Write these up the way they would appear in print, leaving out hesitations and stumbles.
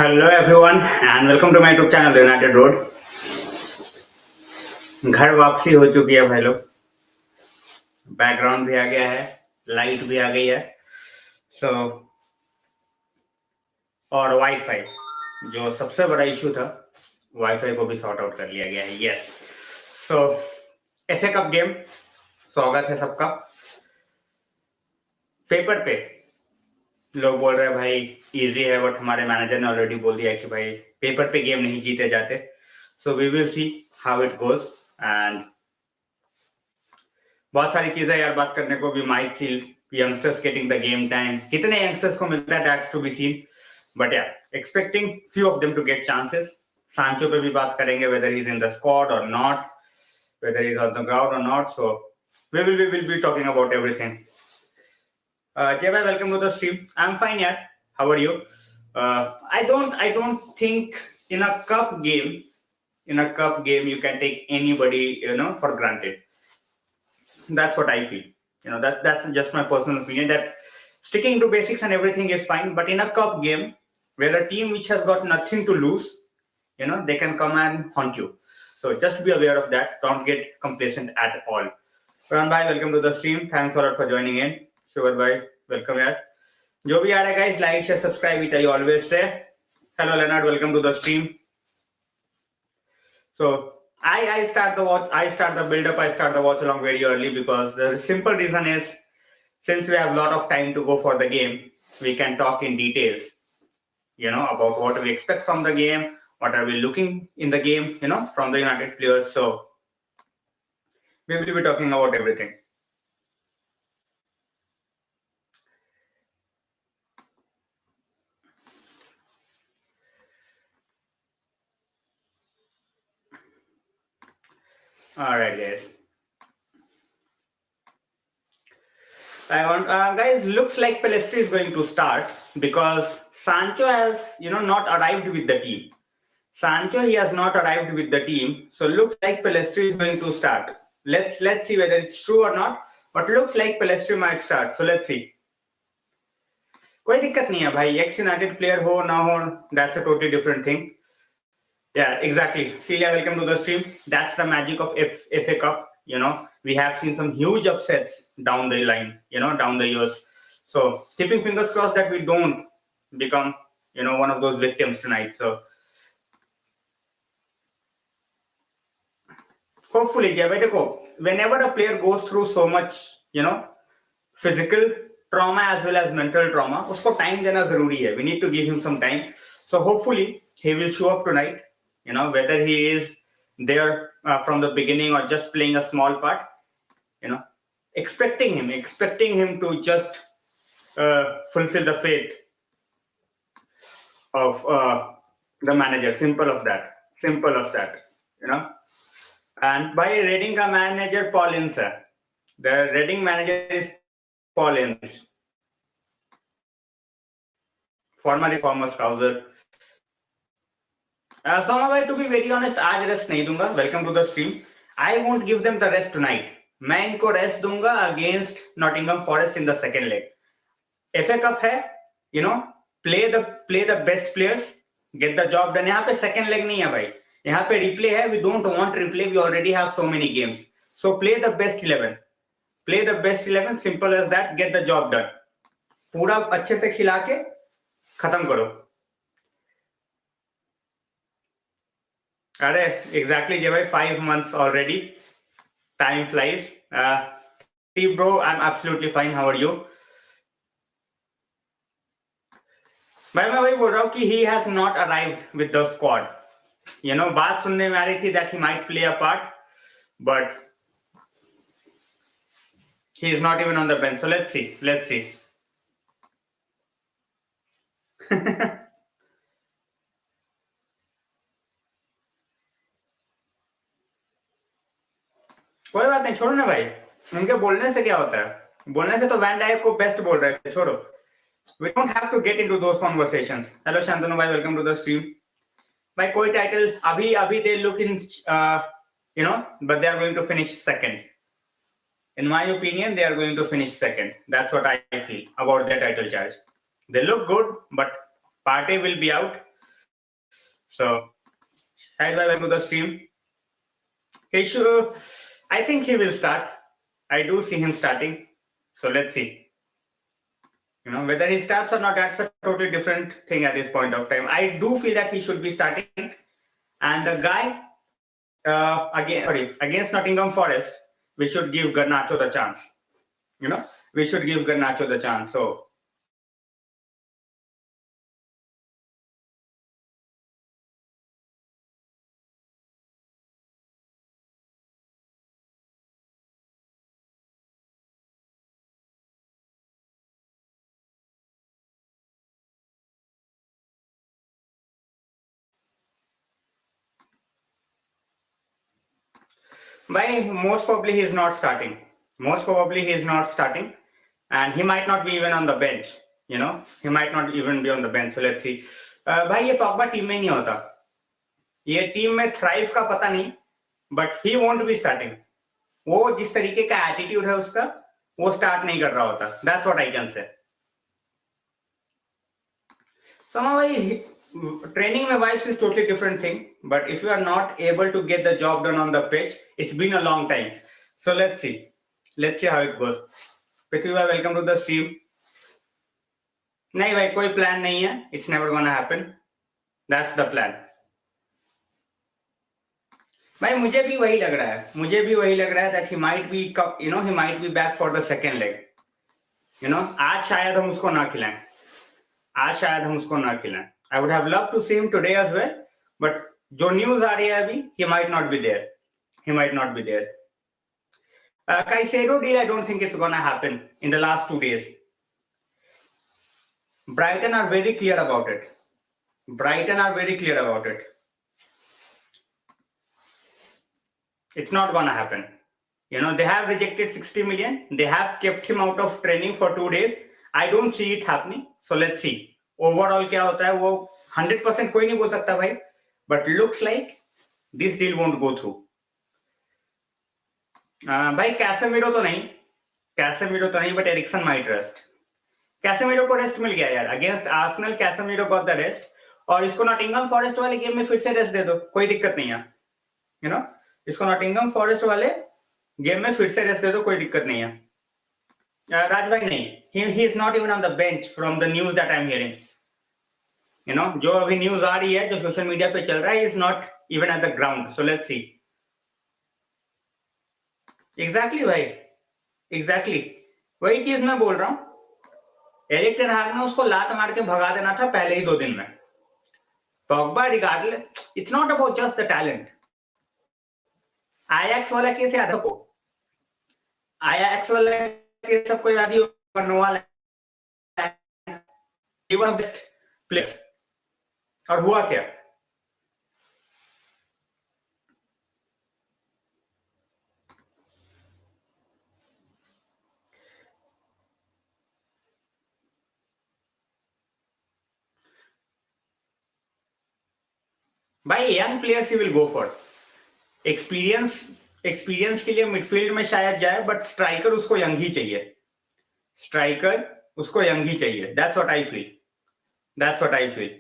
Hello everyone and welcome to my YouTube channel United Road. घर वापसी हो चुकी है भाई लोग। बैकग्राउंड भी आ गया है, लाइट भी आ गई है। सो और वाईफाई, जो सबसे बड़ा इशू था, वाईफाई को भी सॉर्ट आउट कर लिया गया है। यस। सो एफए कप गेम, स्वागत है सबका। पेपर पे लोग बोल रहे हैं भाई इजी है, बट हमारे मैनेजर ने ऑलरेडी बोल दिया है कि भाई पेपर पे गेम नहीं जीते जाते। So we will see how it goes and बहुत सारी चीजें यार बात करने को भी। Mike Seal, youngsters getting the game time, कितने यंगस्टर्स को मिलता है that's to be seen, but या expecting few of them to get chances. Sancho पे भी बात करेंगे, whether he is in the squad और not, whether he is on the ground और not. So we will be talking about everything. Jay bhai, welcome to the stream. I'm fine, yaar. How are you? I don't think in a cup game you can take anybody for granted. That's what I feel. That's just my personal opinion, that sticking to basics and everything is fine, but in a cup game where a team which has got nothing to lose, they can come and haunt you. So just be aware of that. Don't get complacent at all. Ran bhai, welcome to the stream. Thanks a lot for joining in. Sugar bhai, welcome yaar. जो भी आ रहा है guys, like, share, subscribe, which I always say. Hello Leonard, welcome to the stream. So I start the watch, I start the build up, I start the watch along very early, because the simple reason is, since we have a lot of time to go for the game, we can talk in details, about what we expect from the game, what are we looking in the game, from the United players. So we will be talking about everything. All right, guys. Guys, looks like Pelestri is going to start, because Sancho has, not arrived with the team. He has not arrived with the team, so looks like Pelestri is going to start. Let's see whether it's true or not, but looks like Pelestri might start. So let's see. कोई दिक्कत नहीं है भाई, x United player हो ना हो, that's a totally different thing. Yeah, exactly. Celia, welcome to the stream. That's the magic of FA Cup. We have seen some huge upsets down the line, down the years. So keeping fingers crossed that we don't become, one of those victims tonight. So hopefully, whenever a player goes through so much, physical trauma as well as mental trauma, usko time dena zaruri hai. We need to give him some time. So hopefully he will show up tonight. Whether he is there from the beginning or just playing a small part, expecting him to just fulfill the fate of the manager. Simple of that. And by Reading ka manager Paul Ince, the Reading manager is Paul Ince, former Scouser. So to be very honest, आज rest नहीं दूंगा. Welcome to the stream. I won't give them the rest tonight. मैं इनको rest दूंगा against Nottingham Forest in the second leg. FA Cup है, play the best players, get the job done. यहाँ पे second leg नहीं है भाई, यहाँ पे replay है. We don't want replay. We already have so many games. So play the best 11. Simple as that. Get the job done. पूरा अच्छे से खिला के खत्म करो. अरे exactly, Jay bhai, 5 months already. Time flies. Steve bro, I'm absolutely fine. How are you? भाई मैं वही बोल रहा हूँ कि he has not arrived with the squad. बात सुनने में आ रही थी that he might play a part, but he is not even on the bench. So let's see. कोई बात नहीं, छोड़ो ना भाई. उनके बोलने से क्या होता है? बोलने से तो वैन डाइक को बेस्ट बोल रहे थे. छोड़ो. We don't have to get into those conversations. Hello Shantanu bhai, welcome to the stream. भाई कोई टाइटल अभी they look in, but they are going to finish second. In my opinion, they are going to finish second. That's what I feel about their title charge. They look good, but Partey will be out. So Shahid bhai, welcome to the stream. He should, I think he will start. I do see him starting. So let's see. You know, whether he starts or not, that's a totally different thing at this point of time. I do feel that he should be starting. And the guy, against Nottingham Forest, we should give Garnacho the chance. You know, we should give Garnacho the chance. So most probably he is not starting. Most probably he is not starting. And he might not be even on the bench. You know, he might not even be on the bench. So let's see. भाई ये Pogba team में नहीं होता. ये team में thrive का पता नहीं, but he won't be starting. वो जिस तरीके का एटीट्यूड है उसका, वो स्टार्ट नहीं कर रहा होता. That's what I can say. Somehow भाई training में vibes is totally different thing, but if you are not able to get the job done on the pitch, it's been a long time. So let's see how it goes. Prithvi bhai, welcome to the stream. नहीं भाई, कोई plan नहीं है. It's never gonna happen. That's the plan. भाई मुझे भी वही लग रहा है that he might be, you know, he might be back for the second leg. You know, आज शायद हम उसको ना खिलाएं. I would have loved to see him today as well, but जो न्यूज आ रही है अभी, he might not be there. Caicedo deal, I don't think it's gonna happen in the last 2 days. Brighton are very clear about it. It's not gonna happen. You know, they have rejected 60 million. They have kept him out of training for 2 days. I don't see it happening. So let's see. Overall क्या होता है वो 100% कोई नहीं बोल सकता भाई. But looks like this deal won't go through. भाई कैसेमिरो तो नहीं, but Eriksen might rest. Casemiro को रेस्ट मिल गया यार. Against Arsenal Casemiro got the rest. और इसको नॉटिंघम फॉरेस्ट वाले गेम में फिर से रेस्ट दे दो, कोई दिक्कत नहीं है. यू नो, इसको नॉटिंघम फॉरेस्ट वाले गेम में फिर से रेस्ट दे दो, कोई दिक्कत नहीं है. राज भाई नहीं, he is not even on the bench from the news that I'm hearing. You know, जो अभी न्यूज आ रही है, जो सोशल मीडिया पे चल रहा है, is not even at the ground. So let's see. Exactly भाई, वही चीज मैं बोल रहा हूँ. एरिक टेन हाग ने उसको लात मार के भगा देना था पहले ही 2 दिन में. Pogba regardless, it's not about just the talent. Ajax वाला केस याद रखो. आयाक्स वाला केस सबको याद ही होगा. Nowal one best player. और हुआ क्या? भाई young players he will go for. Experience के लिए मिडफील्ड में शायद जाए, बट स्ट्राइकर उसको यंग ही चाहिए. That's what I feel.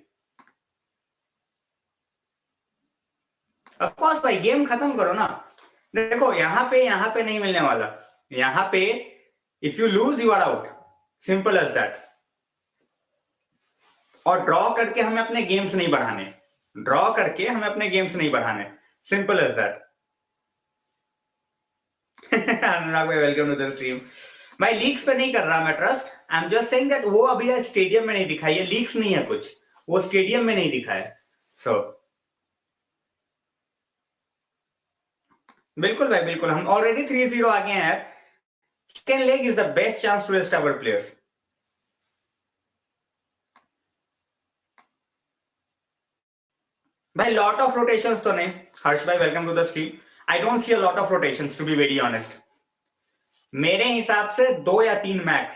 Of course भाई, गेम खत्म करो ना. देखो यहाँ पे नहीं मिलने वाला. यहाँ पे if you lose you are out. Simple as that. और ड्रॉ करके हमें अपने गेम्स नहीं बढ़ाने. Simple as that. अनुराग भाई, वेलकम टू द स्ट्रीम. भाई लीक्स पे नहीं कर रहा मैं trust. I am just saying that वो अभी स्टेडियम में नहीं दिखा. ये लीक्स नहीं है कुछ, वो स्टेडियम में नहीं दिखा है. सो बिल्कुल भाई, बिल्कुल. हम ऑलरेडी 3-0 आगे हैं यार. Second leg is the best chance to rest our players. भाई लॉट ऑफ रोटेशंस तो नहीं. हर्ष भाई, welcome to the stream. I don't see a lot of rotations to be very honest. मेरे हिसाब से 2 या 3 मैक्स.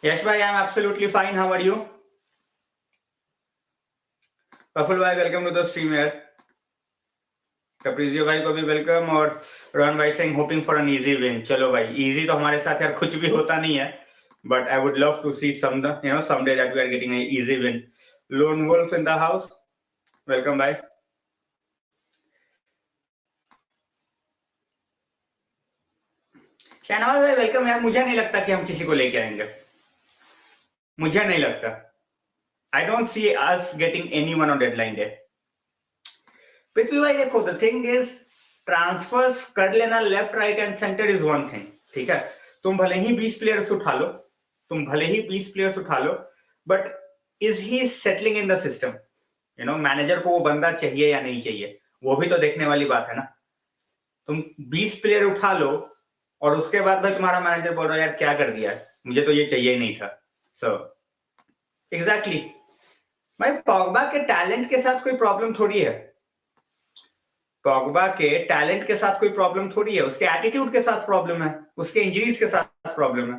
यश भाई, I am absolutely fine. How are you? Praful भाई, वेलकम टू द स्ट्रीम यार. कप्रीजियो भाई को भी वेलकम. और रोहन भाई Singh hoping for an easy win. चलो भाई, इजी तो हमारे साथ यार कुछ भी होता नहीं है. but I would love to see someday that we are getting an easy win. Lone Wolf in the house, welcome by. Shahnawaz भाई वेलकम यार. मुझे नहीं लगता कि हम किसी को लेके आएंगे, मुझे नहीं लगता. I don't see us getting anyone on deadline day. पृथ्वी भाई देखो, the thing is ट्रांसफर्स कर लेना left right and centre is one thing, ठीक है. तुम भले ही 20 प्लेयर्स उठा लो, but is he settling in the system? Manager को वो बंदा चाहिए या नहीं चाहिए, वो भी तो देखने वाली बात है ना. तुम 20 प्लेयर उठा लो और उसके बाद भाई तुम्हारा मैनेजर बोल रहा है यार क्या कर दिया है, मुझे तो ये चाहिए ही नहीं था. सो एग्जैक्टली भाई, पॉग्बा के टैलेंट के साथ कोई प्रॉब्लम थोड़ी है. पॉग्बा के टैलेंट के साथ कोई प्रॉब्लम थोड़ी है, उसके एटीट्यूड के साथ प्रॉब्लम है, उसके इंजरीज के साथ प्रॉब्लम है.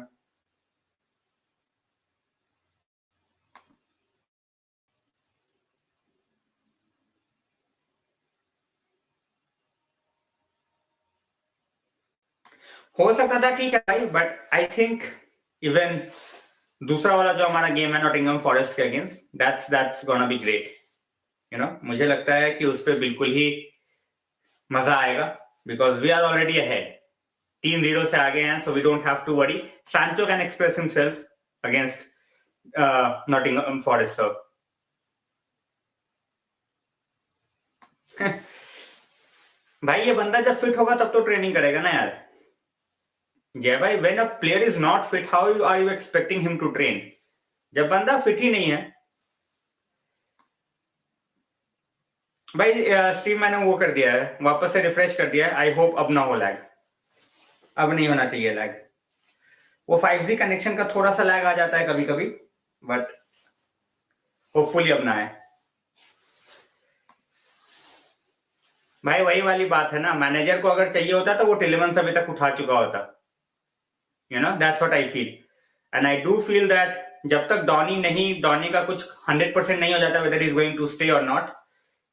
हो सकता था, ठीक है भाई, बट आई थिंक इवन दूसरा वाला जो हमारा गेम है नॉटिंघम फॉरेस्ट के against, that's gonna be great. मुझे लगता है कि उस पर बिल्कुल ही मजा आएगा, because we are already ahead, 3-0 से आगे हैं, so we don't have to worry. Sancho can express himself against Nottingham Forest. So भाई ये बंदा जब फिट होगा तब तो ट्रेनिंग करेगा ना यार. जय भाई, when a player is not fit, how are you expecting him to train? जब बंदा फिट ही नहीं है भाई. स्ट्रीम मैंने वो कर दिया है, वापस से रिफ्रेश कर दिया है. आई होप अब ना हो लैग, अब नहीं होना चाहिए लैग. वो 5G कनेक्शन का थोड़ा सा लैग आ जाता है कभी कभी, बट होपफुली अब ना आए. भाई वही वाली बात है ना, मैनेजर को अगर चाहिए होता तो वो टिलेमंस अभी तक उठा चुका होता. That's what I feel, and I do feel that जब तक डॉनी का कुछ 100% नहीं हो जाता whether is going to stay और not,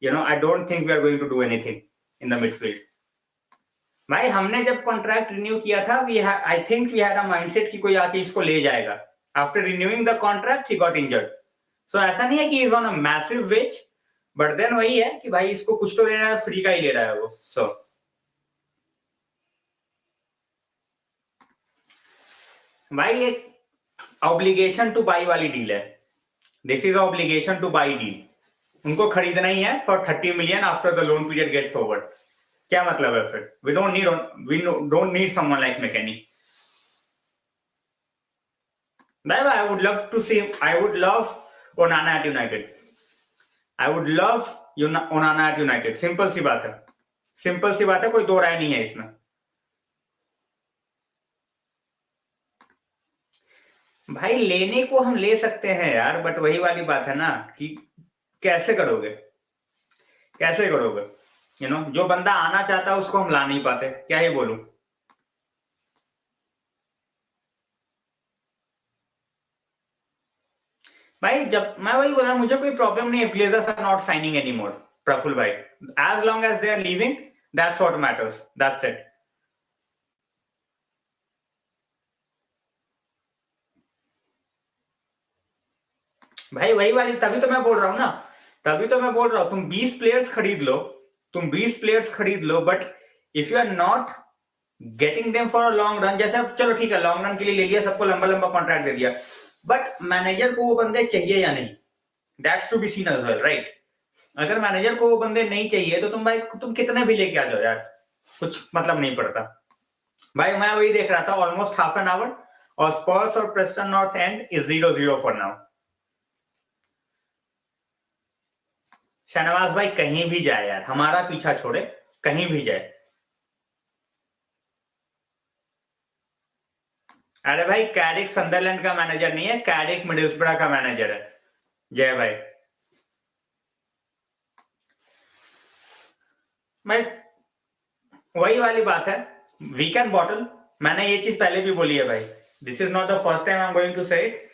I don't think we are going to do anything in the midfield. भाई हमने जब कॉन्ट्रैक्ट रिन्यू किया था, I think we had a mindset कि कोई आके इसको ले जाएगा. After renewing the contract he got injured. So ऐसा नहीं है कि is on a massive wage, but then वही है कि भाई इसको कुछ तो ले रहा है, फ्री का ही ले रहा है वो. सो भाई एक ऑब्लिगेशन टू बाई वाली डील है. This is obligation to buy deal. उनको खरीदना ही है for 30 million after the loan period gets over. क्या मतलब है फिर? We don't need someone like McKennie. I would love to see. I would love Onana at United. I would love Onana at United. Simple सी बात है, कोई दो राय नहीं है इसमें. भाई लेने को हम ले सकते हैं यार, बट वही वाली बात है ना कि कैसे करोगे. जो बंदा आना चाहता है उसको हम ला नहीं पाते. क्या ही बोलूं. भाई जब मैं वही बोला, मुझे कोई प्रॉब्लम नहीं है if Glazers are not signing anymore, Praful भाई. as long as they are leaving, that's what matters. That's it. भाई वही वाली, तभी तो मैं बोल रहा हूँ तुम 20 प्लेयर्स खरीद लो, but if you are not getting them for a long run, जैसे अब चलो ठीक है लॉन्ग रन के लिए ले लिया, सबको लंबा कॉन्ट्रैक्ट दे दिया, बट मैनेजर को वो बंदे चाहिए या नहीं, that's to be seen as well, right? अगर मैनेजर को वो बंदे नहीं चाहिए तो तुम कितने भी लेके आ जाओ यार, कुछ मतलब नहीं पड़ता. भाई मैं वही देख रहा था ऑलमोस्ट हाफ एन आवर, और स्पर्स और Preston north and is 0-0 for now. Shahnawaz भाई कहीं भी जाए यार, हमारा पीछा छोड़े, कहीं भी जाए. अरे भाई कैरिक संदरलैंड का मैनेजर नहीं है, कैरिक मिडिलस्ब्रा का मैनेजर है. जय भाई. मैं वही वाली बात है, वीक एंड बॉटल. मैंने ये चीज पहले भी बोली है भाई. This is not the first time I am going to say it,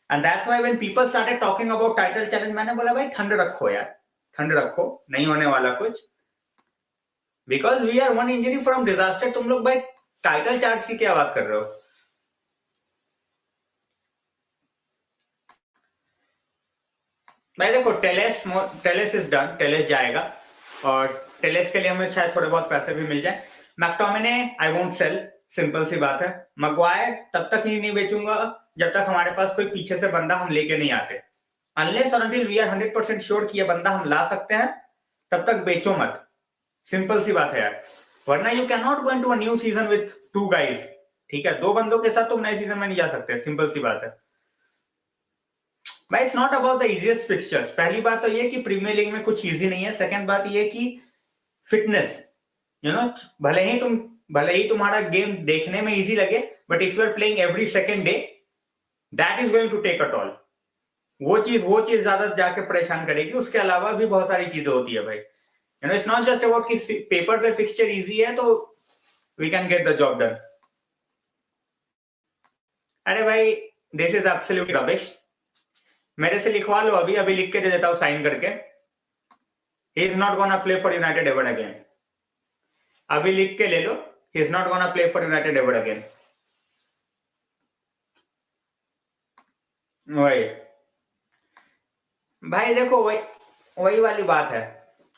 and that's why when people started talking about title challenge, मैंने बोला भाई ठंड रखो यार, ठंड रखो, नहीं होने वाला कुछ. Because we are one injury from disaster. तुम लोग भाई टाइटल चार्ज की क्या बात कर रहे हो? भाई देखो टेलेस इज डन, टेलेस जाएगा और टेलेस के लिए हमें शायद थोड़े बहुत पैसे भी मिल जाए। McTominay I won't sell, simple सी बात है। मगवायर तब तक ही नहीं बेचूंगा जब तक हमारे पास कोई पीछे से बंदा हम लेके नहीं आते। अनलेस और अनटिल वी आर 100% श्योर कि ये बंदा हम ला सकते हैं, तब तक बेचो मत। सिंपल सी बात है यार, वरना you can not go into a new season with 2 guys. ठीक है, 2 बंदों के साथ तुम नए सीजन में नहीं जा सकते, सिंपल सी बात है भाई। It's not about the easiest fixtures. पहली बात तो ये कि प्रीमियर लीग में कुछ इजी नहीं है। सेकंड बात ये कि फिटनेस, यू नो, भले ही तुम्हारा गेम देखने में इजी लगे, but if you are playing every second day, that is going to take a toll. वो चीज ज्यादा जाके परेशान करेगी। उसके अलावा भी बहुत सारी चीजें होती है भाई। You know, it's not just about कि पेपर पे फिक्सचर इजी है तो we can get the job done. अरे भाई, दिस इज एब्सोल्यूटली रबिश। मेरे से लिखवा लो, अभी अभी लिख के दे देता हूं साइन करके। He is not gonna play for United ever again. अभी लिख के ले लो, he is not gonna play for United ever again. वही भाई, देखो वही वही वाली बात है।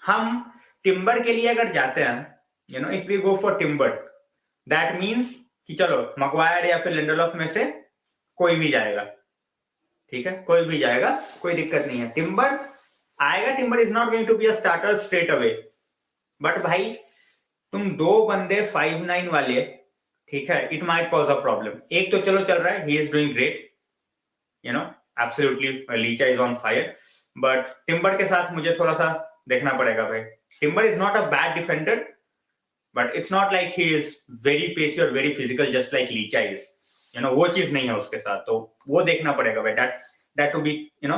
हम टिम्बर के लिए अगर जाते हैं, you know, if we go for Timber, that means कि चलो मगवायर या फिर लिंडलॉफ में से कोई भी जाएगा। ठीक है, कोई भी जाएगा, कोई दिक्कत नहीं है। टिम्बर आएगा, Timber is not going to be a starter straight away. But भाई, तुम 2 बंदे 5-9 वाले, ठीक है, it might cause a problem. एक तो चलो चल रहा है, he is doing great, you know, absolutely Licha is on fire. But Timber के साथ मुझे थोड़ा सा देखना पड़ेगा भाई। Timber is not a bad defender, but it's not like he is very pacey और very physical just like Licha is, you know, वो चीज नहीं है उसके साथ। तो वो देखना पड़ेगा भाई, that to be, you know,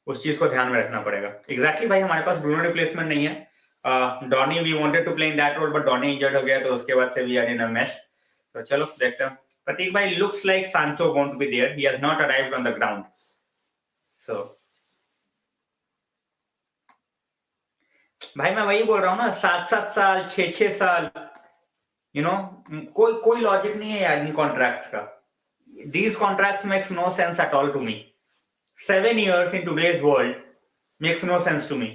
उस चीज को ध्यान में रखना पड़ेगा। एग्जैक्टली भाई, हमारे पास ब्रूनो रिप्लेसमेंट नहीं है। Donny we wanted to play in that role, but Donny injured हो गया, तो उसके बाद से we are in a mess. तो चलो देखते हैं। प्रतीक भाई, looks like Sancho won't be there, he has not arrived on the ground. So भाई, मैं वही बोल रहा हूँ ना, 7-7 साल, 6-6 साल, यू नो, कोई लॉजिक नहीं है यार इन कॉन्ट्रैक्ट्स का। These contracts makes no sense at all to me. 7 years in today's world makes no sense to me.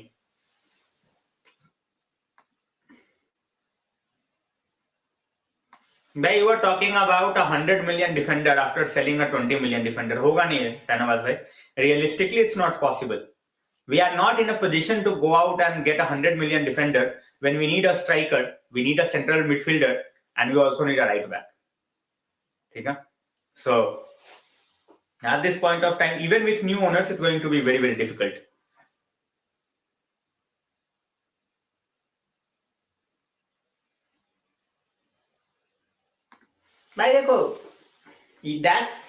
भाई, you are talking about 100 million defender after selling a 20 million defender. होगा नहीं शाहनवाज भाई, realistically it's not possible. We are not in a position to go out and get 100 million defender when we need a striker, we need a central midfielder, and we also need a right back. ठीक है, so at this point of time, even with new owners, it's going to be very, very difficult. भाई देखो, that's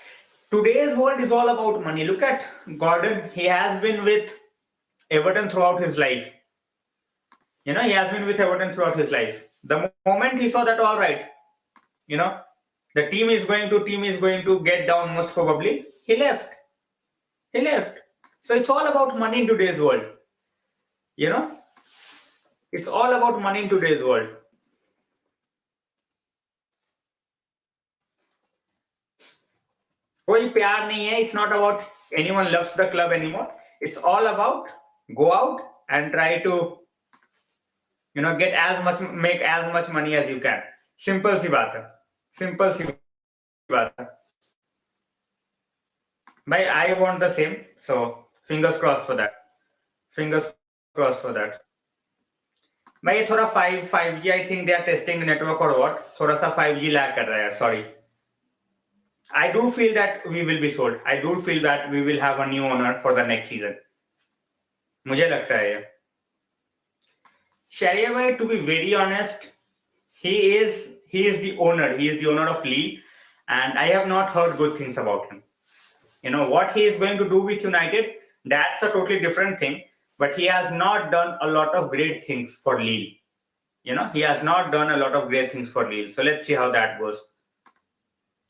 today's world is all about money. Look at Gordon. He has been with Everton throughout his life. You know, he has been with Everton throughout his life. The moment he saw that, all right, you know, the team is going to get down most probably, he left. So it's all about money in today's world. You know, it's all about money in today's world. कोई प्यार नहीं है. It's not about anyone loves the club anymore. It's all about go out and try to, you know, make as much money as you can. Simple सी बात है. भाई, I want the same. So fingers crossed for that. भाई, ये थोड़ा 5G I think they are testing the network or what. थोड़ा सा 5G lag कर रहा है यार. Sorry. I do feel that we will be sold. I do feel that we will have a new owner for the next season. मुझे लगता है ये. Sharia bhai, to be very honest, he is the owner. He is the owner of Lille, and I have not heard good things about him. You know what he is going to do with United? That's a totally different thing. But he has not done a lot of great things for Lille. You know, he has not done a lot of great things for Lille. So let's see how that goes.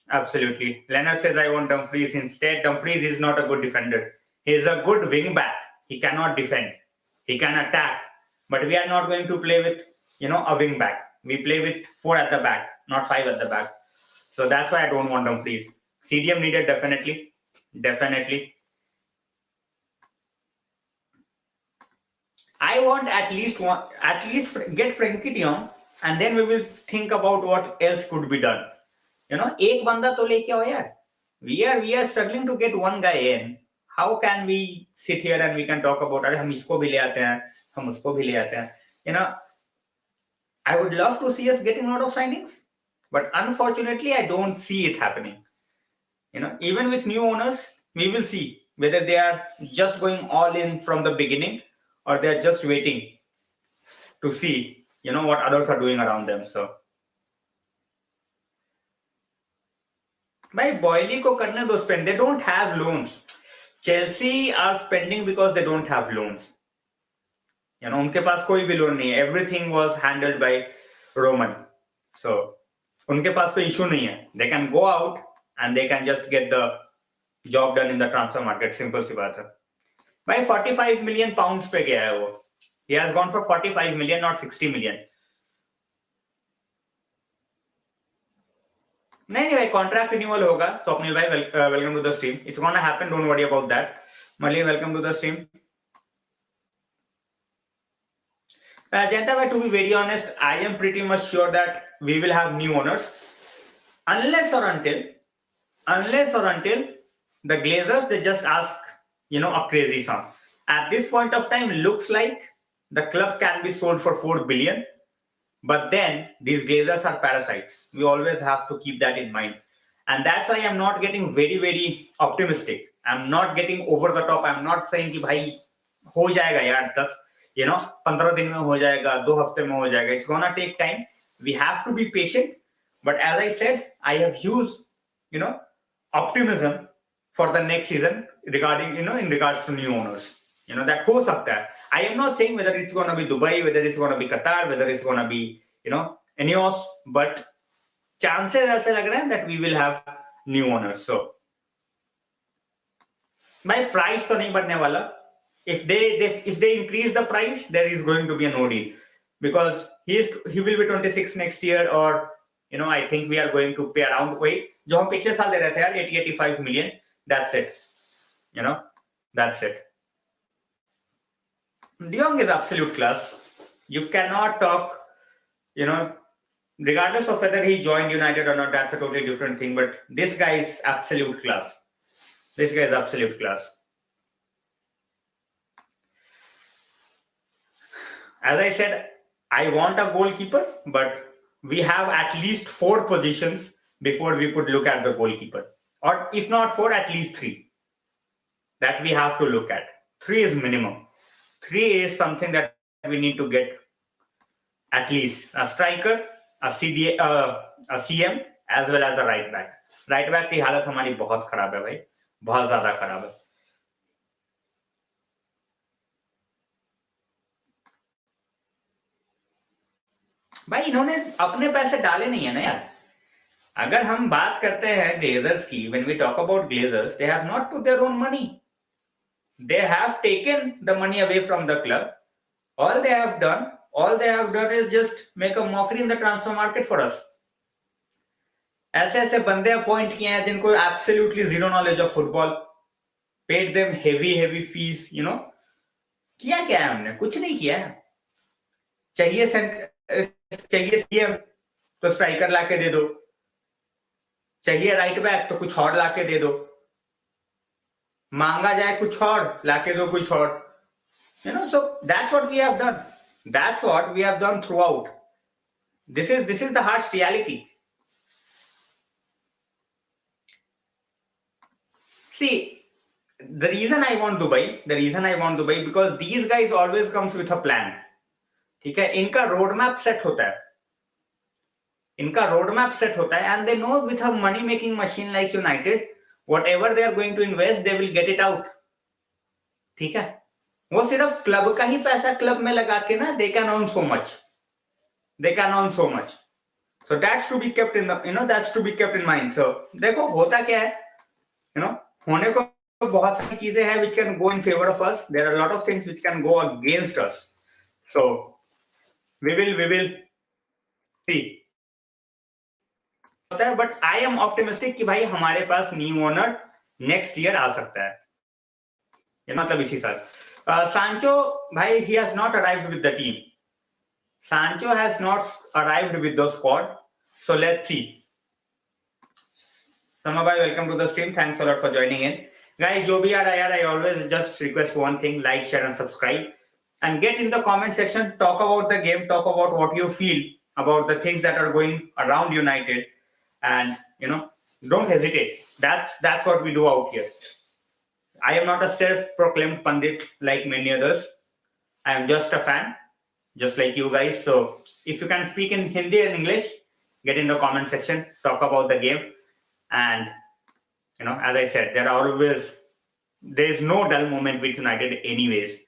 Absolutely. Leonard says, I want Dumfries instead. Dumfries is not a good defender. He is a good wing back. He cannot defend. He can attack. But we are not going to play with, you know, a wing back. We play with 4 at the back, not 5 at the back. So that's why I don't want Dumfries. CDM needed definitely. I want at least get Frankie de Jong, and then we will think about what else could be done. एक बंदा तो लेके आओ यार. We are struggling to get one guy in. How can we sit here and we can talk about अरे हम इसको भी ले आते हैं, हम उसको भी ले आते हैं. I would love to see us getting a lot of signings, but unfortunately, I don't see it happening. Even with new owners, we will see whether they are just going all in from the beginning or they are just waiting to see, what others are doing around them. So, भाई Boilly को करने दो spend. They don't have loans. Chelsea are spending because they don't have loans. उनके पास कोई भी loan नहीं है. Everything was handled by Roman. So, उनके पास कोई issue नहीं है. They can go out and they can just get the job done in the transfer market. Simple सी बात है. भाई 45 million pounds पे गया है वो. He has gone for 45 million, not 60 million. नहीं भाई कॉन्ट्रैक्ट रिन्यूअल होगा. स्वप्निल भाई welcome to the stream. It's gonna happen, don't worry about that. Malin welcome to the stream. Janta bhai, to be very honest, I am pretty much sure that we will have new owners unless or until the Glazers they just ask a crazy sum. At this point of time, looks like the club can be sold for 4 billion. But then these Glazers are parasites. We always have to keep that in mind. And that's why I'm not getting very, very optimistic. I'm not getting over the top. I'm not saying कि भाई हो जाएगा यार 15 दिन में हो जाएगा, 2 हफ्ते में हो जाएगा. It's gonna take time. We have to be patient. But as I said, I have used, optimism for the next season regarding, in regards to new owners. That हो सकता है. I am not saying whether it's going to be Dubai, whether it's going to be Qatar, whether it's going to be, Ineos, but chances ऐसे लग रहे हैं that we will have new owners. So, my price तो नहीं बढ़ने वाला. If they increase the price, there is going to be a no deal because he will be 26 next year, or I think we are going to pay around जो हम पिछले साल दे रहे थे यार 80-85 million. That's it. That's it. De Jong is absolute class. You cannot talk, regardless of whether he joined United or not, that's a totally different thing. But this guy is absolute class. This guy is absolute class. As I said, I want a goalkeeper, but we have at least 4 positions before we could look at the goalkeeper. Or if not 4, at least 3. That we have to look at. 3 is minimum. 3 is something that we need to get at least a striker, a CM, as well as a right back. Right back की हालत हमारी बहुत खराब है भाई, बहुत ज्यादा खराब है. भाई इन्होंने अपने पैसे डाले नहीं है ना यार. अगर हम बात करते हैं ग्लेजर्स की, when we talk about Glazers, they have not put their own money. They have taken the money away from the club. All they have done is just make a mockery in the transfer market for us. ऐसे ऐसे बंदे appoint किए हैं जिनको absolutely zero knowledge of football, paid them heavy fees, किया क्या है हमने? कुछ नहीं किया है. चाहिए सीएम तो स्ट्राइकर लाके दे दो, चाहिए राइट बैक तो कुछ और लाके दे दो, मांगा जाए कुछ और लाके दो कुछ और. So that's what we have done. That's what we have done throughout. This is the harsh reality. See, the reason I want Dubai because these guys always comes with a plan. ठीक है, इनका road map set होता है, and they know with a money making machine like United, whatever they are going to invest, they will get it out. ठीक है, वो सिर्फ club का ही पैसा क्लब में लगा के ना, they can earn so much. So that's to be kept in mind. So देखो होता क्या है, होने को बहुत सारी चीजें हैं which can go in favor of us. There are a lot of things which can go against us. So we will see. But I am optimistic कि भाई हमारे पास न्यू ओनर नेक्स्ट ईयर आ सकता है, मतलब इसी साल. Sancho, bhai, he has not arrived with the team. Sancho has not arrived with the squad. So let's see. Sama bhai, welcome to the stream. Thanks a lot for joining in. Guys, jo bhi aa raha hai, I always just request one thing: like, share, and subscribe. And get in the comment section. Talk about the game. Talk about what you feel about the things that are going around United. And don't hesitate. That's what we do out here. I am not a self-proclaimed pundit like many others. I am just a fan, just like you guys. So if you can speak in Hindi and English, get in the comment section, talk about the game. And as I said, there is no dull moment with United anyways.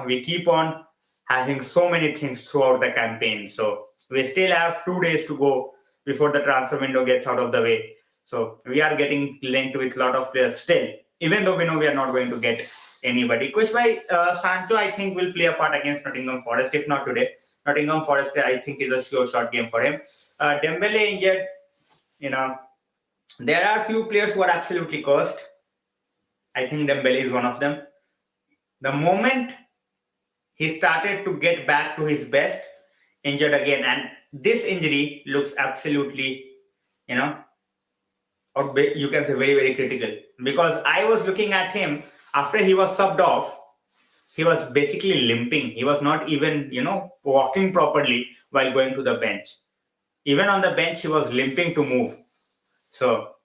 We keep on having so many things throughout the campaign. So we still have 2 days to go before the transfer window gets out of the way. So we are getting linked with a lot of players still, even though we know we are not going to get anybody. Kush bhai, Sancho, I think, will play a part against Nottingham Forest, if not today. Nottingham Forest, I think, is a sure shot game for him. Dembele injured, there are few players who are absolutely cursed. I think Dembele is one of them. The moment he started to get back to his best, injured again. And this injury looks absolutely, or you can say very, very critical. Because I was looking at him after he was subbed off, he was basically limping. He was not even, walking properly while going to the bench. Even on the bench, he was limping to move. So,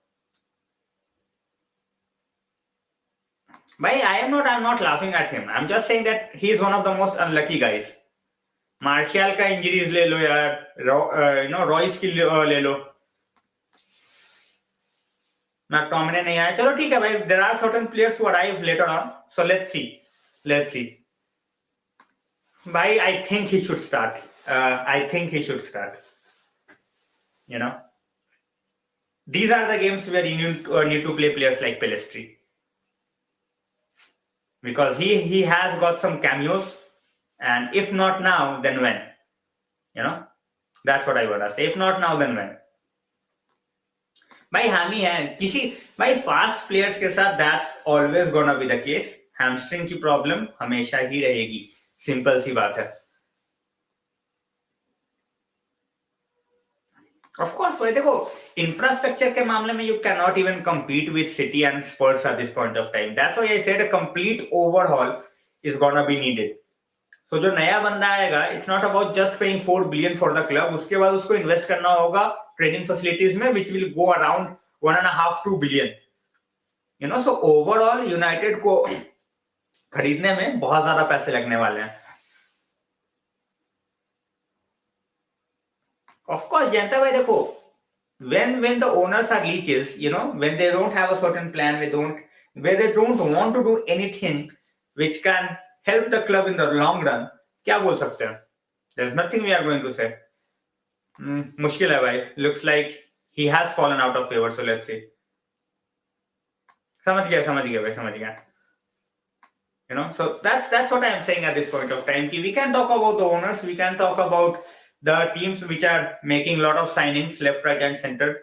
I'm not laughing at him. I'm just saying that he is one of the most unlucky guys. Martial का injuries ले लो यार, Royce की ले लो. McTominay नहीं आया, चलो ठीक है भाई. There are certain players who arrive later on. So let's see. I think he should start. These are the games where you need to play players like Pelistri. Because he has got some cameos. And if not now, then when? That's what I want to say. If not now, then when? भाई हामी है भाई fast players के साथ that's always gonna be the case. Hamstring की problem हमेशा ही रहेगी. Simple सी बात है. Of course, भाई देखो, इंफ्रास्ट्रक्चर के मामले में you cannot even compete with City and Spurs at this point of time. That's why I said a complete overhaul is gonna be needed. तो जो नया बंदा आएगा, it's not about just paying 4 billion for the club. उसके बाद उसको invest करना होगा ट्रेनिंग फैसिलिटीज में, which will go around 1.5-2 billion. So overall United को खरीदने में बहुत ज्यादा पैसे लगने वाले हैं. Of course, जनता भाई देखो, when the owners are leeches, when they don't have a certain plan, where they don't want to do anything which can help the club in the long run, क्या बोल सकते हैं? There's nothing we are going to say. मुश्किल है भाई. Looks like he has fallen out of favor. So let's see. समझ गया. So that's what I am saying at this point of time. We can talk about the owners. We can talk about the teams which are making a lot of signings left, right, and center,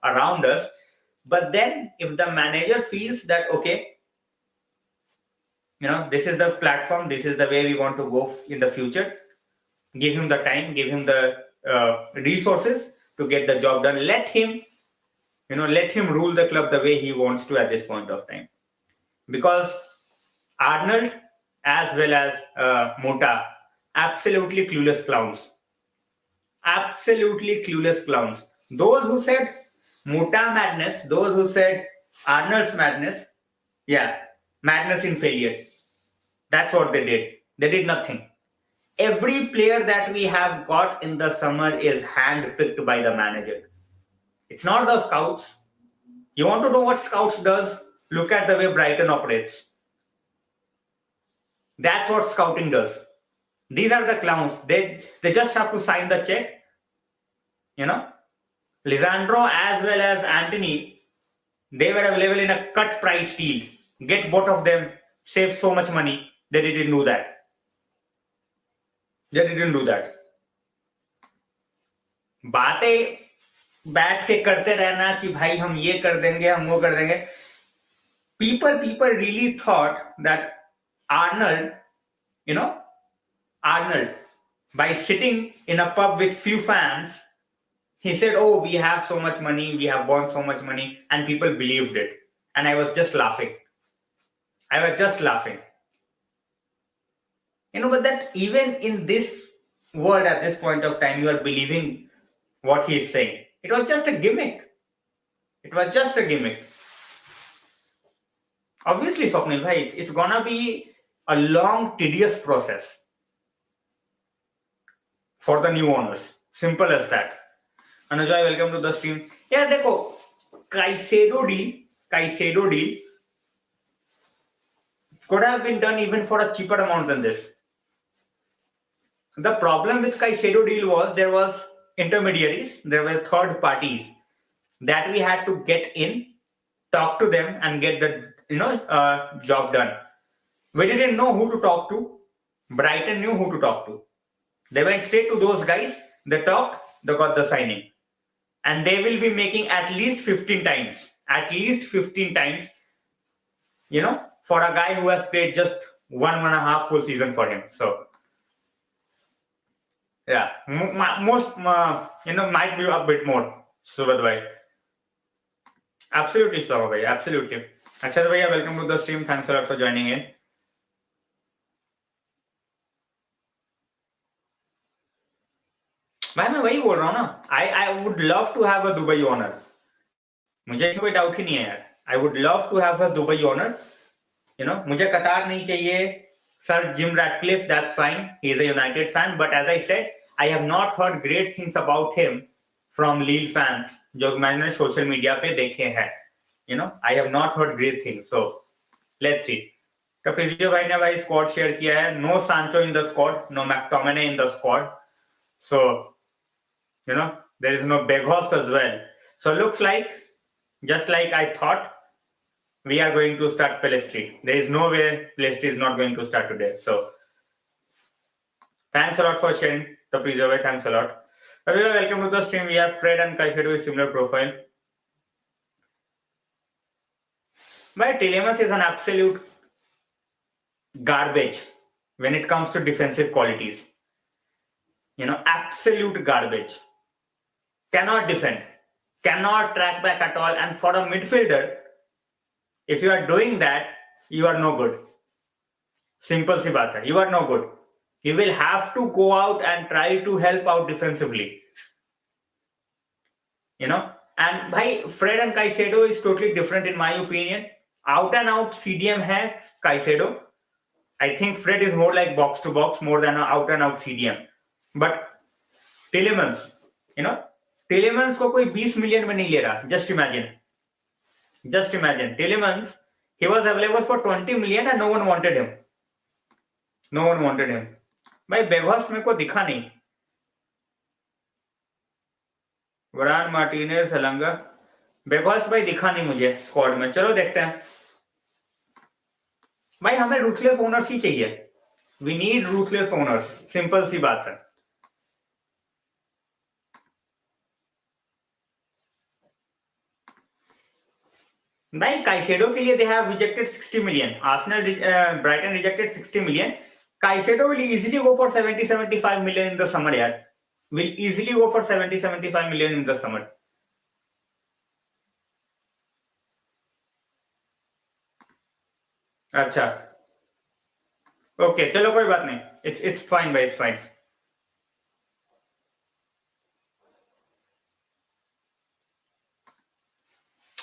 around us. But then if the manager feels that, okay, this is the platform, this is the way we want to go in the future, give him the time, give him the resources to get the job done. Let him rule the club the way he wants to at this point of time. Because Arnold as well as Mota, absolutely clueless clowns. Those who said Mota madness, those who said Arnold's madness, madness in failure. That's what they did. They did nothing. Every player that we have got in the summer is handpicked by the manager. It's not the scouts. You want to know what scouts does? Look at the way Brighton operates. That's what scouting does. These are the clowns. They just have to sign the check. Lisandro as well as Anthony, they were available in a cut price deal. Get both of them, save so much money. They didn't do that. बातें बैठ के करते रहना कि भाई हम ये कर देंगे, हम वो कर देंगे. People really thought that Arnold, Arnold, by sitting in a pub with few fans, he said, "Oh, we have so much money, we have won so much money," and people believed it. And I was just laughing. I was just laughing. But that even in this world at this point of time, you are believing what he is saying. It was just a gimmick. It was just a gimmick. Obviously, Swapnil bhai, it's gonna be a long, tedious process for the new owners. Simple as that. Anujoy, welcome to the stream. Yeah, देखो, Caicedo deal could have been done even for a cheaper amount than this. The problem with Caicedo deal was there was intermediaries, there were third parties that we had to get in, talk to them, and get the job done. We didn't know who to talk to. Brighton knew who to talk to. They went straight to those guys. They talked. They got the signing, and they will be making at least 15 times. At least 15 times. For a guy who has played just 1.5 full season for him. So yeah, most might be a bit more. Subhad bhai. Absolutely, Slava bhai. Absolutely. Akshat bhaiya, welcome to the stream. Thanks a lot for joining in. भाई मैं वही बोल रहा हूँ ना. I would love to have a Dubai owner. मुझे इसमें कोई डाउट ही नहीं है यार. I would love to have a Dubai owner. मुझे कतार नहीं चाहिए. Sir Jim Ratcliffe, that's fine. He is a United fan, but as I said, I have not heard great things about him from Lille fans जो मैंने social media पे देखे हैं. I have not heard great things. So let's see. तो physio भाई ने भाई squad share किया है. No Sancho in the squad, no McTominay in the squad. So there is no Weghorst as well. So looks like, just like I thought, we are going to start Pelistri. There is no way Pelistri is not going to start today. So thanks a lot for sharing. Tapizove, thanks a lot. Everyone, welcome to the stream. We have Fred and Caicedo with similar profile. But Tielemans is an absolute garbage when it comes to defensive qualities. Absolute garbage. Cannot defend, cannot track back at all. And for a midfielder, if you are doing that, you are no good. Simple si baat hai. You are no good. You will have to go out and try to help out defensively. And bhai, Fred and Caicedo is totally different in my opinion. Out and out CDM hai Caicedo. I think Fred is more like box to box more than an out and out CDM. But Tielemans, Tielemans को कोई 20 million में नहीं ले रहा. Just imagine. Tielemans, he was available for 20 million and no one wanted him. भाई Weghorst मेरे को दिखा नहीं. वरान मार्टिनेज सलंगा. Weghorst भाई दिखा नहीं मुझे स्क्वाड में. चलो देखते हैं. भाई हमें रूथलेस ओनर्स ही चाहिए. We need ruthless owners. Simple सी बात है. भाई Caicedo के लिए they have rejected 60 million. Arsenal, Brighton rejected 60 million. Caicedo will easily go for 70-75 million in the summer यार. Will easily go for 70-75 million in the summer. अच्छा. Okay, चलो कोई बात नहीं. It's fine भाई, it's fine.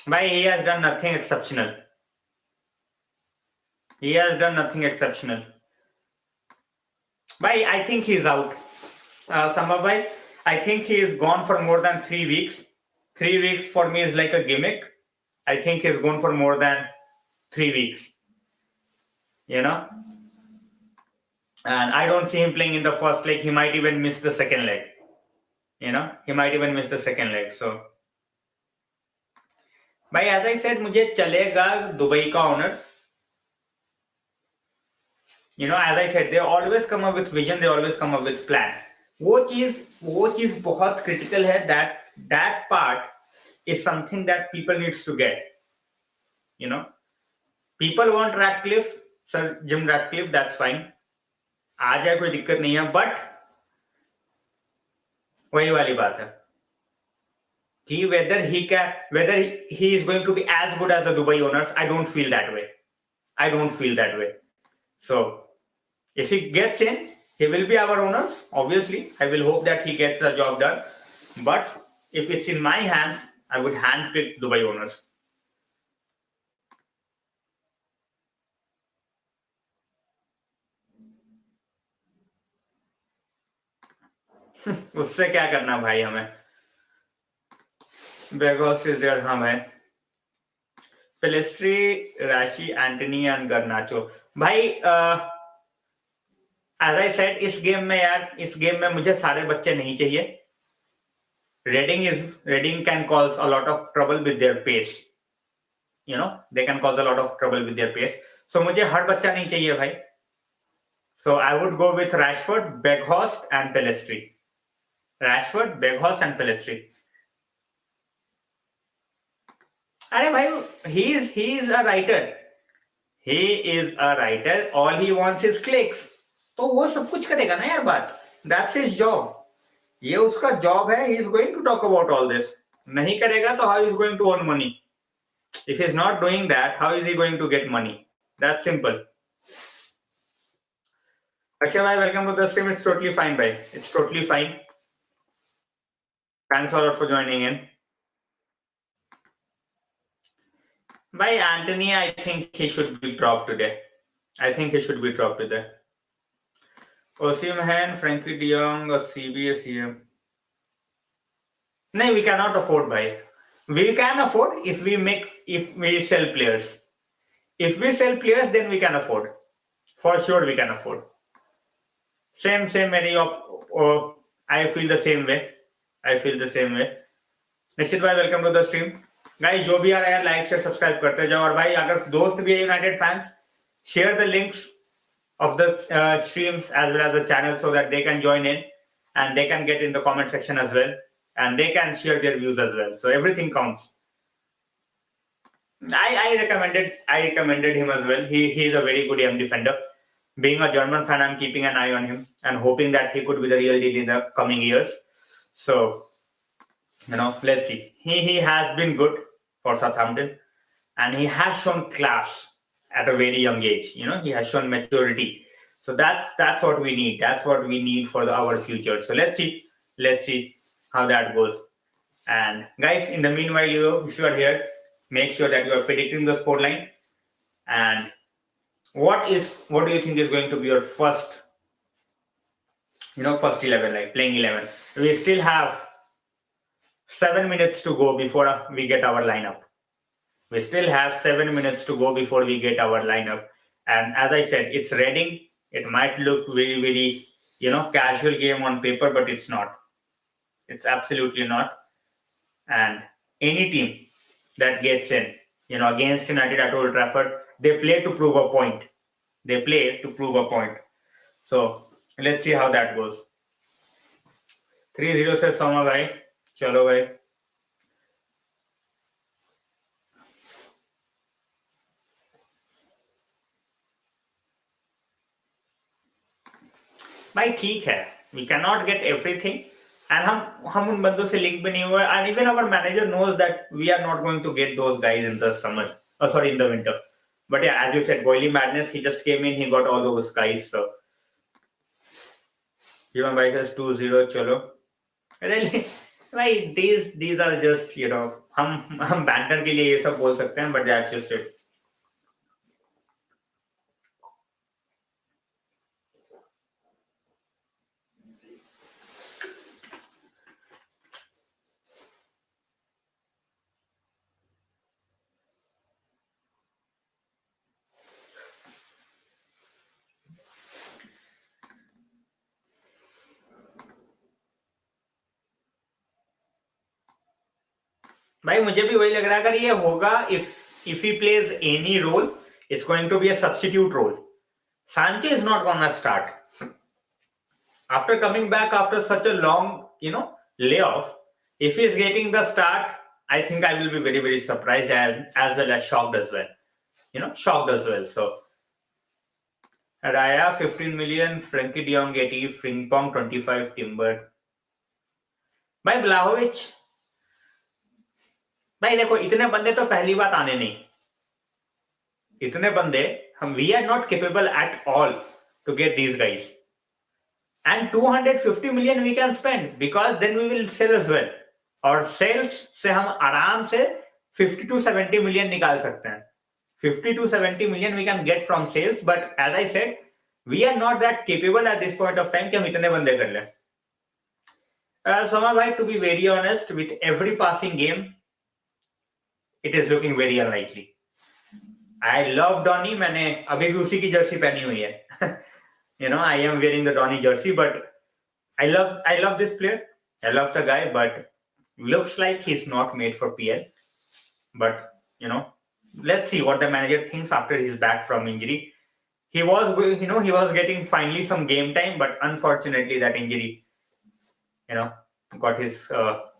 Bhai, he has done nothing exceptional. Bhai, I think he's out. Sambhav bhai, I think he is gone for more than 3 weeks. 3 weeks for me is like a gimmick. I think he's gone for more than 3 weeks. And I don't see him playing in the first leg. He might even miss the second leg. So भाई as I said, मुझे चलेगा Dubai का owner. As I said, they always come up with vision, they always come up with plan. वो चीज बहुत critical है. That part is something that people needs to get. People want Ratcliffe, sir Jim Ratcliffe, that's fine, आ जाए, कोई दिक्कत नहीं है, बट वही वाली बात है कि whether he is going to be as good as the Dubai owners, I don't feel that way. I don't feel that way. So if he gets in, he will be our owners. Obviously, I will hope that he gets the job done. But if it's in my hands, I would handpick Dubai owners. उससे क्या करना भाई हमें. Begos is there, हाँ भाई. Pelestri, Rashi, Anthony and Garnacho. भाई as I said, इस game में मुझे सारे बच्चे नहीं चाहिए. Reading can cause a lot of trouble with their pace. They can cause a lot of trouble with their pace. So मुझे हर बच्चा नहीं चाहिए भाई. So I would go with Rashford, Weghorst and Pelestri. Rashford, Weghorst and Pelestri. अरे भाई, he is a writer. He is a writer. All he wants is clicks. तो वो सब कुछ करेगा ना यार बात. That's his job. ये उसका जॉब है. He is going to talk about all this. नहीं करेगा तो how is he going to earn money? If he's not doing that, how is he going to get money? That's simple. Akshay bhai, welcome to the stream. It's totally fine, bhai. It's totally fine. Thanks a lot for joining in. Bhai, Anthony, I think he should be dropped today. Osimhen, Frankie de Jong, or CBS. No, we cannot afford, bhai. We can afford if we sell players. If we sell players, then we can afford. For sure, we can afford. Same. I feel the same way. Nishchit भाई, welcome to the stream. Guys, जो भी आ रहा है like share subscribe करते जाओ. और भाई अगर दोस्त भी है United fans, share the links of the streams as well as the channel so that they can join in and they can get in the comment section as well and they can share their views as well. So everything counts. I recommended him as well. He is a very good AM defender. Being a German fan, I'm keeping an eye on him and hoping that he could be the real deal in the coming years. So, let's see. He has been good for Southampton and he has shown class at a very young age. He has shown maturity. So that's what we need. That's what we need for our future. So let's see how that goes. And guys, in the meanwhile, if you are here, make sure that you are predicting the scoreline. And what do you think is going to be your first 11, like playing 11? We still have 7 minutes to go before we get our lineup. And as I said, it's Reading. It might look very, very, casual game on paper, but it's not. It's absolutely not. And any team that gets in, against United at Old Trafford, they play to prove a point. So let's see how that goes. 3-0 says Soma bhai. Chalo bhai. भाई ठीक है, we cannot get everything and हम उन बंदों से link भी नहीं हुए and even our manager knows that we are not going to get those guys in the summer, in the winter. But yeah, as you said, Boily Madness, he just came in, he got all those guys. So Jivan bhai says 2-0 chalo. Really, भाई these are just हम banter के लिए ये सब बोल सकते हैं, but that's just it. भाई मुझे भी वही लग रहा है, अगर ये होगा, if he plays any role, it's going to be a substitute role. Sancho is not gonna start. After coming back after such a long, layoff, if he's getting the start, I think I will be very, very surprised and as well as shocked as well. So Raya 15 million, Frenkie de Jong 80, फ्रिंगपोंग 25, timber. भाई ब्लाहोविच, भाई देखो इतने बंदे तो पहली बात आने नहीं, इतने बंदे हम we are not capable at all to get these guys, and 250 million we can spend because then we will sell as well, और सेल्स से हम आराम से 50 to 70 million निकाल सकते हैं। 50 to 70 million we can get from sales, but as I said, we are not that capable at this point of time कि हम इतने बंदे कर लें। Soma bhai, to be very honest, with every passing game, it is looking very unlikely. I love Donny, मैंने अभी भी उसी की जर्सी पहनी हुई है। You know, I am wearing the Donny jersey, but I love this player. I love the guy, but looks like he's not made for PL. But you know, let's see what the manager thinks after he's back from injury. He was getting finally some game time, but unfortunately that injury, got his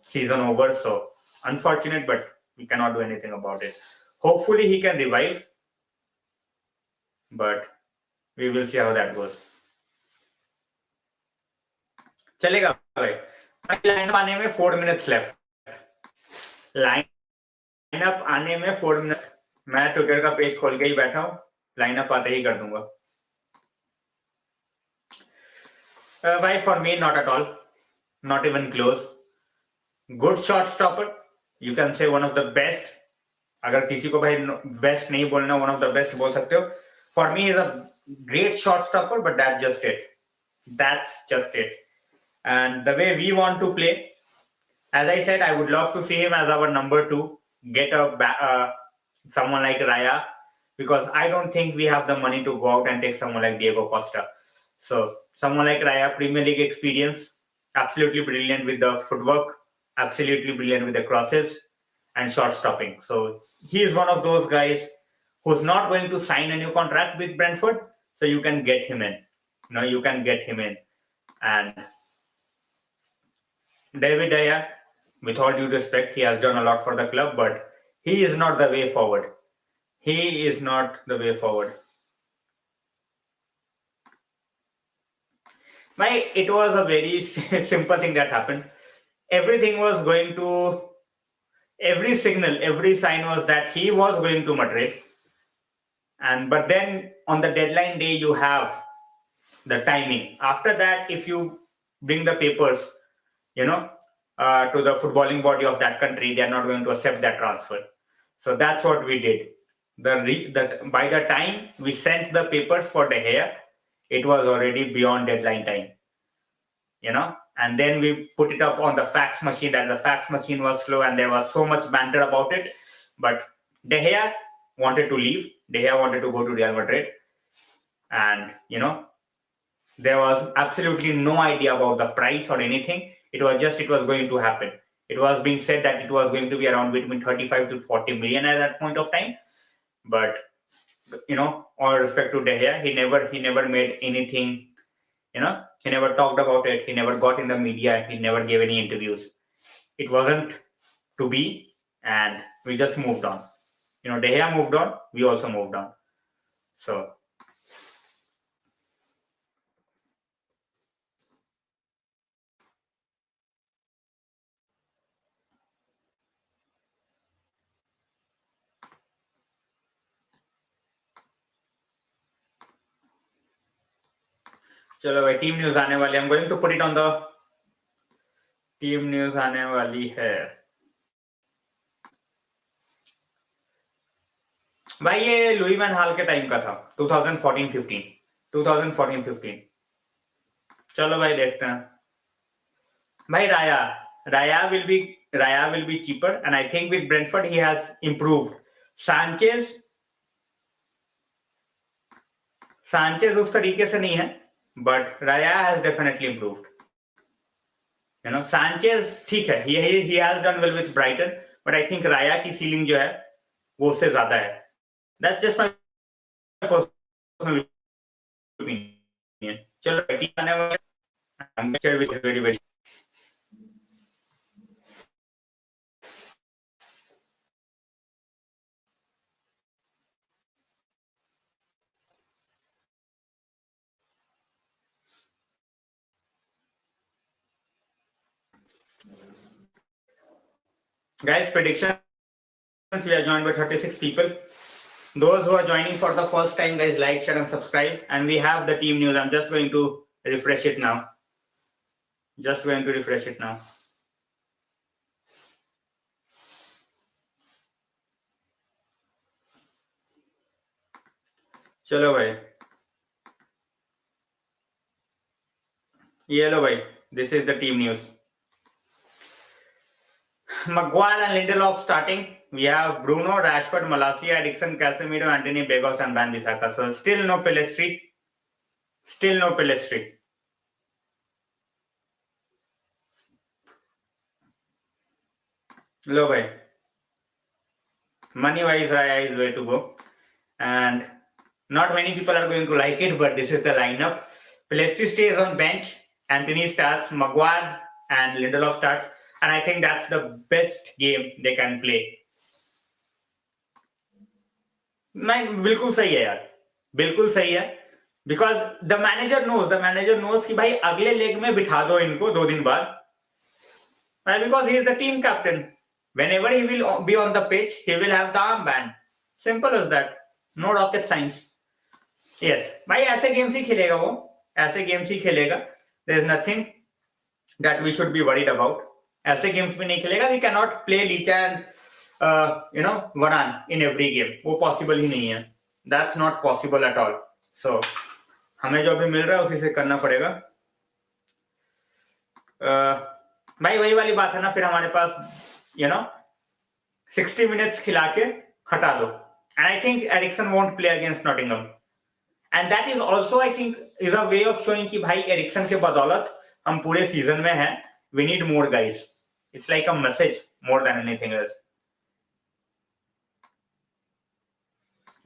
season over. So unfortunate, but we cannot do anything about it. Hopefully he can revive, but we will see how that goes. चलेगा भाई। Lineup आने में 4 minutes left, lineup आने में 4 minutes। मैं Twitter का page खोल के ही बैठा हूँ, लाइनअप आते ही कर दूंगा। भाई for me not at all, not even close. Good shot stopper, you can say one of the best. अगर किसी को भाई बेस्ट नहीं बोलना, one of the best बोल सकते हो। For me is a great shot stopper, but that's just it. That's just it. And the way we want to play, as I said, I would love to see him as our number 2, get someone like Raya, because I don't think we have the money to go out and take someone like Diego Costa. So someone like Raya, Premier League experience, absolutely brilliant with the footwork, absolutely brilliant with the crosses and shot stopping. So he is one of those guys who's not going to sign a new contract with Brentford, so you can get him in. You can get him in. And David De Gea, with all due respect, he has done a lot for the club, but he is not the way forward. He is not the way forward. It was a very simple thing that happened. Everything was going to, every signal, every sign was that he was going to Madrid. But then on the deadline day, you have the timing. After that, if you bring the papers, to the footballing body of that country, they are not going to accept that transfer. So that's what we did. By the time we sent the papers for De Gea, it was already beyond deadline time. And then we put it up on the fax machine, that the fax machine was slow and there was so much banter about it. But De Gea wanted to leave. De Gea wanted to go to Real Madrid. And, there was absolutely no idea about the price or anything. It was going to happen. It was being said that it was going to be around between 35 to 40 million at that point of time. But, all respect to De Gea, he never made anything, he never talked about it. He never got in the media. He never gave any interviews. It wasn't to be, and we just moved on. De Gea moved on. We also moved on. So चलो भाई, team news आने वाली, I'm going to put it on the team news आने वाली है भाई। ये Louis van हाल के टाइम का था, 2014-15 2014-15। चलो भाई देखते हैं भाई। राया will be cheaper, and I think with Brentford he has improved. Sanchez उस तरीके से नहीं है, but Raya has definitely improved. Sanchez ठीक है, he has done well with Brighton, but I think Raya की सीलिंग जो है वो उससे ज्यादा है। That's just my personal opinion. चलो टीम आने वाले, I'm sure with very very Guys, predictions, we are joined by 36 people. Those who are joining for the first time, guys, like, share and subscribe. And we have the team news. I'm just going to refresh it now. चलो भाई, ये लो भाई, this is the team news. Maguire and Lindelof starting. We have Bruno, Rashford, Malacia, Eriksen, Casemiro, Anthony, Begos and Van Bissaka. So still no Pelestri. लो भाई, money wise Raya is way to go, and not many people are going to like it, but this is the lineup. Pelestri stays on bench, Anthony starts, Maguire and Lindelof starts, and I think that's the best game they can play. नहीं, बिल्कुल सही है यार, बिल्कुल सही है, because the manager knows कि भाई अगले लेग में बिठा दो इनको 2 दिन बाद, right? Because he is the team captain. Whenever he will be on the pitch, he will have the armband. Simple as that. No rocket science. Yes, भाई ऐसे गेम्स ही खेलेगा वो, ऐसे गेम्स ही खेलेगा. There is nothing that we should be worried about. ऐसे games में नहीं खेलेगा. We cannot play Licha and Varane in every game. वो possible ही नहीं है. That's not possible at all. So हमें जो भी मिल रहा है उसी से करना पड़ेगा. भाई वही वाली बात है ना, फिर हमारे पास 60 minutes खिला के हटा दो. And I think Eriksen won't play against Nottingham. And that is also, I think, is a way of showing कि भाई Eriksen के बदौलत हम पूरे सीजन में हैं. We need more guys. It's like a message more than anything else.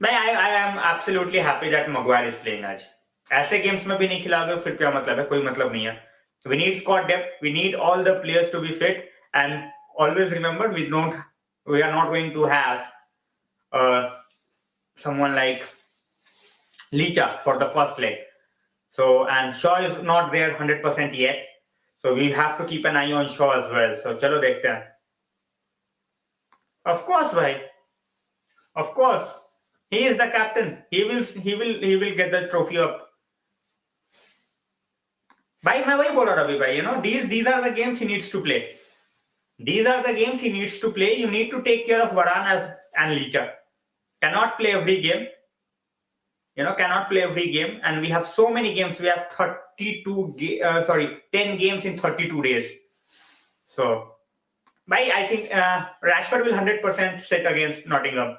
I am absolutely happy that Maguire is playing आज. ऐसे गेम्स में भी नहीं खिलाओगे फिर क्या मतलब है? कोई मतलब नहीं है. We need squad depth. We need all the players to be fit. And always remember, we are not going to have someone like Licha for the first leg. So, and Shaw is not there 100% yet. So we have to keep an eye on Shaw as well. So चलो देखते हैं. Of course, bhai. Of course, he is the captain. He will get the trophy up. भाई मैं वही बोल रहा अभी भाई, these are the games he needs to play. These are the games he needs to play. You need to take care of Varane and Licha. Cannot play every game. Cannot play every game. And we have so many games. We have 10 games in 32 days. So, I think Rashford will 100% sit against Nottingham.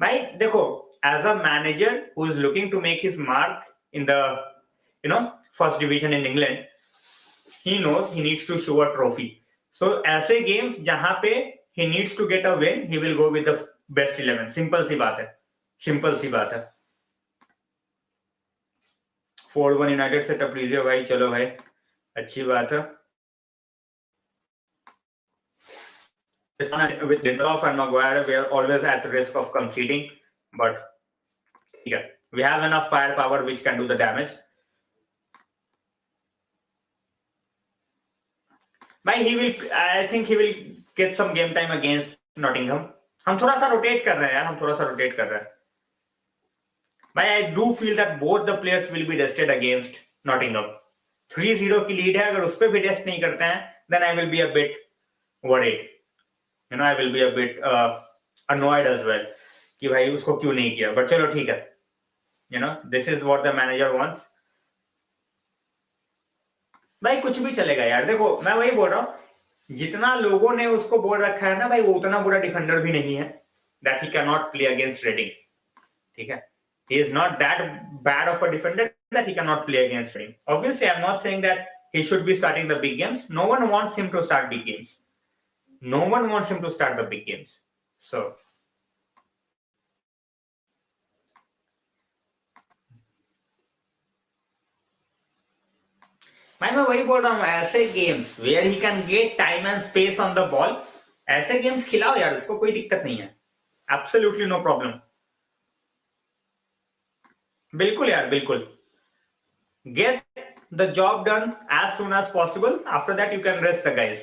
Dekho, as a manager who is looking to make his mark in the, first division in England, he knows he needs to show a trophy. So, ऐसे games जहां पे he needs to get a win, he will go with the best 11. Simple सी बात है. 4-1 United setup लीजिए भाई. चलो भाई, अच्छी बात है. With Lindelof and Maguire, we are always at risk of conceding, but yeah, we have enough firepower which can do the damage. I think he will get some game time against Nottingham. हम थोड़ा सा rotate कर रहे हैं यार, I do feel that both the players will be rested against Nottingham. 3-0 की lead है, अगर उस पे भी रेस्ट नहीं करते हैं, then I will be a bit worried. I will be a bit annoyed as well कि भाई उसको क्यों नहीं किया. But चलो ठीक है. This is what the manager wants. भाई कुछ भी चलेगा यार. देखो मैं वही बोल रहा हूँ, जितना लोगों ने उसको बोल रखा है ना भाई, वो उतना बुरा डिफेंडर भी नहीं है. That he cannot play against Reading. ठीक है. He is not that bad of a defender that he cannot play against Reading. Obviously, I'm not saying that he should be starting the big games. No one wants him to start big games. No one wants him to start the big games. So, मैं वही बोल रहा हूँ, ऐसे games where he can get time and space on the ball, ऐसे games खिलाओ यार, उसको कोई दिक्कत नहीं है. Absolutely no problem. बिल्कुल यार, बिल्कुल. Get the job done as soon as possible. After that, you can rest the guys.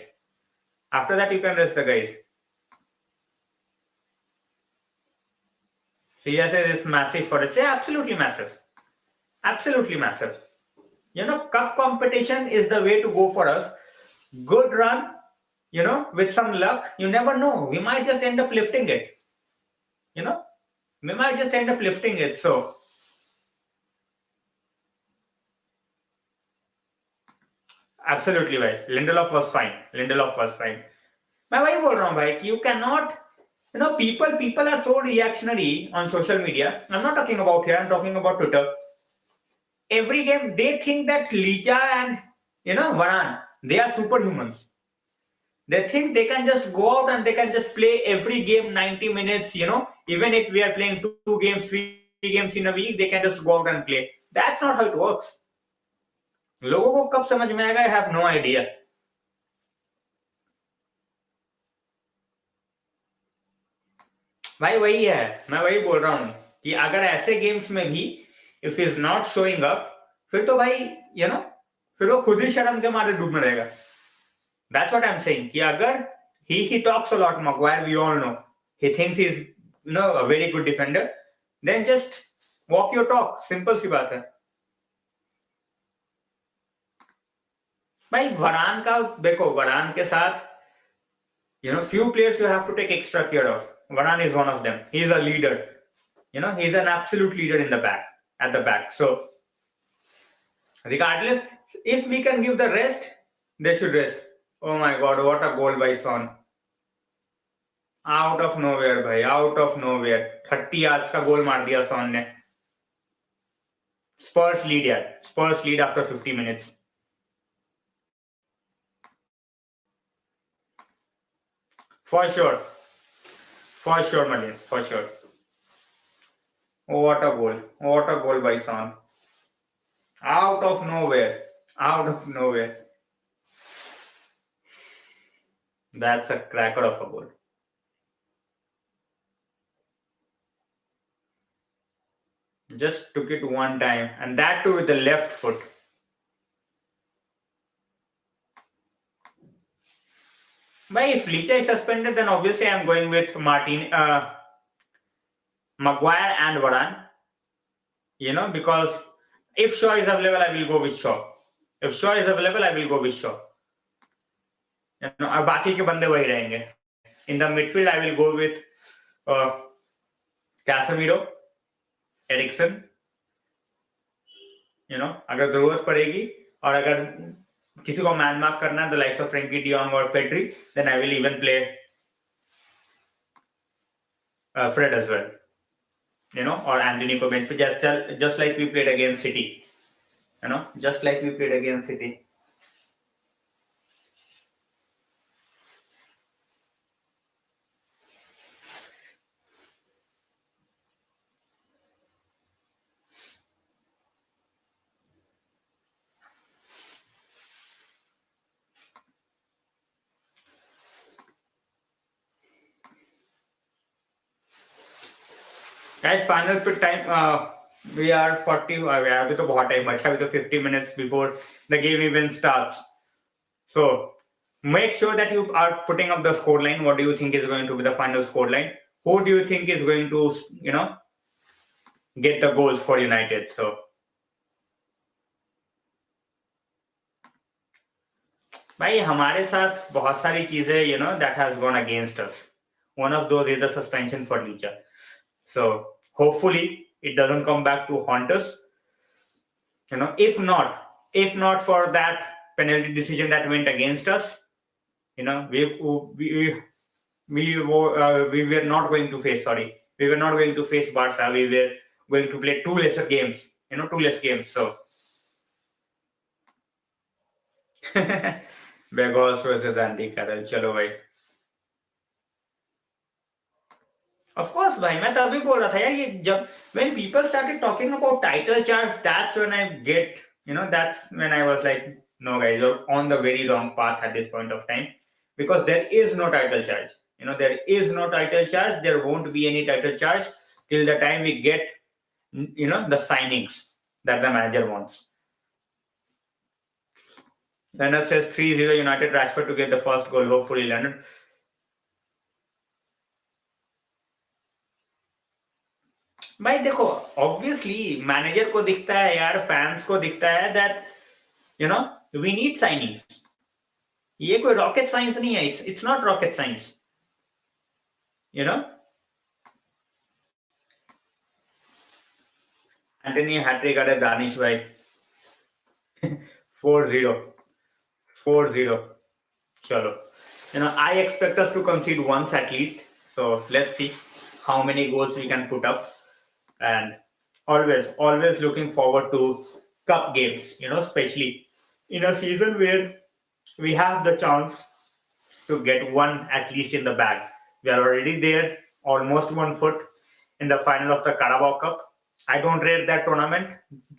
After that, you can rest the guys. CSS is massive for it. Yeah, absolutely massive. Absolutely massive. Cup competition is the way to go for us. Good run, with some luck. You never know. We might just end up lifting it. We might just end up lifting it. So, absolutely right. Lindelof was fine. मैं वही बोल रहा हूँ भाई कि you cannot, people are so reactionary on social media. I'm not talking about here. I'm talking about Twitter. Every game they think that Licha and Varane, they are superhumans. They think they can just go out and they can just play every game 90 minutes, even if we are playing 2 games, 3 games in a week, they can just go out and play. That's not how it works. लोगों को कब समझ में आएगा? I have no idea. भाई वही है, मैं वही बोल रहा हूँ कि अगर ऐसे गेम्स में भी if is not showing up, फिर तो भाई फिर वो खुद ही शर्म के मारे डूब में रहेगा. That's what I'm saying. कि अगर he talks a lot, Maguire, we all know. He thinks he's a very good defender. Then just walk your talk. Simple सी बात है. भाई वरान का देखो, वरान के साथ few players you have to take extra care of. Varane is one of them. He is a leader. He's an absolute leader in the back, at the back. So regardless, if we can give the rest, they should rest. Oh my God, what a goal by Son. Out of nowhere, bhai, out of nowhere. 30 yards का गोल मार दिया Son ने. Spurs lead यार. Spurs lead after 50 minutes. For sure, Malin. For sure. What a goal by Son. Out of nowhere. That's a cracker of a goal. Just took it one time, and that too with the left foot. But if Licha is suspended, then obviously I'm going with Maguire and Varane. Because if Shaw is available, I will go with Shaw. अब बाकी के बंदे वही रहेंगे. In the midfield, I will go with Casemiro, Eriksen. अगर जरूरत पड़ेगी और अगर किसी को मैन मार्क करना है, the likes of Frankie de Jong or Pedri, then I will even play Fred as well. Or Anthony को bench पे, just like we played against City. Guys, final pit time. We are 40. अभी तो बहुत time बचा, अभी तो 50 minutes before the game even starts. So make sure that you are putting up the scoreline. What do you think is going to be the final scoreline? Who do you think is going to, get the goals for United? So भाई हमारे साथ बहुत सारी चीजें that has gone against us. One of those is the suspension for Licha. So hopefully it doesn't come back to haunt us. If not for that penalty decision that went against us, we were not going to face. We were not going to face Barca. We were going to play two less games. So Begos versus Andy Carroll. चलो भाई. Of course, भाई मैं तभी बोल रहा था यार, ये जब when people started talking about title charge, that's when I was like, no guys, you're on the very wrong path at this point of time, because there is no title charge. There is no title charge. There won't be any title charge till the time we get the signings that the manager wants. Leonard says 3-0 United, Rashford to get the first goal. Hopefully, Leonard. भाई देखो, obviously manager को दिखता है यार, fans को दिखता है that you know we need signings. ये कोई रॉकेट साइंस नहीं है. It's not rocket science. You know. Anthony hat-trick at Danish भाई. 4-0. 4-0. Chalo. I expect us to concede once at least. So let's see how many goals we can put up. And always looking forward to cup games, especially in a season where we have the chance to get one at least in the bag. We are already there, almost 1 foot in the final of the Carabao Cup. I don't rate that tournament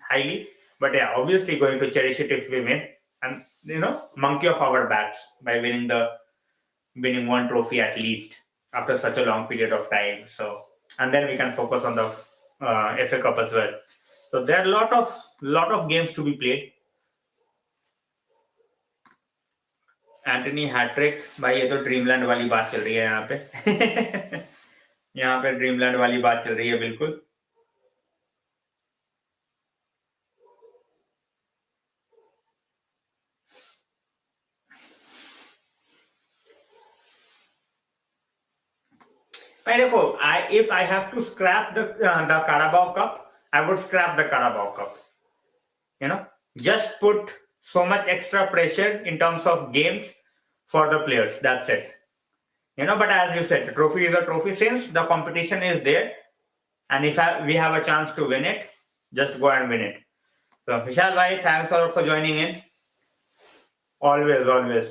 highly, but yeah, obviously going to cherish it if we win. And monkey off our backs by winning one trophy at least after such a long period of time. So, and then we can focus on the FA Cup as well. So there are lot of games to be played. Antony hat trick भाई, ये तो dreamland वाली बात चल रही है यहाँ पे. यहाँ पे ड्रीमलैंड वाली बात चल रही है बिल्कुल. भाई देखो, if I have to scrap the Carabao Cup, I would scrap the Carabao Cup. Just put so much extra pressure in terms of games for the players. That's it. But as you said, the trophy is a trophy. Since the competition is there, and if we have a chance to win it, just go and win it. So Vishal bhai, thanks a lot for joining in. Always.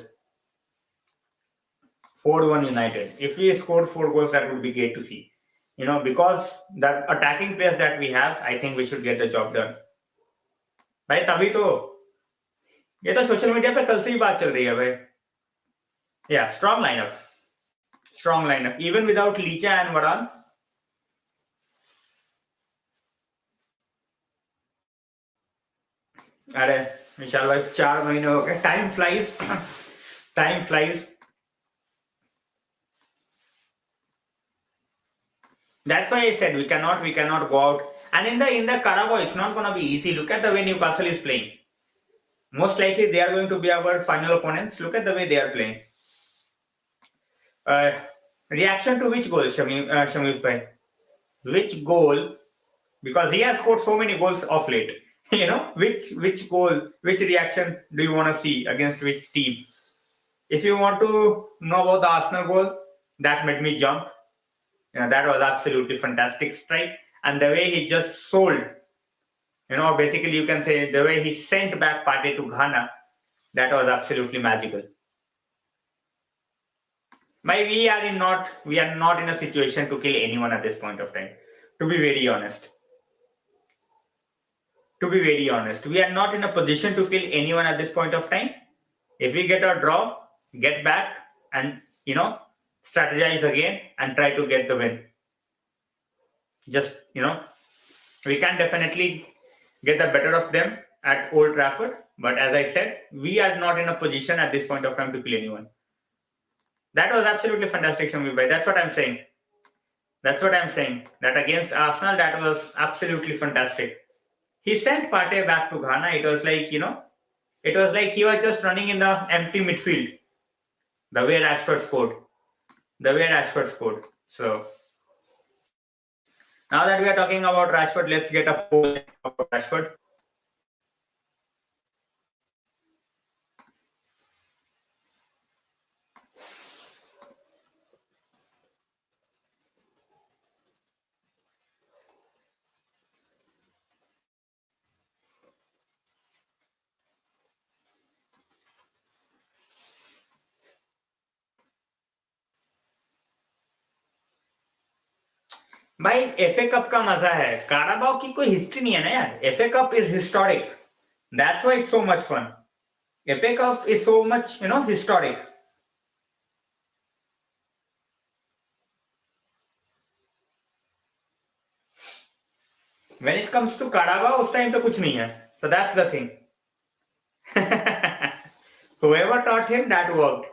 4-1 United. If we scored 4 goals, that would be great to see. Because that attacking players that we have, I think we should get the job done. भाई तभी तो ये तो social media पे कल से ही बात चल रही है भाई. Yeah, strong lineup. Even without Licha and Varane. अरे विशाल भाई, 4 महीने हो गए. Time flies. That's why I said we cannot go out. And in the Carabao, it's not going to be easy. Look at the way Newcastle is playing. Most likely they are going to be our final opponents. Look at the way they are playing. Reaction to which goal, Shamif bhai? Which goal? Because he has scored so many goals of late. Which goal, which reaction do you want to see against which team? If you want to know about the Arsenal goal, that made me jump. That was absolutely fantastic strike. And the way he just sold, basically you can say the way he sent back Partey to Ghana, that was absolutely magical. But we are not in a situation to kill anyone at this point of time. To be very honest, we are not in a position to kill anyone at this point of time. If we get a draw, get back and strategize again and try to get the win. Just we can definitely get the better of them at Old Trafford, but as I said, we are not in a position at this point of time to kill anyone. That was absolutely fantastic, Shamir bhai. That's what I'm saying. That against Arsenal, that was absolutely fantastic. He sent Partey back to Ghana. It was like, he was just running in the empty midfield. The way Rashford scored. So, now that we are talking about Rashford, let's get a poll about Rashford. भाई FA cup का मजा है, Carabao की कोई history नहीं है ना यार. FA Cup is historic. That's why it's so much fun. FA Cup is so much historic. When it comes to Carabao, उस टाइम पे कुछ नहीं है. So that's the thing. Whoever taught him, that worked.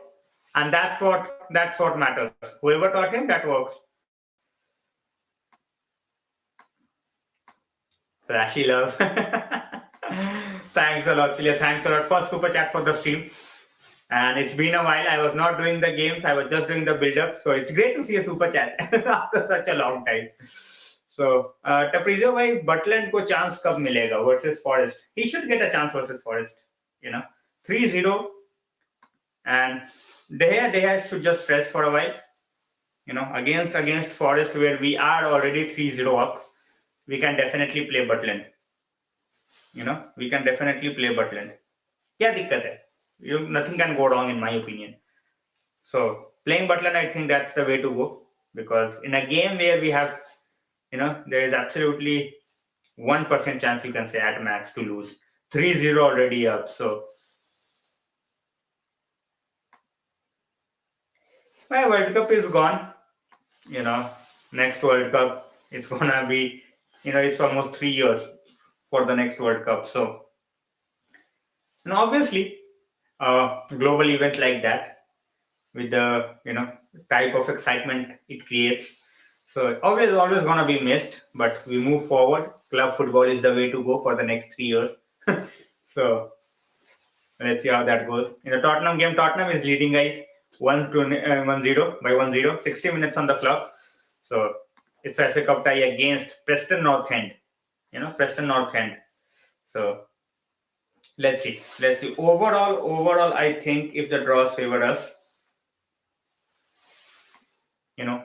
And that's what matters. Whoever taught him, that works. Rashi love. Thanks a lot, Celia. Thanks a lot. First super chat for the stream. And it's been a while. I was not doing the games. I was just doing the build-up. So it's great to see a super chat after such a long time. So, Taprizio bhai, Butland को chance कब मिलेगा versus Forest? He should get a chance versus Forest. 3-0. And De Gea should just rest for a while. Against Forest, where we are already 3-0 up, we can definitely play Butland. We can definitely play Butland. क्या दिक्कत है? Nothing can go wrong in my opinion. So playing Butland, I think that's the way to go, because in a game where we have, there is absolutely 1% chance, you can say, at max to lose. 3-0 already up. So my World Cup is gone. Next World Cup, it's gonna be, it's almost 3 years for the next World Cup. So, obviously, global event like that, with the type of excitement it creates, so always gonna be missed. But we move forward. Club football is the way to go for the next 3 years. So let's see how that goes. In the Tottenham game, Tottenham is leading, guys, 1-0 by 1-0. 60 minutes on the clock. So it's a FA Cup tie against Preston North End. Preston North End. So let's see. Overall, I think if the draws favor us,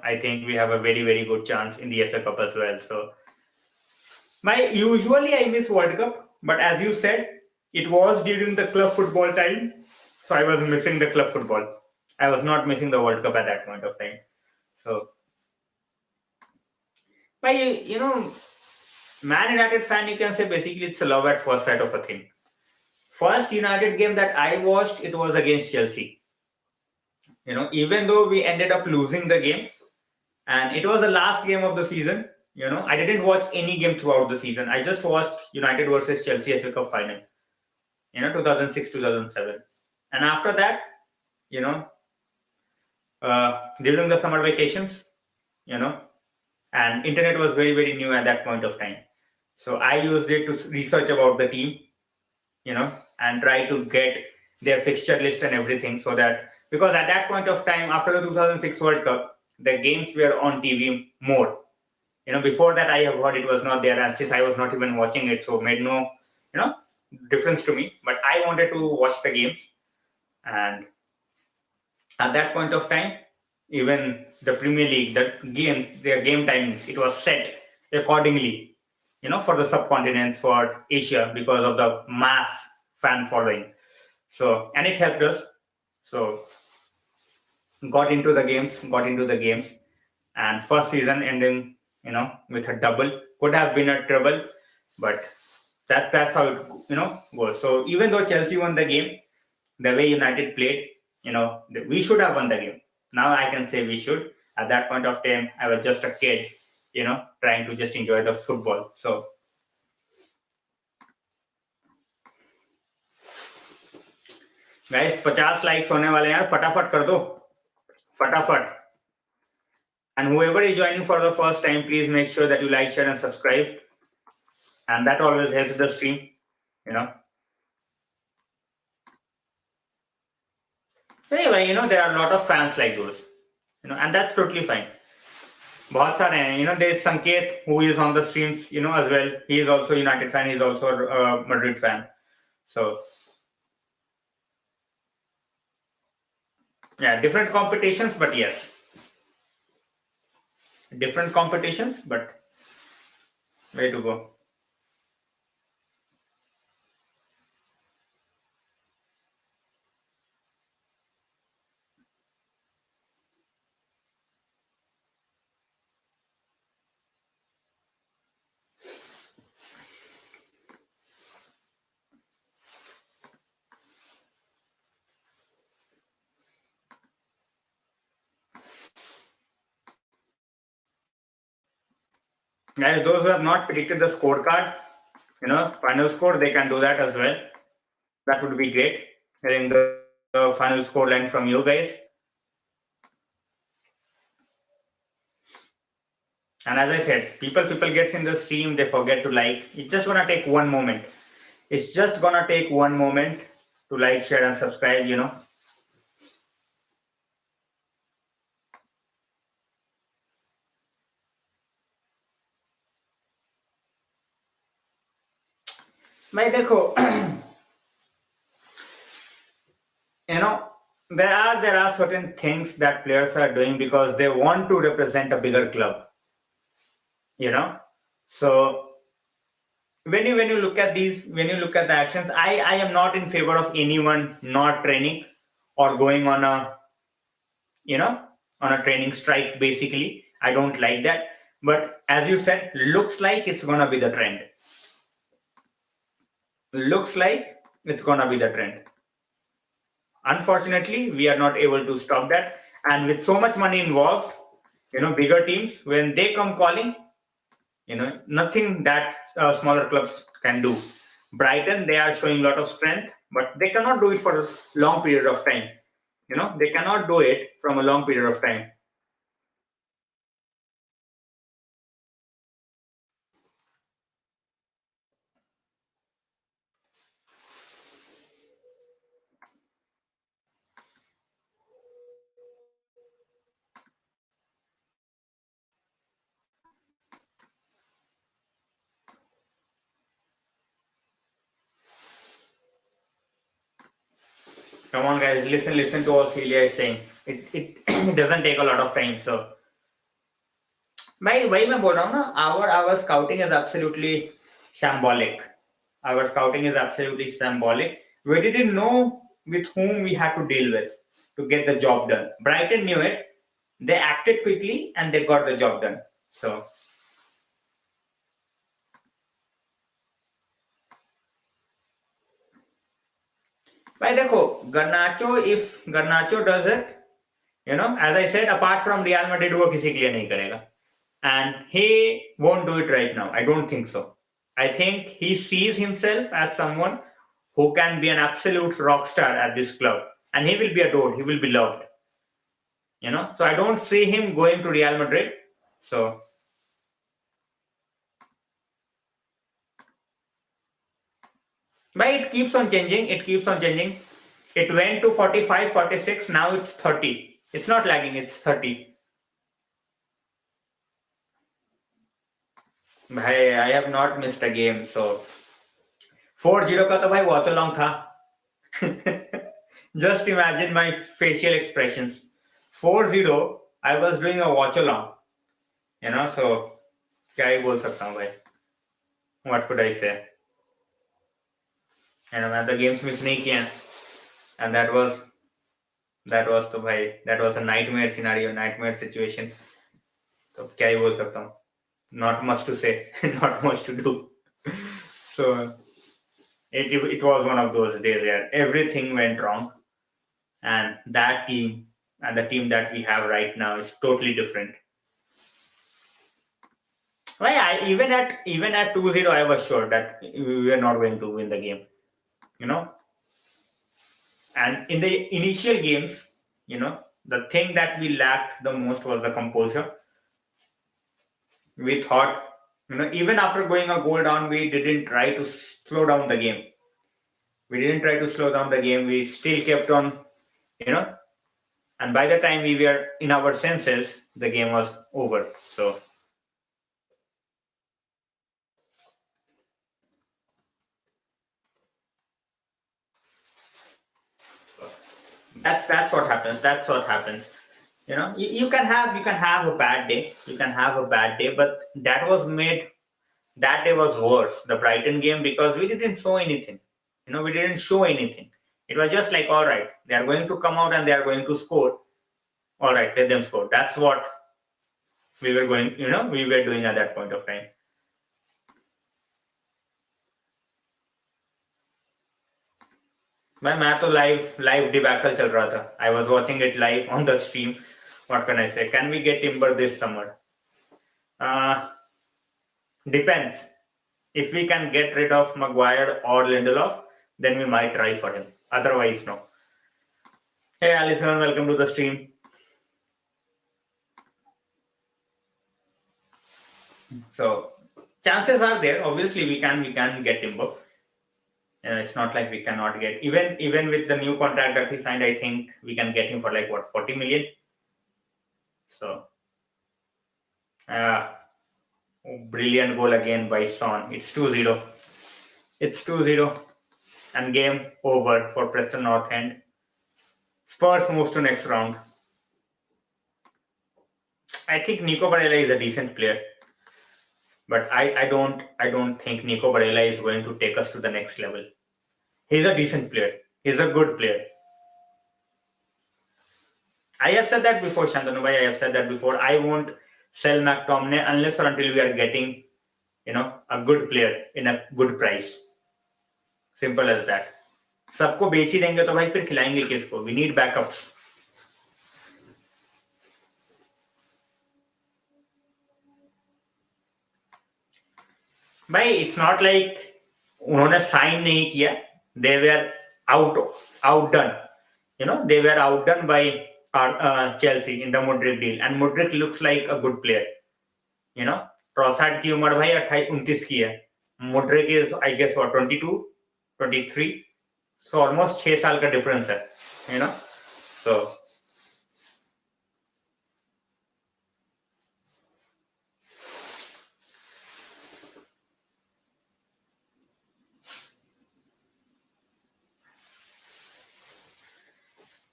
I think we have a very, very good chance in the FA Cup as well. So usually I miss World Cup, but as you said, it was during the club football time, so I was missing the club football. I was not missing the World Cup at that point of time. So, Man United fan, you can say basically it's a love at first sight of a thing. First United game that I watched, it was against Chelsea. Even though we ended up losing the game, and it was the last game of the season, I didn't watch any game throughout the season. I just watched United versus Chelsea FA Cup final, 2006, 2007. And after that, during the summer vacations, and internet was very, very new at that point of time. So I used it to research about the team, and try to get their fixture list and everything, so that, because at that point of time, after the 2006 World Cup, the games were on TV more. Before that, I have heard it was not there, and since I was not even watching it, so made no, difference to me. But I wanted to watch the games, and at that point of time, even the Premier League, their game timings, it was set accordingly, for the subcontinents, for Asia, because of the mass fan following. So, and it helped us. So, got into the games, and first season ending, with a double. Could have been a treble, but that's how it, goes. So even though Chelsea won the game, the way United played, we should have won the game. Now I can say we should. At that point of time, I was just a kid, trying to just enjoy the football. So, guys, 50 likes होने वाले हैं यार, फटाफट कर दो, फटाफट. And whoever is joining for the first time, please make sure that you like, share, and subscribe. And that always helps the stream, Anyway, there are a lot of fans like those, and that's totally fine. बहुत सारे हैं, there's Sanket, who is on the streams, as well. He is also a United fan. He's also a Madrid fan. So, yeah, different competitions, but yes. Different competitions, but way to go. Guys, those who have not predicted the scorecard, final score, they can do that as well. That would be great. Hearing the final scoreline from you guys. And as I said, people gets in the stream, they forget to like. It's just gonna take one moment. It's just gonna take one moment to like, share, and subscribe. भाई देखो, there are certain things that players are doing because they want to represent a bigger club. So when you look at the actions, I am not in favor of anyone not training or going on a training strike. Basically, I don't like that. But as you said, looks like it's gonna be the trend. Looks like it's gonna be the trend. Unfortunately, we are not able to stop that. And with so much money involved, bigger teams, when they come calling, nothing that smaller clubs can do. Brighton, they are showing a lot of strength, but they cannot do it for a long period of time. They cannot do it from a long period of time. Come on, guys, listen to what Celia is saying. It doesn't take a lot of time. So, वही मैं बोल रहा हूँ ना, our scouting is absolutely shambolic. Our scouting is absolutely shambolic. We didn't know with whom we had to deal with to get the job done. Brighton knew it. They acted quickly and they got the job done. So, भाई देखो, if Garnacho does it, as I said, apart from Real Madrid, वो किसी के लिए नहीं करेगा. And he won't do it right now. I don't think so. I think he sees himself as someone who can be an absolute rock star at this club. And he will be adored. He will be loved. So I don't see him going to Real Madrid. So, but it keeps on changing. It keeps on changing. It went to 45, 46. Now it's 30. It's not lagging. It's 30. भाई, I have not missed a game. So 4-0 का तो भाई watch along था. Just imagine my facial expressions. 4-0, I was doing a watch along. So क्या ही बोल सकता हूँ भाई. What could I say? मैं तो games miss नहीं किया. And that was तो भाई, that was a nightmare scenario, nightmare situation. तो क्या ही बोल सकता हूँ. Not much to say, not much to do. So it was one of those days where everything went wrong, and that team and the team that we have right now is totally different. Why? Even at 2-0, I was sure that we were not going to win the game. And in the initial games, the thing that we lacked the most was the composure. We thought, even after going a goal down, we didn't try to slow down the game. We still kept on, and by the time we were in our senses, the game was over. So that's what happens. You can have a bad day. But that day was worse, the Brighton game, because we didn't show anything. It was just like, all right, they are going to come out and they are going to score. All right, let them score. That's what we were doing at that point of time. मैं तो live debacle चल रहा था. I was watching it live on the stream. What can I say? Can we get Timber this summer? Depends. If we can get rid of Maguire or Lindelof, then we might try for him. Otherwise, no. Hey Alison, welcome to the stream. So chances are there. Obviously, we can get Timbo. It's not like we cannot get, even with the new contract that he signed. I think we can get him for like what, 40 million. So brilliant goal again by Son. It's 2-0. It's 2-0, and game over for Preston North End. Spurs moves to next round. I think Nico Barella is a decent player, but I don't think Nico Barella is going to take us to the next level. He's a decent player. He's a good player. I have said that before, Shantanubai. I have said that before. I won't sell McTominay unless or until we are getting, a good player in a good price. Simple as that. सबको बेच ही देंगे तो भाई फिर खिलाएंगे किसको? We need backups. भाई it's not like उन्होंने sign नहीं किया. They were outdone. They were outdone by Chelsea in the Mudryk deal, and Mudryk looks like a good player. Trossard की उम्र भाई 28-29 की है. Mudryk is, I guess, what, 22, 23. So almost 6 साल का difference है. So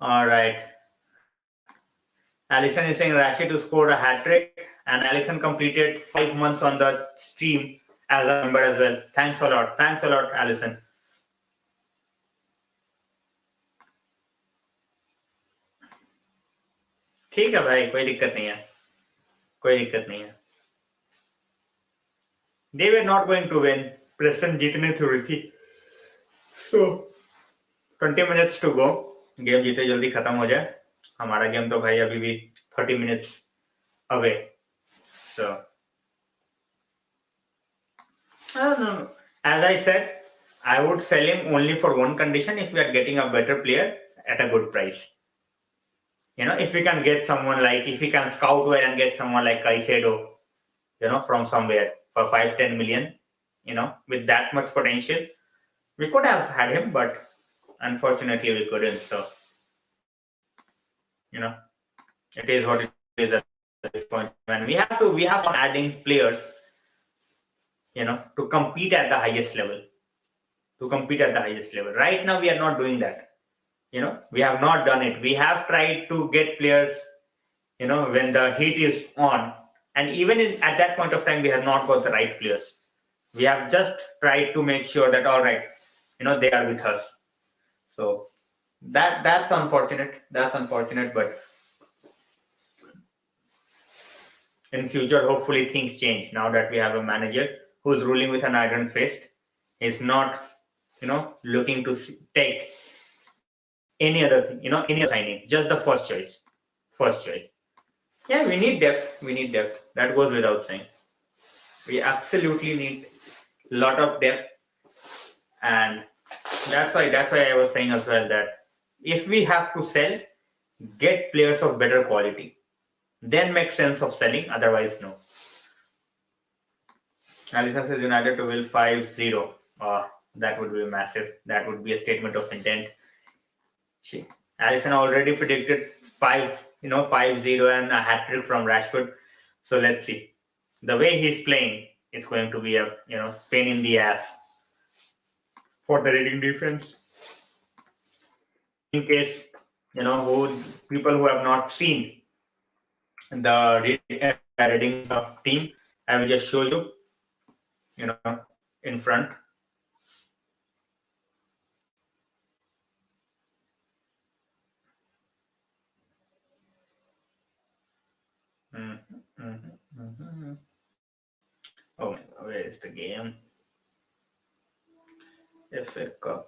all right. Allison is saying Rashid to score a hat trick, and Allison completed 5 months on the stream as a member as well. Thanks a lot. Thanks a lot, Allison. ठीक है भाई, कोई दिक्कत नहीं है. कोई दिक्कत नहीं है. They were not going to win. Preston जीतने थोड़ी थी. So 20 minutes to go. Game जीते जल्दी खत्म हो जाए. हमारा गेम तो भाई अभी भी 30 minutes away. So no. As I said, I would sell him only for one condition: if we are getting a better player at a good price. If we can get someone like, if we can scout well and get someone like Caicedo, from somewhere for 5-10 million, with that much potential, we could have had him, but unfortunately we couldn't. So, it is what it is at this point. And we have to adding players, to compete at the highest level. Right now, we are not doing that. We have not done it. We have tried to get players, when the heat is on. And even at that point of time, we have not got the right players. We have just tried to make sure that, all right, they are with us. So that's unfortunate. But in future, hopefully things change. Now that we have a manager who's ruling with an iron fist, is not, looking to take any other thing, any other signing, just the first choice. Yeah, we need depth. That goes without saying. We absolutely need a lot of depth, and that's why I was saying as well that if we have to sell, get players of better quality, then make sense of selling. Otherwise, no. Alison says United to will 5-0. That would be massive. That would be a statement of intent. Alison already predicted 5-0 and a hat trick from Rashford. So let's see. The way he's playing, it's going to be a pain in the ass for the Reading defense. In case people who have not seen the Reading team, I will just show you. In front. Oh, where is the game? FA Cup.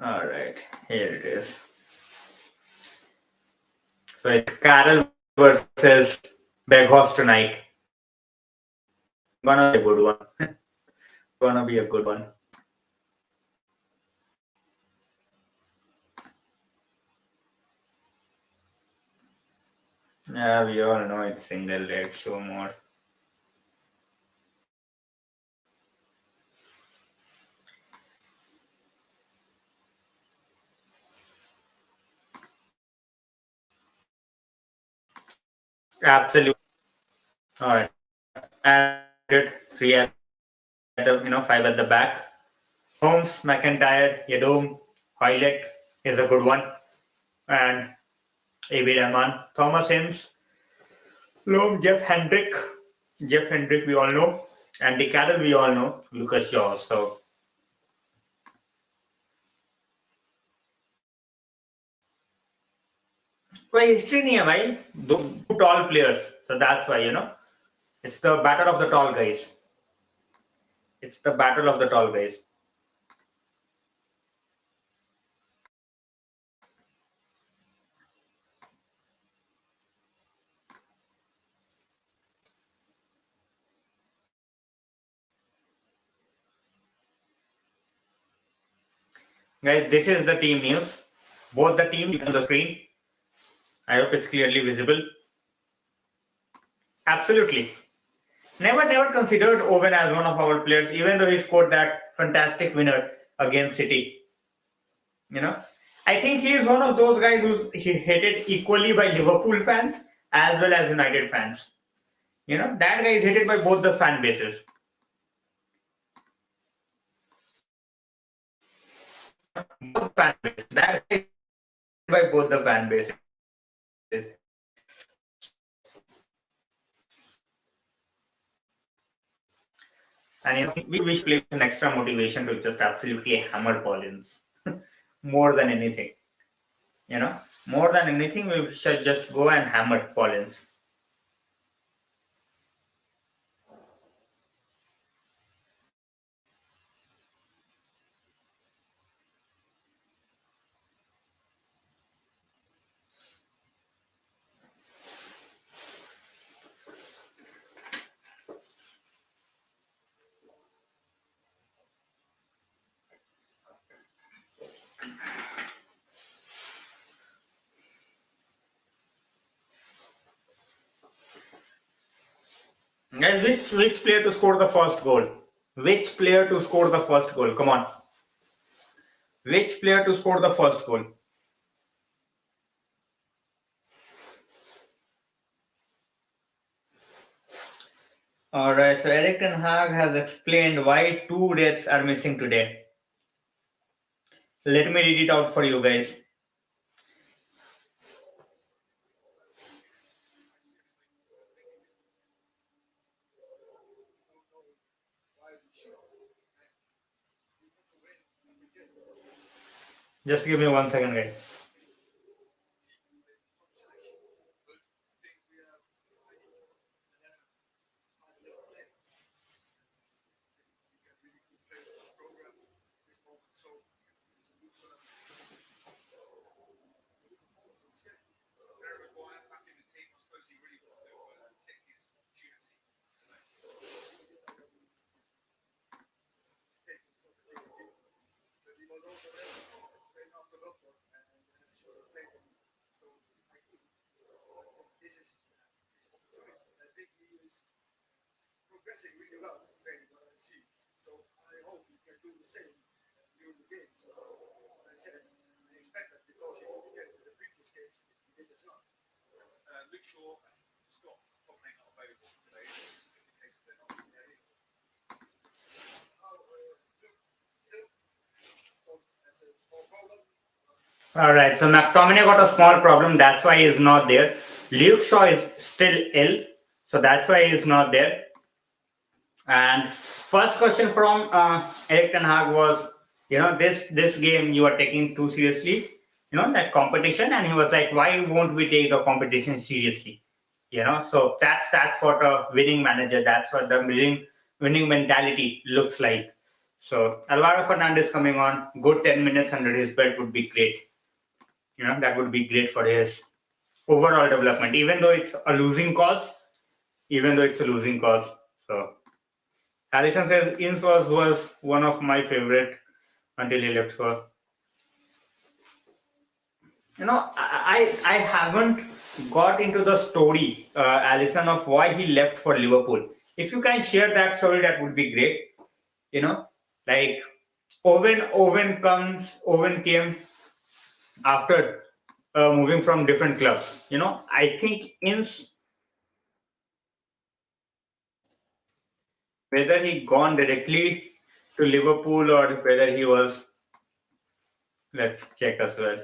All right, here it is. So it's Carroll versus Berghoff tonight. Gonna be a good one. Yeah, we all know it's single leg. Show more. Absolutely. All right. And three at the, 5 at the back. Holmes, McIntyre, Yadom, Hoylett is a good one. And A.B. Rahman, Thomas Ince, Loam, Jeff Hendrick, we all know. And the Cadel, we all know. Lucas Shaw. So, कोई history नहीं है भाई. Two tall players. So that's why, it's the battle of the tall guys. It's the battle of the tall guys. Guys, this is the team news. Both the teams on the screen. I hope it's clearly visible. Absolutely. Never considered Owen as one of our players, even though he scored that fantastic winner against City. I think he is one of those guys who's hated equally by Liverpool fans as well as United fans. That guy is hated by both the fan bases. Both fan bases. That guy is hated by both the fan bases. And we wish players an extra motivation to just absolutely hammer Collins more than anything. More than anything, we should just go and hammer Collins. Guys, which player to score the first goal? Which player to score the first goal? Come on. Which player to score the first goal? Alright, so Eric Ten Hag has explained why two deaths are missing today. Let me read it out for you guys. Just give me 1 second, guys. All right, so McTominay got a small problem. That's why he's not there. Luke Shaw is still ill, so that's why he's not there. And first question from Eric Ten Hag was, this game you are taking too seriously, that competition, and he was like, why won't we take the competition seriously? So that's what a winning manager, that's what the winning mentality looks like. So Alvaro Fernandez coming on, good 10 minutes under his belt would be great. That would be great for his overall development, even though it's a losing cause. So Harrison says Ince was one of my favorite until he left. So I haven't got into the story, Allison, of why he left for Liverpool. If you can share that story, that would be great. You know, like Owen came after moving from different clubs. I think whether he gone directly to Liverpool or whether he was. Let's check as well.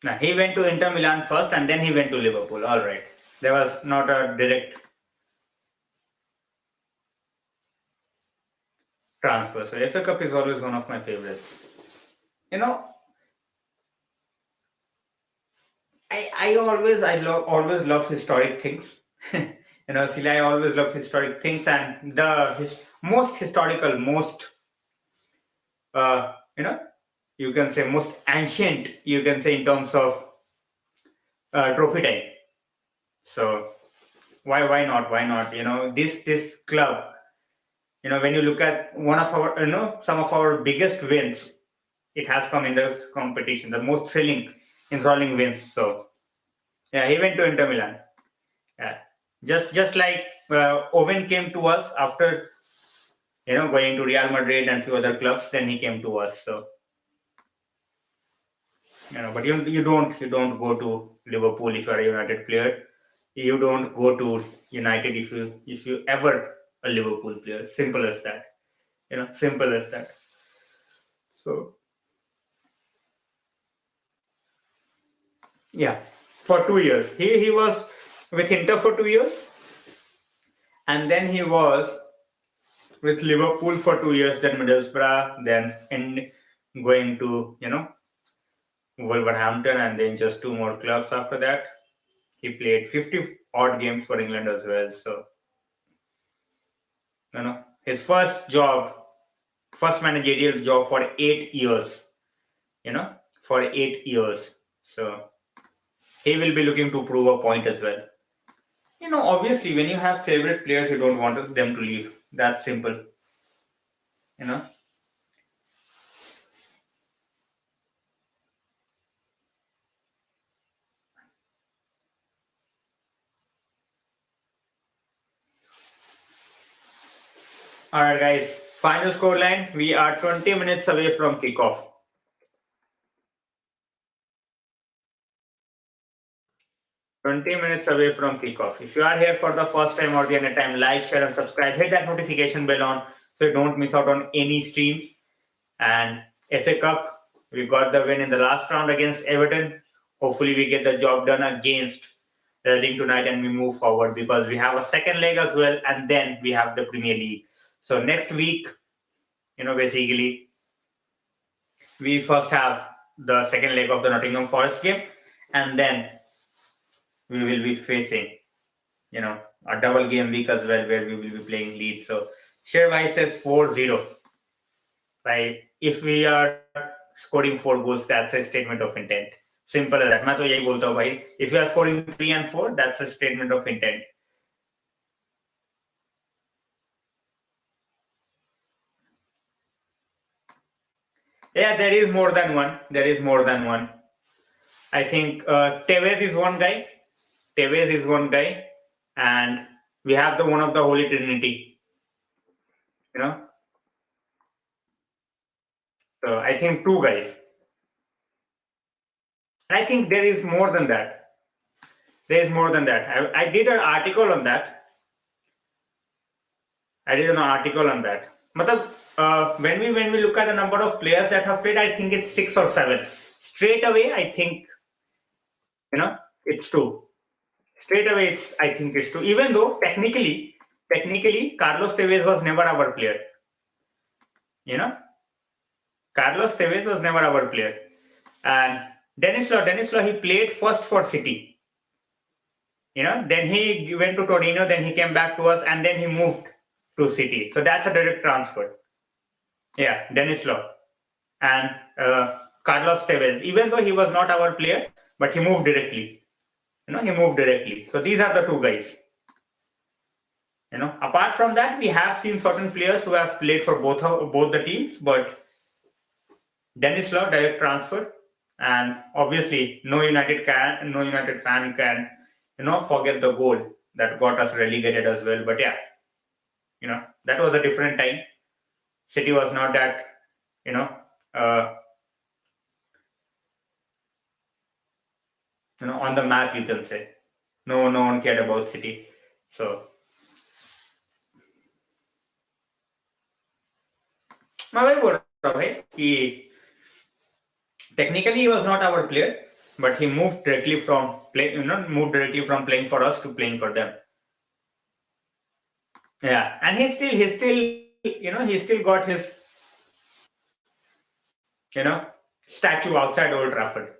Now, he went to Inter Milan first and then he went to Liverpool. All right. There was not a direct transfer. So FA Cup is always one of my favorites. You know, always love historic things. Silly, I always love historic things, and most historical, most uh, you know, you can say most ancient, you can say in terms of trophy time. So why not? This club. When you look at one of our some of our biggest wins, it has come in the competition, the most thrilling, enthralling wins. So yeah, he went to Inter Milan. Yeah, just like Owen came to us after going to Real Madrid and few other clubs, then he came to us. So but you don't go to Liverpool if you're a United player. You don't go to United if you ever a Liverpool player. Simple as that. Simple as that. So yeah, for 2 years he was with Inter for 2 years, and then he was with Liverpool for 2 years, then Middlesbrough, then going to Wolverhampton, and then just two more clubs after that. He played 50 odd games for England as well. So his first managerial job for 8 years. For 8 years. So he will be looking to prove a point as well. Obviously, when you have favorite players, you don't want them to leave. That's simple. You know. All right, guys. Final scoreline. We are 20 minutes away from kickoff. 20 minutes away from kickoff. If you are here for the first time or the other time, like, share, and subscribe. Hit that notification bell on so you don't miss out on any streams. And FA Cup, we got the win in the last round against Everton. Hopefully, we get the job done against Reading tonight and we move forward, because we have a second leg as well, and then we have the Premier League. So next week, basically, we first have the second leg of the Nottingham Forest game, and then we will be facing, a double game week as well, where we will be playing Leeds. So share-wise says 4-0. Right? If we are scoring 4 goals, that's a statement of intent. Simple as that. मैं तो यही बोलता हूँ भाई. If you are scoring 3 and 4, that's a statement of intent. Yeah, there is more than one. There is more than one. I think Tevez is one guy. And we have the one of the Holy Trinity. So I think two guys. And I think there is more than that. There is more than that. I did an article on that. When we look at the number of players that have played, I think it's 6 or 7. Straight away, I think it's 2. Straight away, I think it's 2. Even though technically, Carlos Tevez was never our player. Carlos Tevez was never our player. And Dennis Law, he played first for City. Then he went to Torino, then he came back to us, and then he moved to City. So that's a direct transfer. Yeah, Dennis Law. And Carlos Tevez, even though he was not our player, but he moved directly. So these are the two guys. Apart from that, we have seen certain players who have played for both the teams, but Dennis Law, direct transfer. And obviously, no United fan can, forget the goal that got us relegated as well. But yeah, that was a different time. City was not that, uh, on the map, you can say. No one cared about City. So, मैं वही बोल रहा हूँ भाई कि technically he was not our player, but he moved directly from playing for us to playing for them. Yeah, and he still got his statue outside Old Trafford.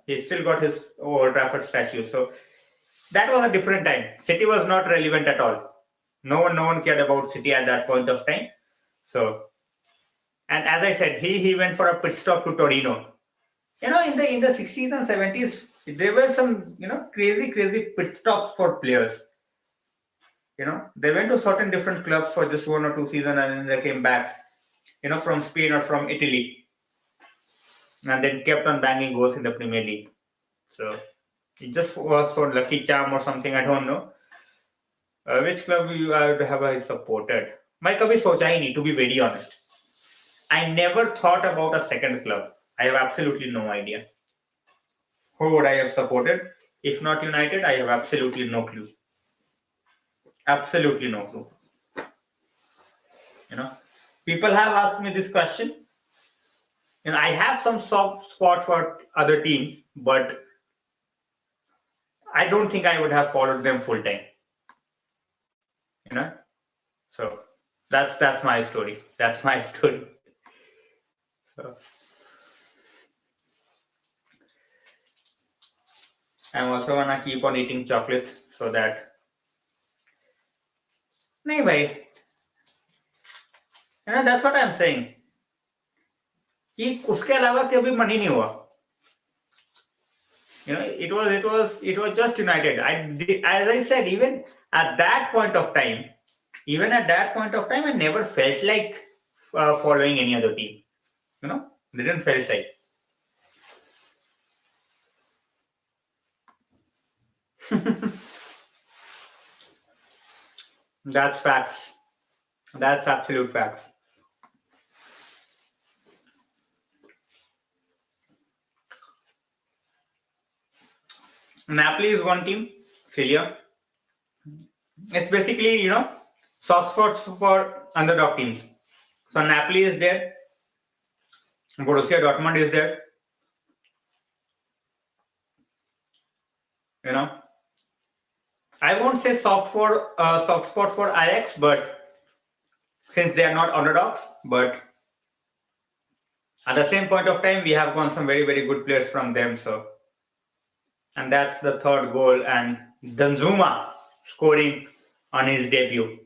He still got his Old Trafford statue. So that was a different time. City was not relevant at all. No one cared about City at that point of time. So, and as I said, he went for a pit stop to Torino. In the 60s and 70s, there were some crazy pit stops for players. They went to certain different clubs for just 1 or 2 seasons, and then they came back. From Spain or from Italy, and then kept on banging goals in the Premier League. So it just was for lucky charm or something. I don't know. Which club you have I supported? My kabhi socha hi nahi, to be very honest. I never thought about a second club. I have absolutely no idea. Who would I have supported? If not United, I have absolutely no clue. Absolutely no clue. People have asked me this question. I have some soft spot for other teams, but I don't think I would have followed them full time. So that's my story. That's my story. So I'm also gonna keep on eating chocolates so that नहीं भाई that's what I'm saying कि उसके अलावा कभी मन ही नहीं हुआ. It was just United. As I said, even at that point of time, I never felt like following any other team. Didn't felt like. That's facts. That's absolute facts. Napoli is one team. Celia. It's basically, soft spots for underdog teams. So Napoli is there. Borussia Dortmund is there. I won't say soft spot for Ajax, but since they are not underdogs, but at the same point of time, we have gone some very, very good players from them. So, and that's the third goal, and Danzuma scoring on his debut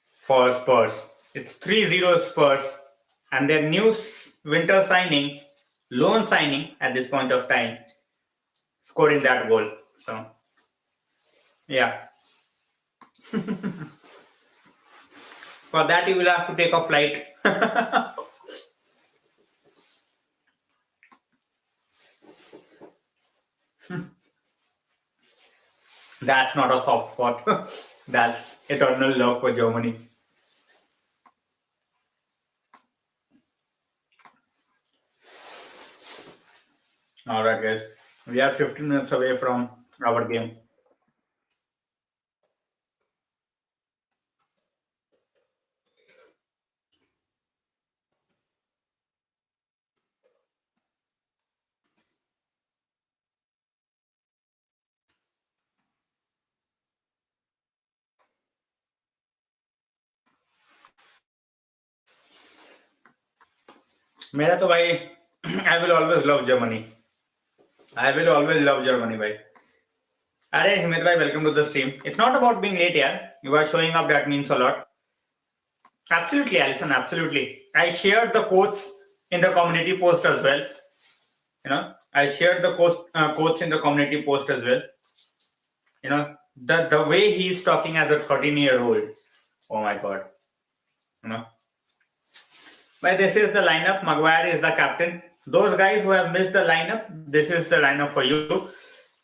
for Spurs. It's 3-0 Spurs, and their new winter signing, loan signing at this point of time, scoring that goal. So, yeah. For that, you will have to take a flight. That's not a soft spot. That's eternal love for Germany. All right, guys. We are 15 minutes away from our game. मेरा तो भाई I will always love Germany. I will always love Germany, भाई. अरे हिमेश भाई, welcome to the stream. It's not about being late, यार. You are showing up. That means a lot. Absolutely, Alison. Absolutely. I shared the quotes in the community post as well. I shared the quotes in the community post as well. The way he's talking as a 13-year-old. Oh my god. But this is the lineup. Maguire is the captain. those guys who have missed the lineup, this is the lineup for you.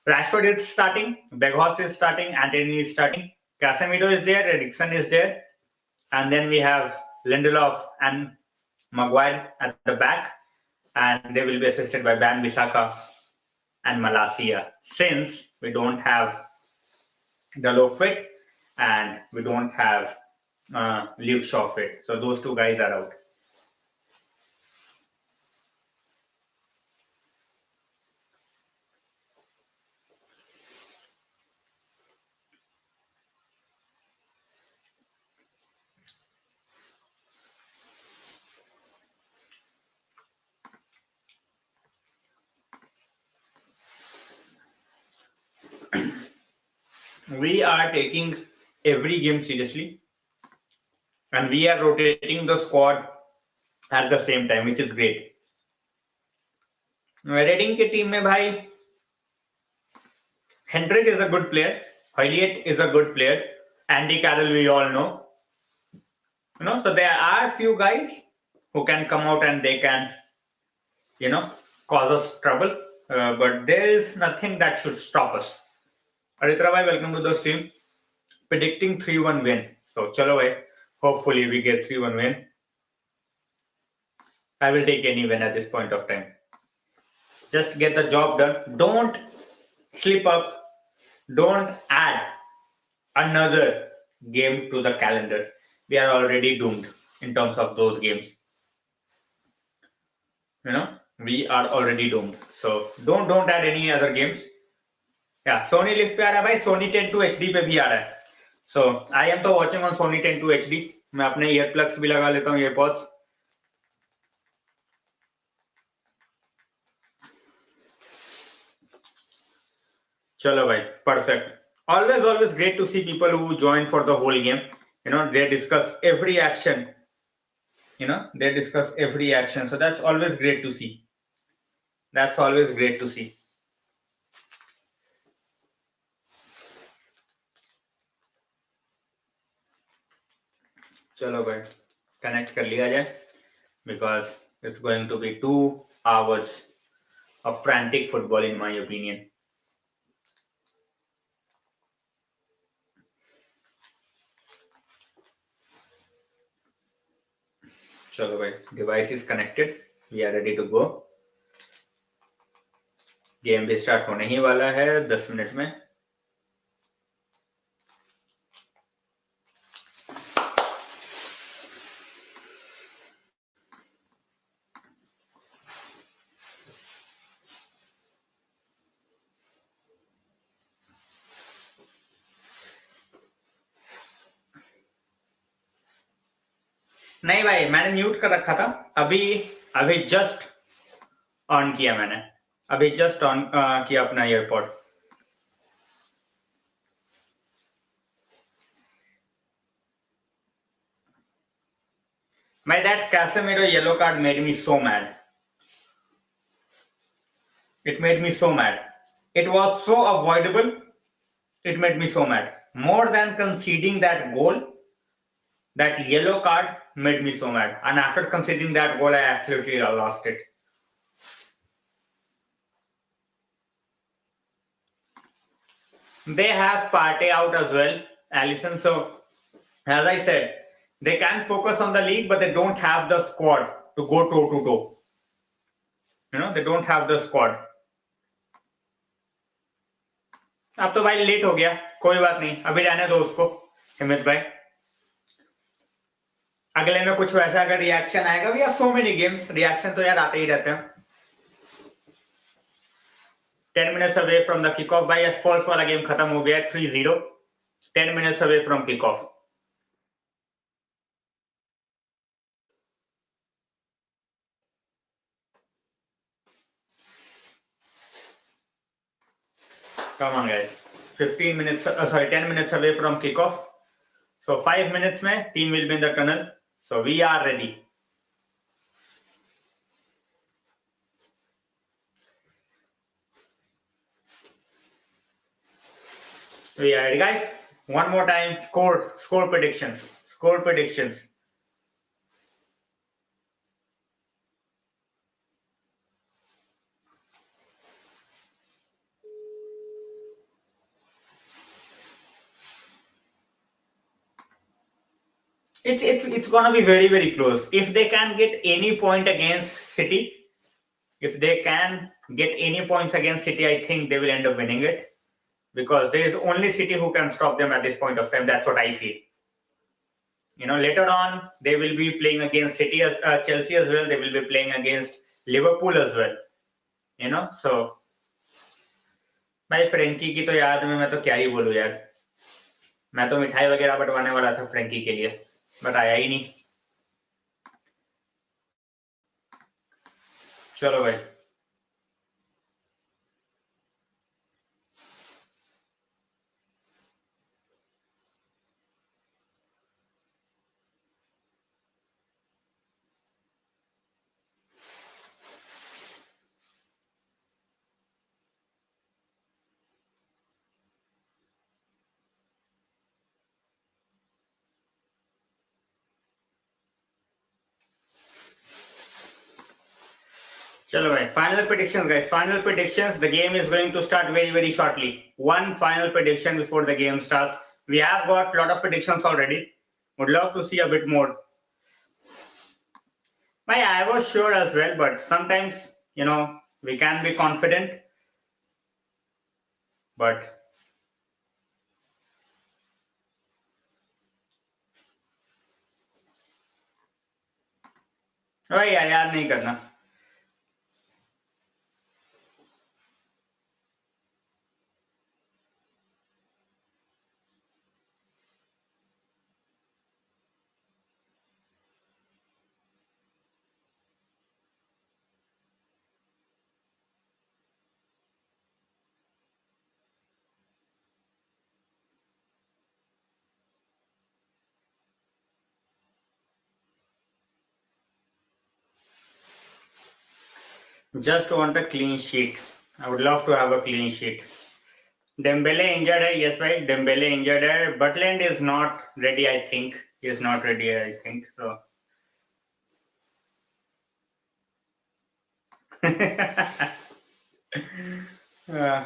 Rashford is starting, Weghorst is starting, Antony is starting, Casemiro is there, Eriksen is there, and then we have Lindelof and Maguire at the back, and they will be assisted by Wan-Bissaka and Malacia. Since we don't have Dalot fit and we don't have Luke Shaw fit, so those two guys are out. We are taking every game seriously, and we are rotating the squad at the same time, which is great. Reading की टीम में भाई Hendrick is a good player, Hoyliet is a good player, Andy Carroll we all know, so there are few guys who can come out and they can cause us trouble, but there is nothing that should stop us. Aritra bhai, welcome to the stream. Predicting 3-1 win. So chalo bhai, hopefully we get 3-1 win. I will take any win at this point of time. Just get the job done. Don't slip up. Don't add another game to the calendar. We are already doomed in terms of those games. We are already doomed. So don't add any other games. Yeah, Sony Live पे आ रहा है भाई, Sony 10 HD पे भी आ रहा है. So I am तो watching on Sony 10 HD. मैं अपने earplugs भी लगा लेता हूँ, earpods. चलो भाई, perfect. Always great to see people who join for the whole game. They discuss every action. They discuss every action. So that's always great to see. That's always great to see. चलो भाई, connect कर लिया जाए, because it's going to be 2 hours of frantic football in my opinion. चलो भाई, device is connected, we are ready to go. Game भी start होने ही वाला है 10 मिनट में. नहीं भाई, मैंने म्यूट कर रखा था. अभी जस्ट ऑन किया मैंने. अभी जस्ट ऑन किया अपना AirPod. That Casemiro yellow card made me so mad. It made me so mad. It was so avoidable. It made me so mad. More than conceding that goal, that yellow card made me so mad. And after conceding that goal, I absolutely lost it. They have Partey out as well, Alisson. So, as I said, they can focus on the league, but they don't have the squad to go toe to toe. They don't have the squad. अब तो भाई late हो गया, कोई बात नहीं, अभी रहने दो उसको हिम्मत भाई. अगले में कुछ वैसा अगर रिएक्शन आएगा, we are so many games, reaction तो यार आते ही रहते हैं. 10 minutes away from the kickoff. भाई स्पोर्ट्स वाला गेम खत्म हो गया 3-0. 10 minutes away from kickoff. Come on guys, 10 minutes away from kickoff. So 5 minutes में team will be in the tunnel. So we are ready. We are ready guys. One more time, score predictions. It's gonna be very, very close. If they can get any point against City, if they can get any points against City, I think they will end up winning it, because there is only City who can stop them at this point of time. That's what I feel. Later on they will be playing against City, Chelsea as well. They will be playing against Liverpool as well. So भाई Frankie की तो याद में मैं तो क्या ही बोलूं यार. मैं तो मिठाई वगैरह बंटवाने वाला था फ्रेंकी के लिए, बट आया ही नहीं. चलो भाई. Chalo bhai, final predictions guys, final predictions. The game is going to start very, very shortly. One final prediction before the game starts. We have got a lot of predictions already. Would love to see a bit more. I was sure as well, but sometimes, we can be confident. But भाई यार नहीं करना. Just want a clean sheet. I would love to have a clean sheet. Dembele injured hai. Yes, right. Dembele injured hai. Butland is not ready, I think. He is not ready, I think. So. uh,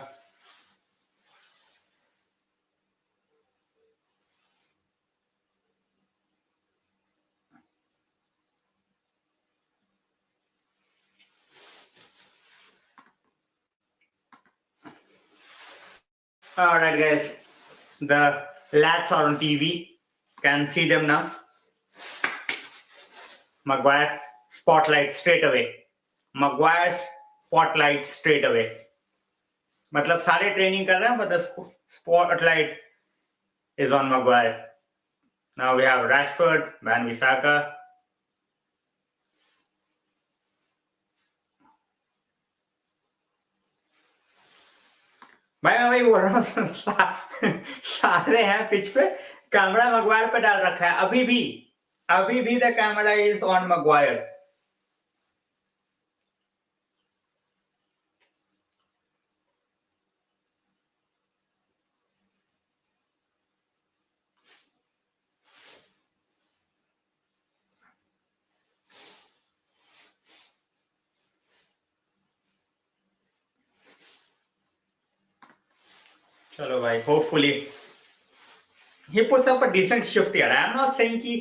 Alright, guys. The lads are on TV. Can see them now. Maguire spotlight straight away. Maguire spotlight straight away. मतलब सारे training कर रहे हैं, but the spotlight is on Maguire. Now we have Rashford, Van Bissaka. मैं बोल रहा हूँ सारे हैं पिच पे. कैमरा मगवायर पे डाल रखा है अभी भी the camera is on Maguire. चलो भाई, hopefully he puts up a decent shift here. I am not saying कि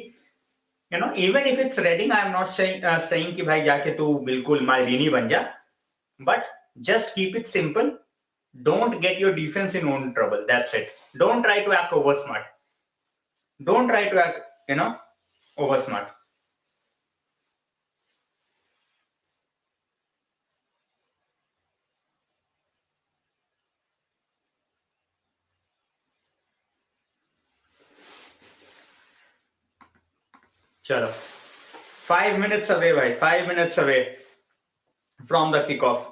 even if it's Reading, I am not saying कि भाई जाके तू बिल्कुल माल्डीनी बन जा, but just keep it simple. Don't get your defense in own trouble. That's it. Don't try to act over smart. Don't try to act over smart. Chalo. 5 minutes away, bhai. 5 minutes away from the kickoff.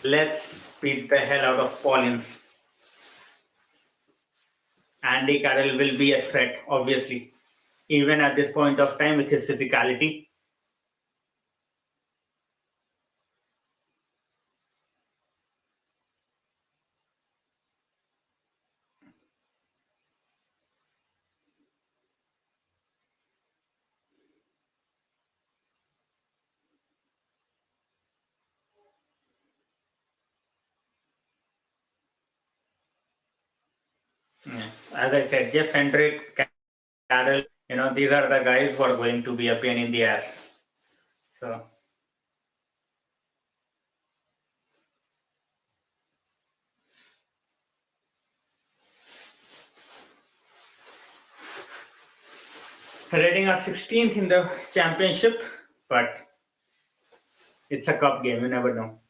Let's beat the hell out of Paulins. Andy Carroll will be a threat, obviously, even at this point of time with his physicality. As I said, Jeff Hendrick, Carroll, these are the guys who are going to be a pain in the ass. So Reading are 16th in the championship, but it's a cup game. You never know.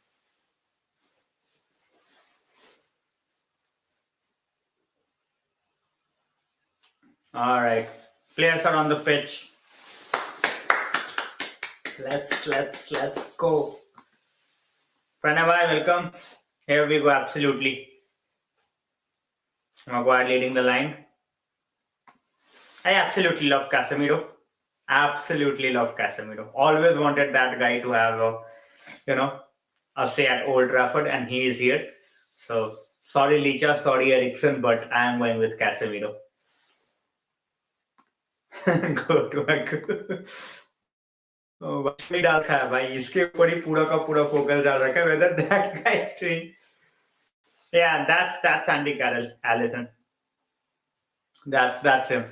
All right, players are on the pitch. Let's go. Pranavai, welcome. Here we go. Absolutely. Maguire leading the line. I absolutely love Casemiro. Absolutely love Casemiro. Always wanted that guy to have a say at Old Trafford, and he is here. So sorry, Licha, sorry, Ericsson, but I am going with Casemiro. Go to a डाल था भाई इसके ऊपर ही पूरा का पूरा focus डाल रखा है whether that guy is doing. Yeah, that's Andy Carroll, Allison. That's him.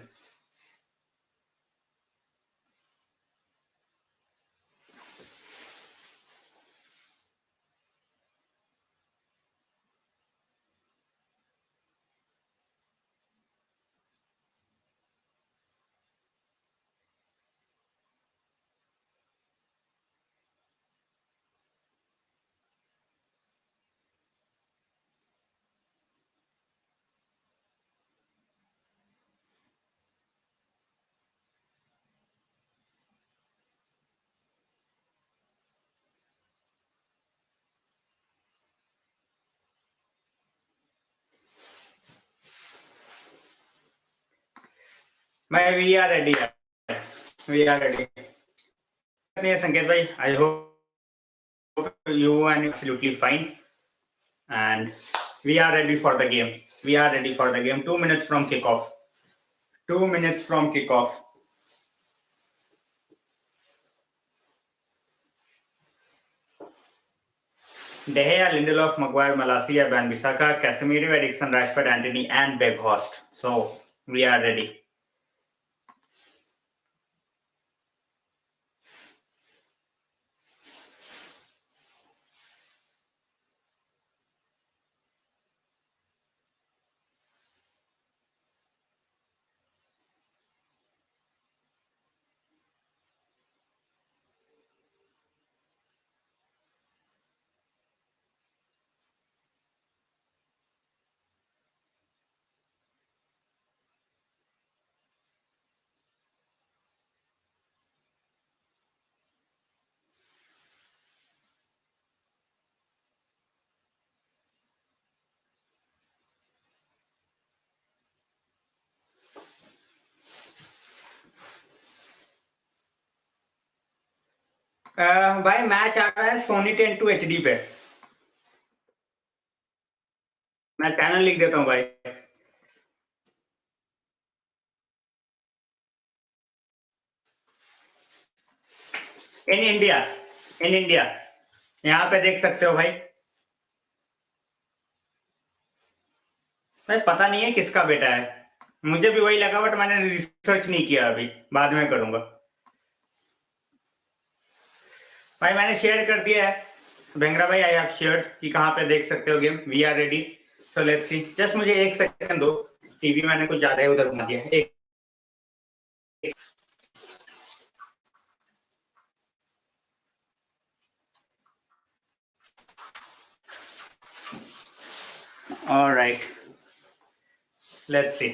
We are ready. We are ready. Sanket bhai, I hope you and absolutely fine. And we are ready for the game. We are ready for the game. 2 minutes from kickoff. 2 minutes from kickoff. De Gea, Lindelof, Maguire, Malacia, Wan-Bissaka, Casemiro, Eriksen, Rashford, Antony, and Weghorst. So we are ready. भाई match आ रहा है Soni 10 2 HD पे. मैं channel लिख देता हूँ भाई. In India यहाँ पे देख सकते हो भाई. पता नहीं है किसका बेटा है. मुझे भी वही लगा बट मैंने रिसर्च नहीं किया अभी. बाद में करूंगा. भाई मैंने शेयर कर दिया है. बेंगरा भाई आई हैव शेयर्ड कि कहाँ पे देख सकते हो game. We are ready. So let's see. Just मुझे 1 सेकंड दो. टीवी मैंने कुछ ज्यादा ही उधर घुमा दिया. एक All right. Let's see.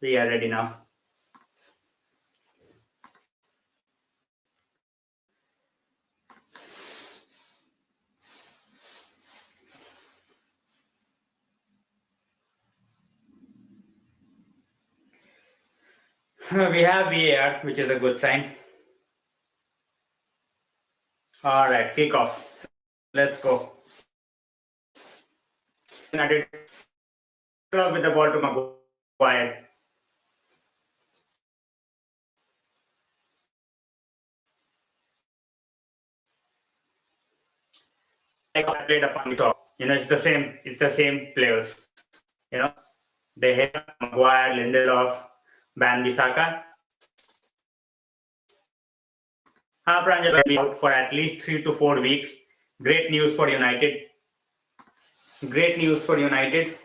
We are ready now. We have VAR, which is a good sign. All right, kick off. Let's go. United with the ball to Maguire. Like I played upon the top. It's the same players. De Gea, Maguire, Lindelof, Wan-Bissaka. Pranjal will be out for at least 3 to 4 weeks. Great news for United. Great news for United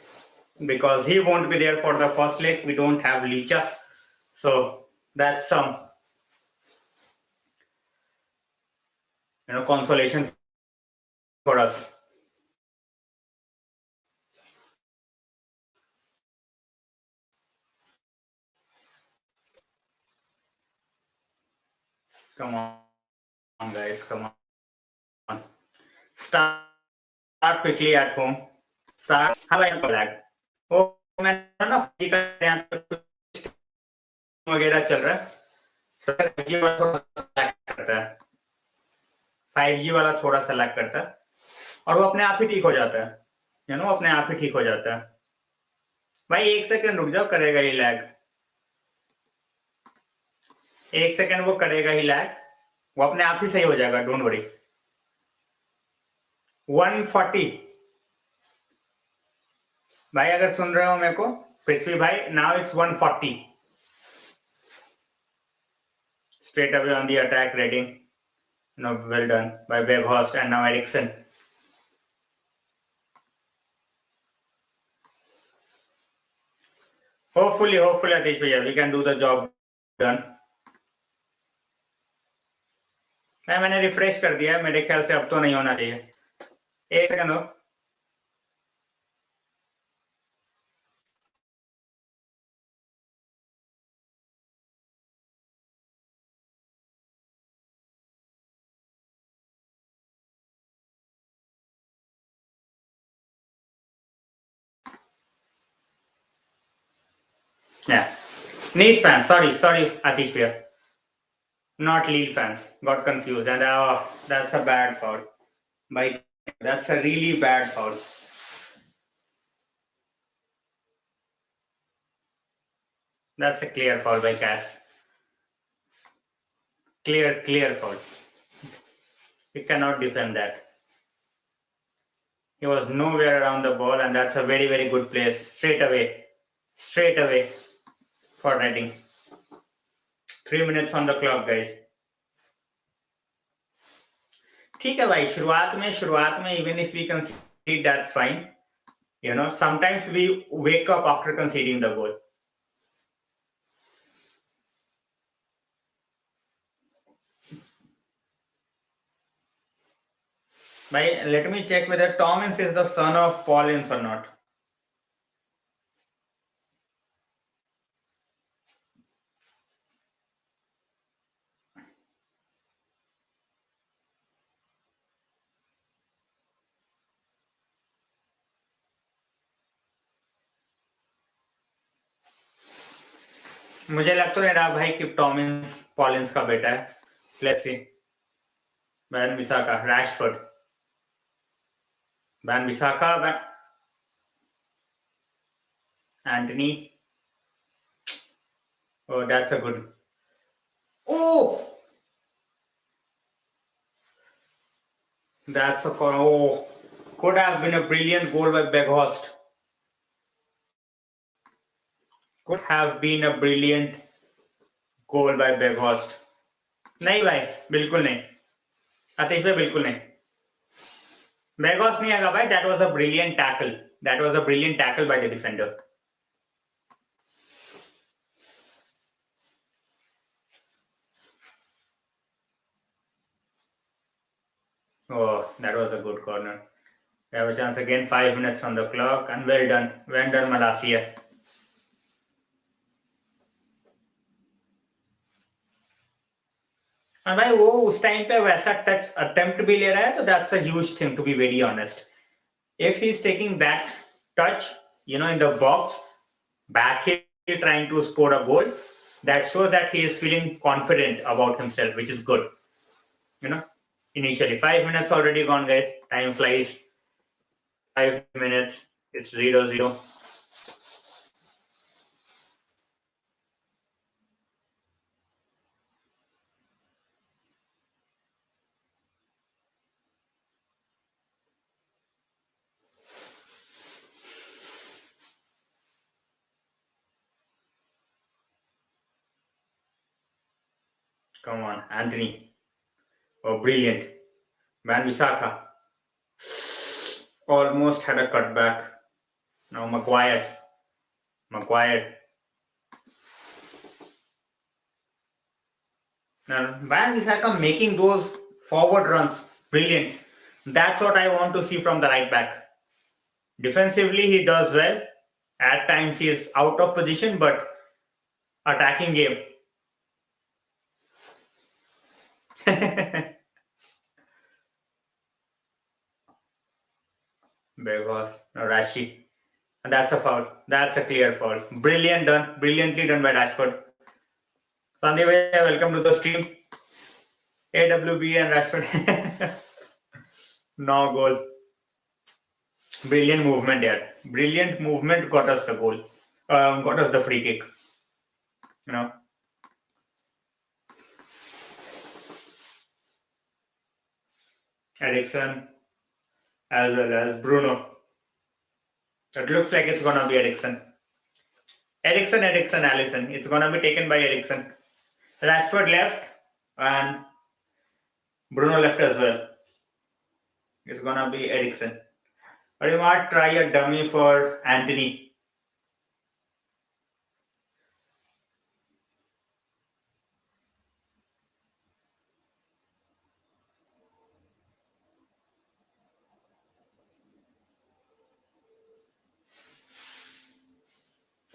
because he won't be there for the first leg. We don't have Licha. So that's some consolation for us. Come on, guys. Come on. Start quickly at home. Start. How I lag? Oh, मैं ना 5G का यहाँ पे वगैरह चल रहा है. So 5G वाला थोड़ा lag करता है. 5G वाला थोड़ा सा लैग करता है और वो अपने आप ही ठीक हो जाता है. अपने आप ही ठीक हो जाता है. भाई 1 सेकंड रुक जाओ, करेगा ही लैग. 1 सेकंड वो करेगा ही लैग. वो अपने आप ही सही हो जाएगा. Don't worry. 140 भाई, अगर सुन रहे हो मेरे को पृथ्वी भाई, now it's 140 straight away on the attack rating. Well done by Weghorst and now Eriksen. Hopefully Atish bhaiya, we can do the job done. मैंने रिफ्रेश कर दिया. मेरे ख्याल से अब तो नहीं होना चाहिए. 1 सेकंड हो. Yeah. Nice fans. Sorry, Atish bhaiya. Not Lille fans. Got confused. And that's a bad foul. By that's a really bad foul. That's a clear foul by Cass. Clear foul. You cannot defend that. He was nowhere around the ball, and that's a very, very good place. Straight away for Reading. 3 minutes on the clock, guys. ठीक है भाई. शुरुआत में even if we concede, that's fine. Sometimes we wake up after conceding the goal. Bhai, let me check whether Thomas is the son of Paul Ince or not. मुझे लग तो नहीं रहा भाई कि टॉमिन्स पॉलिंस का बेटा है. Let's see. वन-बिसाका, Rashford, वन-बिसाका, Antony. Oh, that's a good. Oh, that's a could have been a brilliant goal by Weghorst. Could have been a brilliant goal by Weghorst. नहीं भाई, बिल्कुल नहीं. आतिश भाई बिल्कुल नहीं. Weghorst नहीं आएगा भाई. That was a brilliant tackle. That was a brilliant tackle by the defender. Oh, that was a good corner. We have a chance again. 5 minutes on the clock, and well done. Well done, Malacia. And भाई वो उस time पे वैसा touch attempt भी ले रहा है, तो that's a huge thing, to be very honest. If he's taking that touch, in the box, back here trying to score a goal, that shows that he is feeling confident about himself, which is good. Initially 5 minutes already gone, guys. Time flies. 5 minutes. It's 0-0. Come on, Anthony. Oh, brilliant. Man, Visakha. Almost had a cutback. Now Maguire. Now, Van Bissaka making those forward runs. Brilliant. That's what I want to see from the right back. Defensively, he does well. At times, he is out of position, but attacking game. Begos, no, Rashi. And that's a foul. That's a clear foul. Brilliantly done by Rashford. Sandeep, welcome to the stream. AWB and Rashford. No goal. Brilliant movement here. Brilliant movement got us the goal. Got us the free kick. You know. Ericsson as well as Bruno. It looks like it's gonna be Ericsson. Allison. It's gonna be taken by Ericsson. Rashford left and Bruno left as well. It's gonna be Ericsson. Or you might try a dummy for Anthony.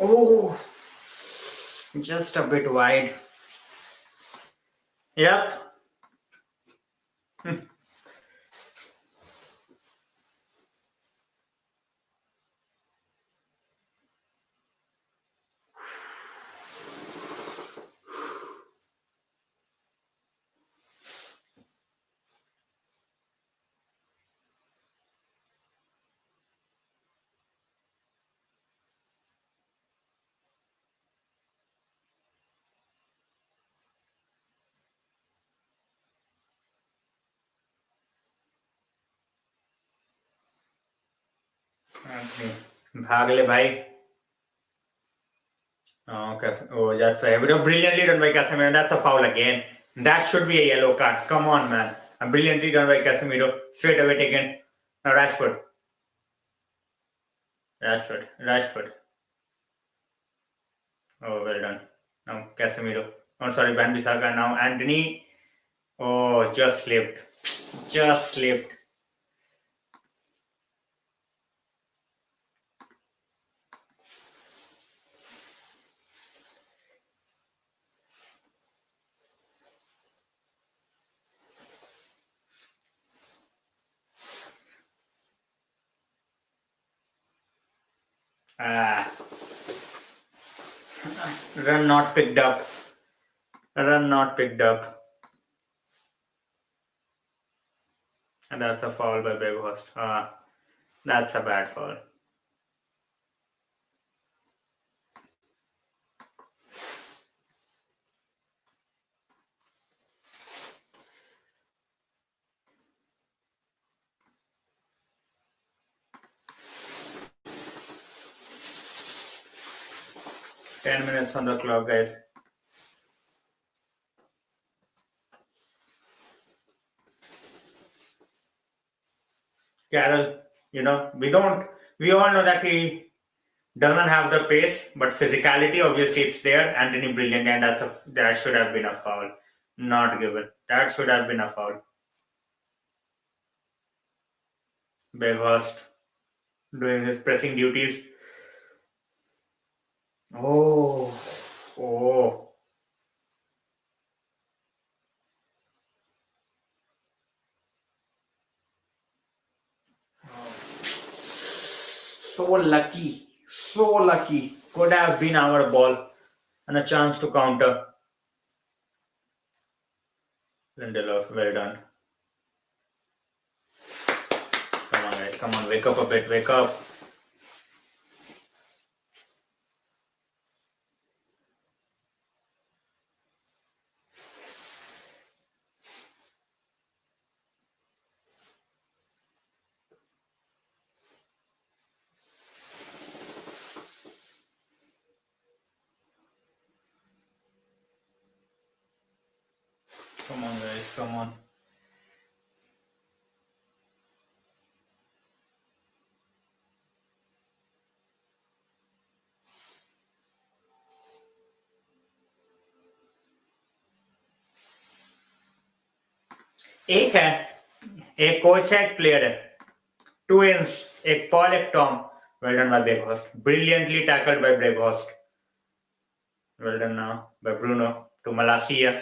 Oh, just a bit wide. Yep. भाग ले भाई. Okay. Oh, that's a brilliantly done by Casemiro. That's a foul again. That should be a yellow card. Come on, man. Brilliantly done by Casemiro. Straight away taken. Now Rashford. Oh, well done. Now Casemiro. Oh, sorry, Van Bissaka. Now Anthony. Oh, just slipped. Run not picked up. And that's a foul by Weghorst. That's a bad foul. Ten minutes on the clock, guys. Carroll, we all know that he doesn't have the pace, but physicality, obviously, it's there. Anthony brilliant, and that should have been a foul. Not given. That should have been a foul. Weghorst doing his pressing duties. Oh. So lucky. Could have been our ball and a chance to counter. Lindelof, well done. Come on, guys. Come on, wake up a bit. Wake up. Come on, guys, come on. एक है, एक coach है, एक player है. Twins, एक Paul, एक Tom. Well done by Breghorst. Brilliantly tackled by Breghorst. Well done now by Bruno to Malacia.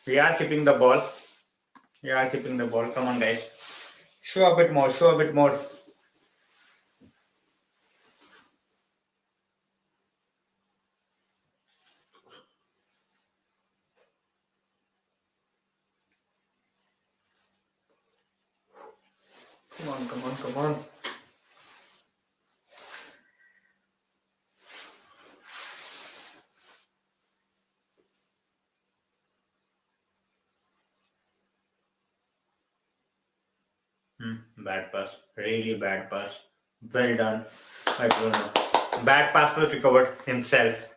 We are keeping the ball. We are keeping the ball. Come on, guys. Show a bit more. Show a bit more. Come on, come on, come on. Bad pass. Really bad pass. Well done by Bruno. Bad pass was recovered himself.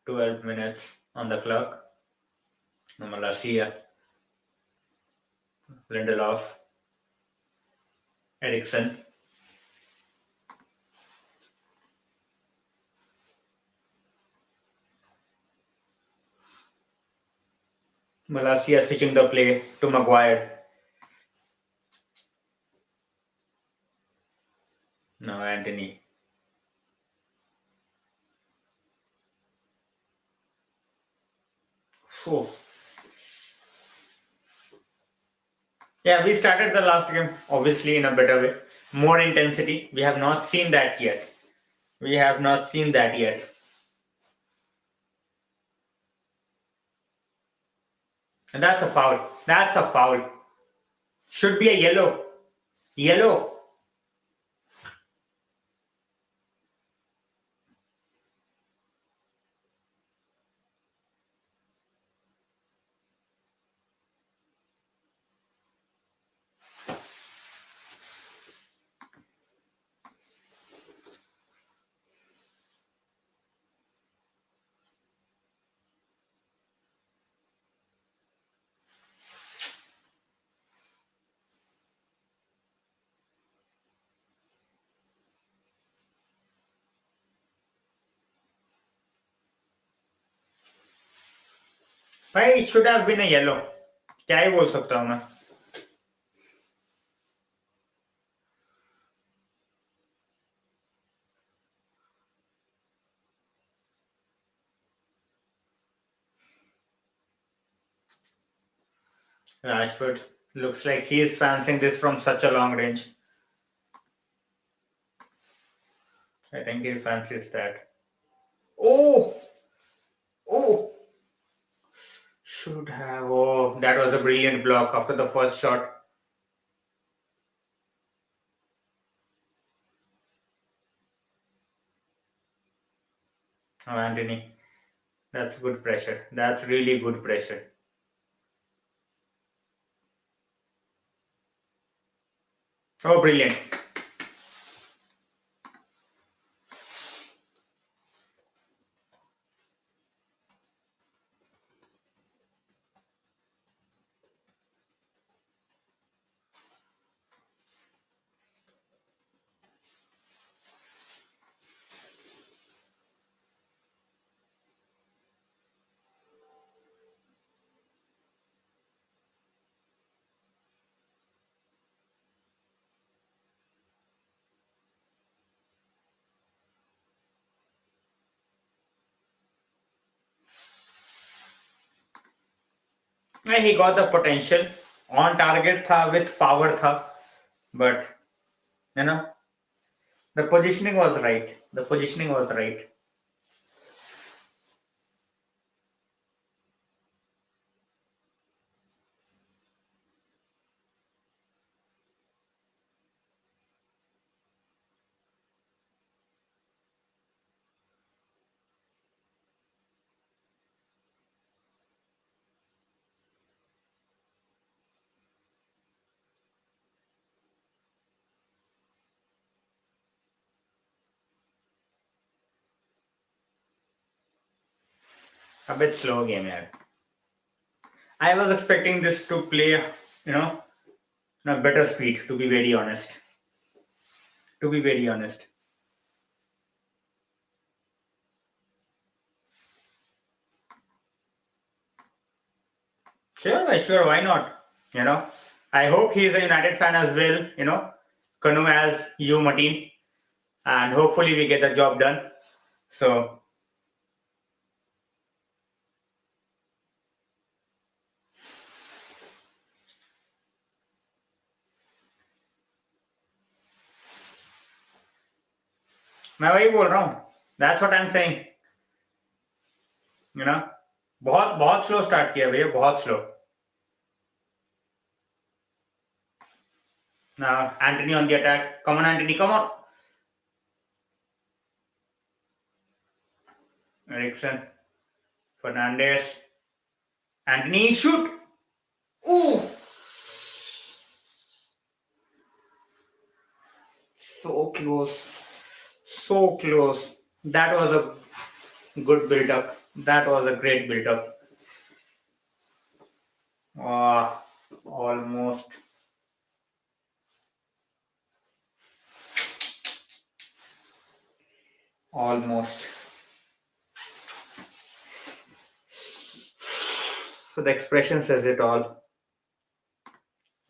"12 minutes on the clock. Malacia, Lindelof, Eriksen. Malacia switching the play to Maguire. Now Anthony. Oh. Yeah, we started the last game obviously in a better way. More intensity. We have not seen that yet. We have not seen that yet. And that's a foul. That's a foul. Should be a yellow. Yellow. भाई it should have been a yellow. क्या ही बोल सकता हूँ मैं. Rashford looks like he is fancying this from such a long range. I think he fancies that. Oh! Oh! Should have. Oh, that was a brilliant block after the first shot. Oh, Anthony. That's good pressure. That's really good pressure. Oh, brilliant. He got the potential. On target tha, with power tha. But, you know, the positioning was right. The positioning was right. A bit slow game, yeah. I was expecting this to play, a better speed. To be very honest. To be very honest. Sure, why not? I hope he's a United fan as well. Kanu as you, Martin, and hopefully we get the job done. So, मैं वही बोल रहा हूँ. That's what I'm saying. बहुत बहुत slow start किया भैया, बहुत slow. Now Anthony on the attack. Come on, Anthony, come on. Eriksen, Fernandez, Anthony, shoot. Ooh, so close, so close. That was a good build up. That was a great build up. Almost. Almost. So the expression says it all.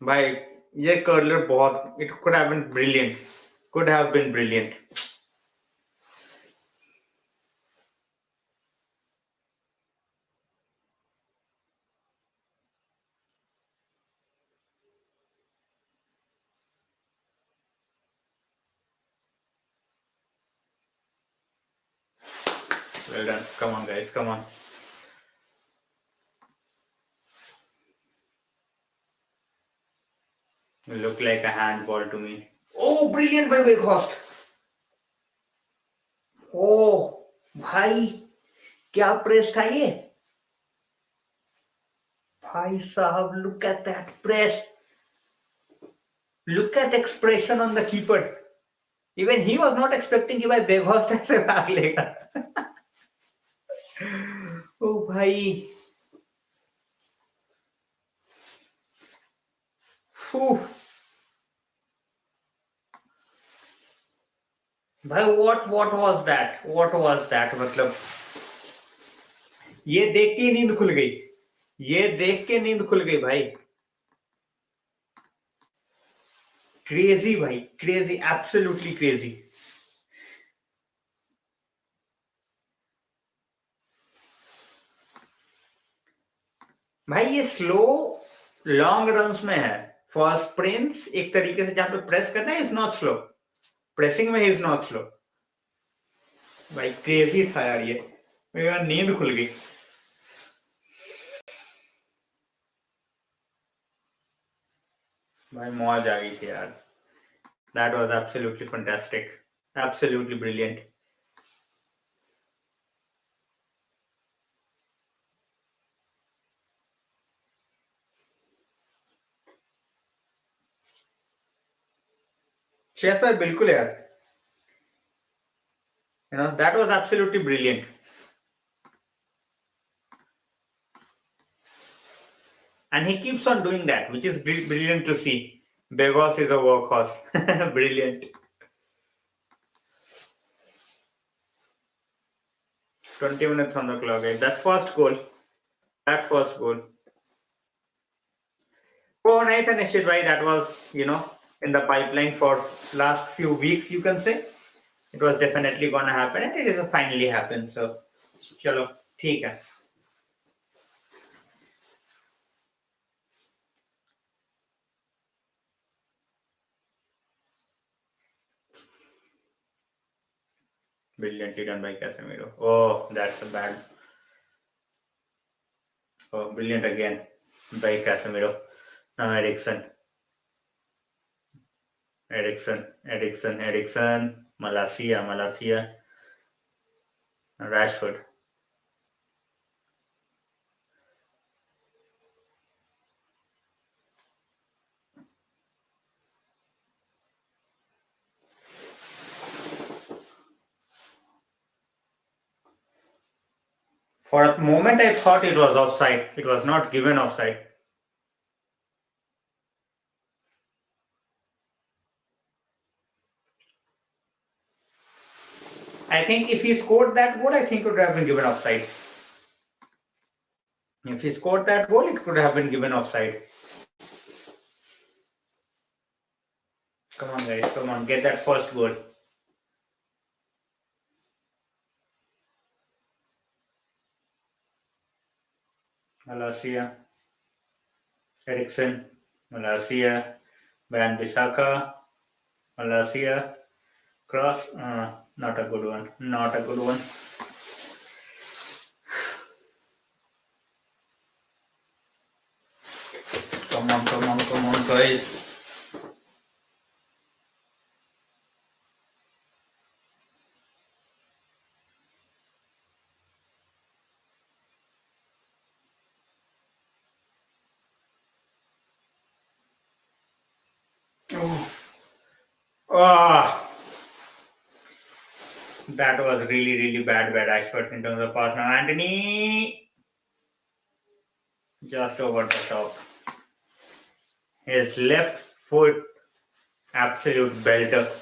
भाई ये curler बहुत, it could have been brilliant. Could have been brilliant. Well done. Come on, guys. Come on. It looked like a handball to me. Oh, brilliant by Weghorst. Oh, भाई क्या press था ये? भाई साहब, look at that press. Look at the expression on the keeper. Even he was not expecting कि भाई Weghorst ऐसे भाग लेगा. Oh भाई. भाई what was that? What was that? मतलब ये देख के नींद खुल गई. ये देख के नींद खुल गई भाई. क्रेजी भाई, क्रेजी, एब्सोल्युटली क्रेजी. भाई ये स्लो लॉन्ग रन्स में है. फॉर स्प्रिंट्स एक तरीके से जहां पे प्रेस करना है, इज नॉट स्लो. प्रेसिंग में इज नॉट स्लो. भाई क्रेजी था यार ये. मेरा नींद खुल गई. भाई मौज आ गई थी यार. That was absolutely fantastic. Absolutely brilliant. शेष भाई बिल्कुल यार. That was absolutely brilliant. And he keeps on doing that, which is brilliant to see. Begos is a workhorse. Brilliant. 20 minutes on the clock. That's first goal. That first goal. Oh, nice and Nishit bhai, that was, in the pipeline for last few weeks, you can say. It was definitely going to happen, and it is finally happened. So, chalo, theek hai. Brilliantly done by Casemiro. Oh, that's a bad. Oh, brilliant again by Casemiro. Now Eriksen. Malacia. Rashford. For a moment, I thought it was offside. It was not given offside. I think if he scored that goal, I think it would have been given offside. If he scored that goal, it could have been given offside. Come on, guys. Come on. Get that first goal. Malacia. Ericsson. Malacia. Van Bissaka. Malacia. Cross. Not a good one. Not a good one. Come on, come on, come on, guys. Ah, that was really, really bad Ashford in terms of pass. Now Anthony just over the top. His left foot, absolute belter.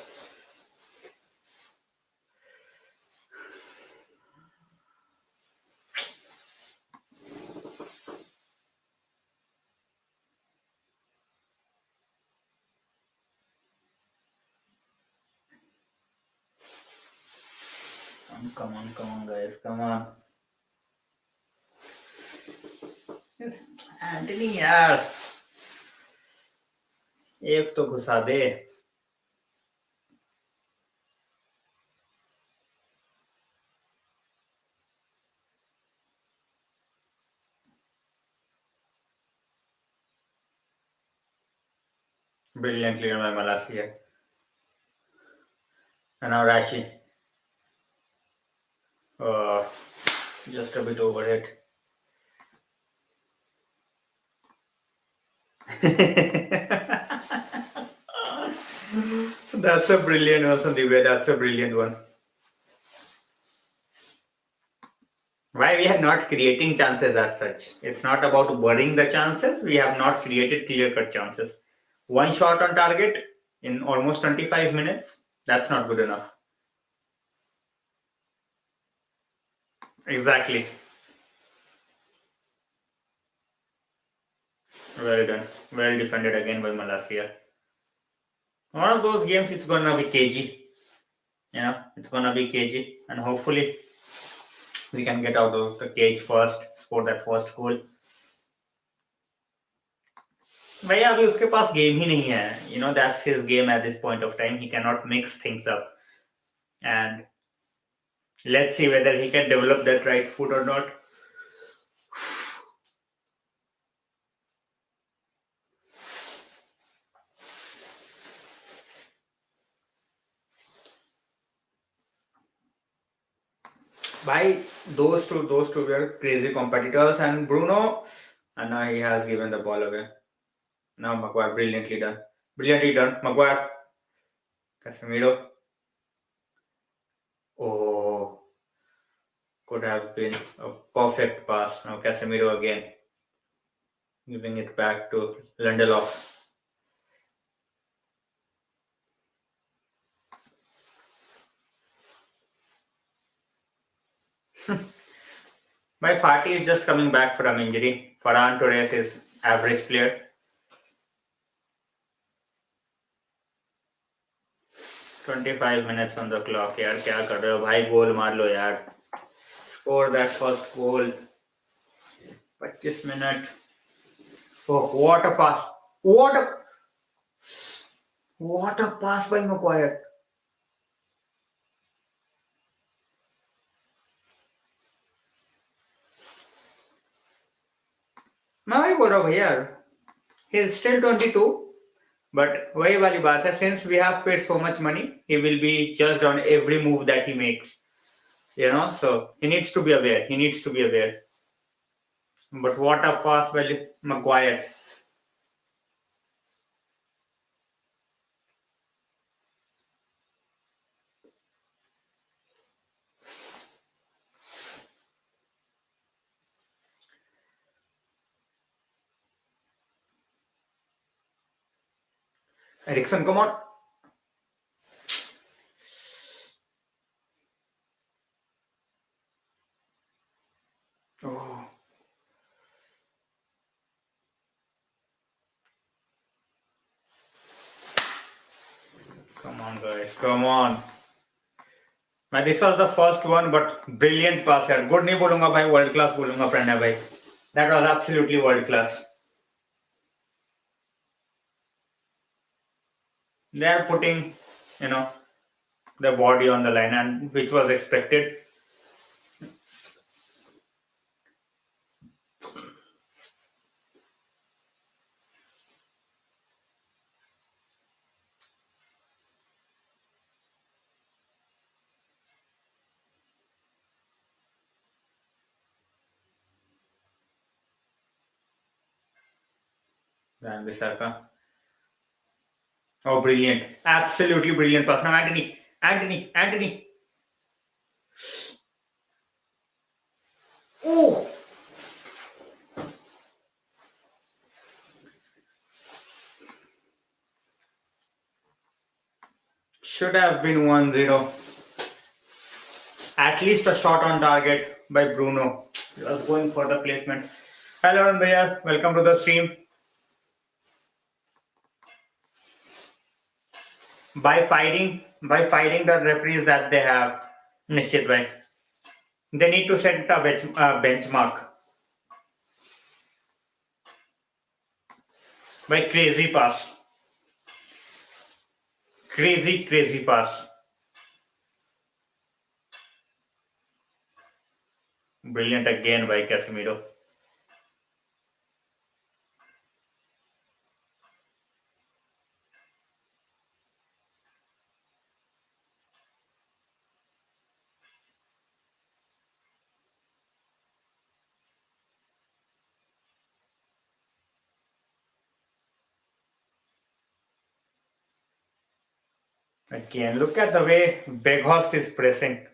Come on, guys, come on. Antony यार एक तो घुसा दे. Brilliantly done by Malacia. And now Rashi. Just a bit overhit. That's a brilliant one, Sandeep. That's a brilliant one. Why we are not creating chances as such? It's not about burying the chances. We have not created clear-cut chances. One shot on target in almost 25 minutes. That's not good enough. Exactly. Well done. Well defended again by Malacia. One of those games, it's gonna be cagey. Yeah, it's gonna be cagey, and hopefully we can get out of the cage first, score that first goal. भैया अभी उसके पास game ही नहीं है. That's his game at this point of time. He cannot mix things up, and let's see whether he can develop that right foot or not. By those two were crazy competitors, and Bruno, and now he has given the ball away. Now Maguire, brilliantly done. Maguire. Casemiro. Oh, could have been a perfect pass. Now Casemiro again, giving it back to Lindelof. My Fati is just coming back from injury. Ferran Torres is average player. 25 minutes on the clock. यार क्या कर रहे हो भाई? गोल मार लो यार. Score that first goal. 25 minutes. Oh, what a pass! What a pass by Maguire. मैं वही बोल रहा हूँ भैया. He is still 22. But वही वाली बात है, since we have paid so much money, he will be judged on every move that he makes. So he needs to be aware. But what a pass by Maguire. Ericsson, come on. Oh. Come on, guys. Come on. मैं this was the first one, but brilliant pass यार. Good नहीं बोलूंगा भाई, world class बोलूंगा प्रणय भाई. That was absolutely world class. They are putting, you know, their body on the line, and which was expected. Van Bissaka. Oh, brilliant. Absolutely brilliant pass. Now, Anthony. Oh! Should have been 1-0. At least a shot on target by Bruno. He was going for the placement. Hello, Bhaiya. Welcome to the stream. By fighting the referees that they have, Nishit bhai, they need to set a benchmark. By crazy pass. Crazy pass. Brilliant again by Casemiro. Again, look at the way Weghorst is pressing.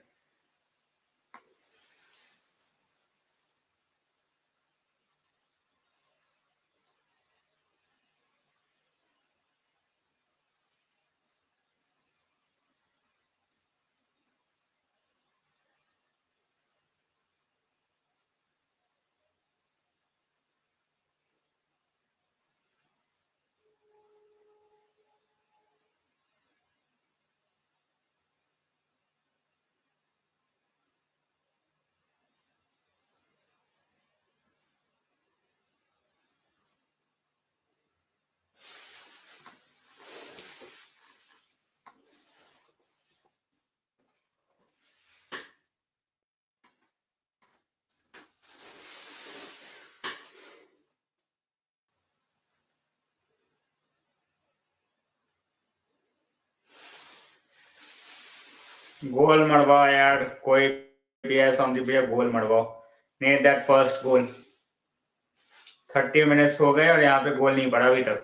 गोल मरवाओ यार, कोई भी है सौंदीप भैया, गोल मरवाओ. Need that first goal. 30 minutes हो गए और यहाँ पे गोल नहीं पड़ा अभी तक.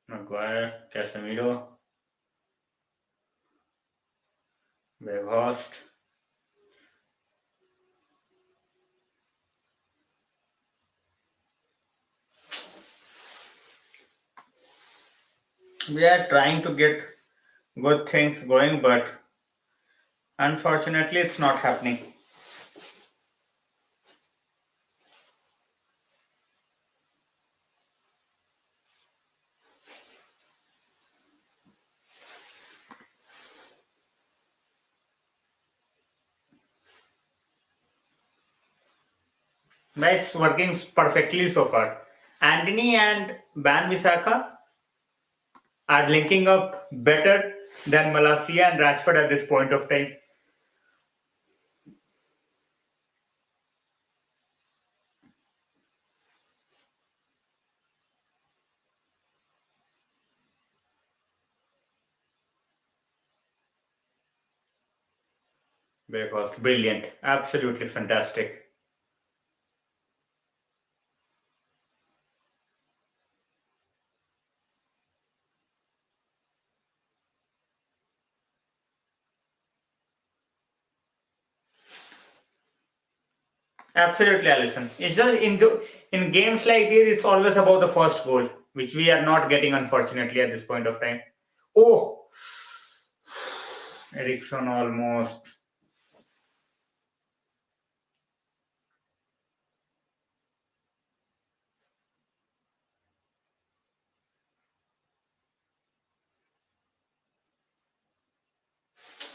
Maguire, Casemiro, Weghorst. We are trying to get good things going, but unfortunately it's not happening. But it's working perfectly so far. Anthony and Van Bissaka are linking up better than Malacia and Rashford at this point of time. Because brilliant, absolutely fantastic. Absolutely, Allison. It's just in games like this, it's always about the first goal, which we are not getting, unfortunately, at this point of time. Oh, Ericsson almost.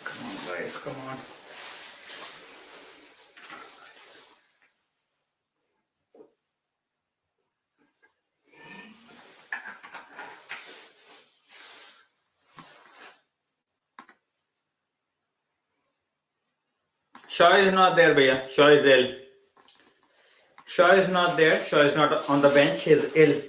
Come on, guys, come on. Shaw is not there, bhaiya. Shaw is ill. Shaw is not there. Shaw is not on the bench. He's ill.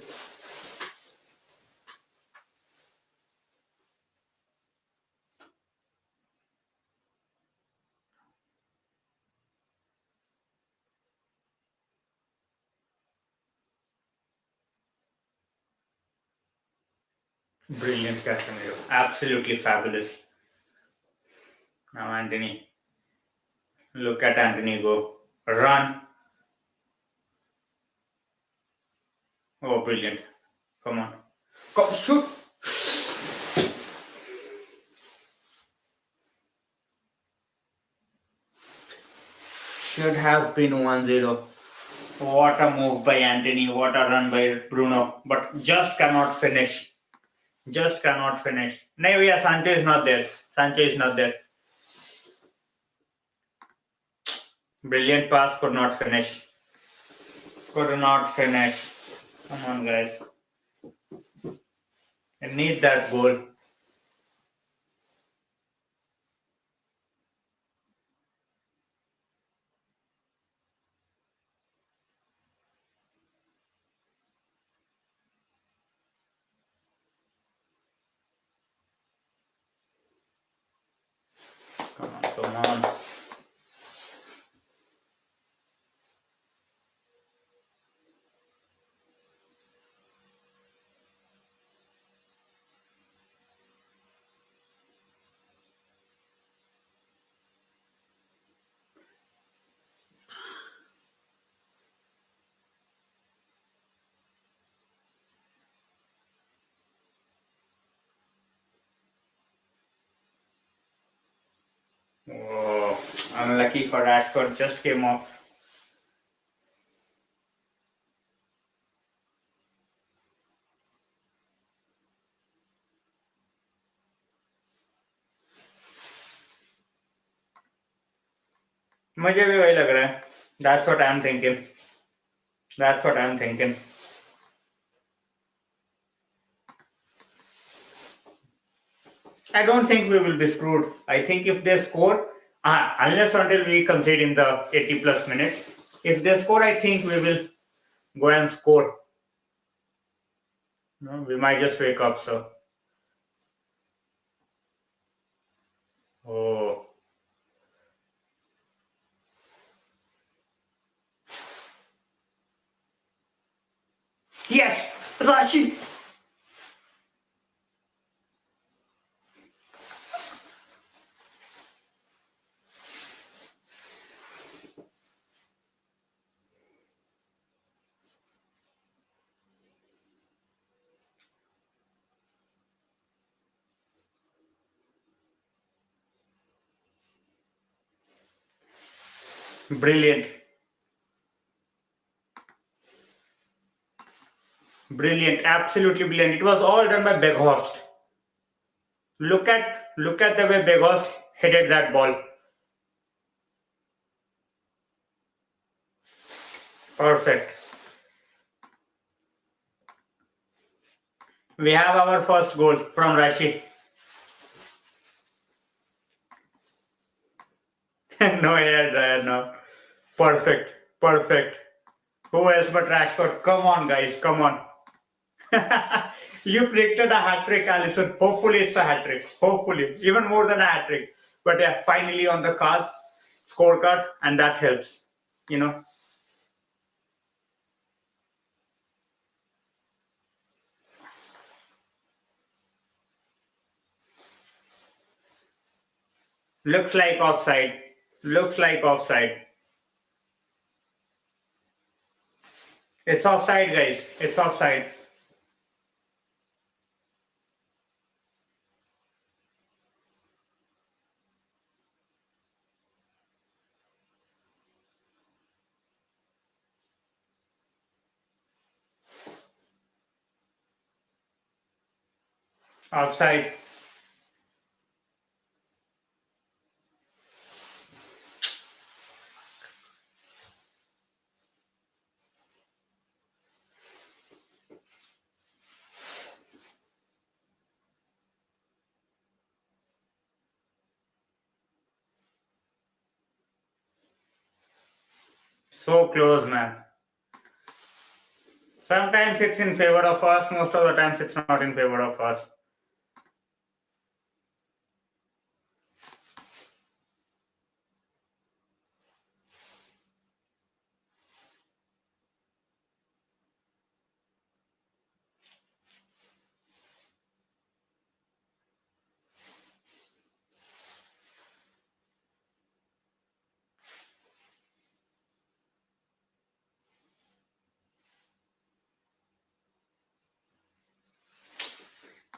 Brilliant Casemiro. Absolutely fabulous. Now Anthony. Look at Anthony go. Run. Oh, brilliant. Come on. Come, shoot. Should have been 1-0. What a move by Anthony. What a run by Bruno. But just cannot finish. Just cannot finish. No, yeah, Sancho is not there. Sancho is not there. Brilliant pass, could not finish. Could not finish. Come on, guys. I need that goal. Come on, come on. Oh, unlucky for Rashford, just came off. मुझे भी वही लग रहा है. That's what I'm thinking. That's what I'm thinking. I don't think we will be screwed. I think if they score, unless until we concede in the 80 plus minutes, if they score, I think we will go and score. No, we might just wake up. So, oh, yes, Rashi. Brilliant. Brilliant. Absolutely brilliant. It was all done by Beghorst. Look at the way Beghorst headed that ball. Perfect. We have our first goal from Rashi. No air there now. Perfect. Perfect. Who else but Rashford? Come on, guys. Come on. You predicted a hat trick, Allison. Hopefully, it's a hat trick. Hopefully, even more than a hat trick. But yeah, finally on the card, scorecard, and that helps. You know. Looks like offside. Looks like offside. It's offside, guys. It's offside. Offside. So close, man. Sometimes it's in favor of us. Most of the times it's not in favor of us.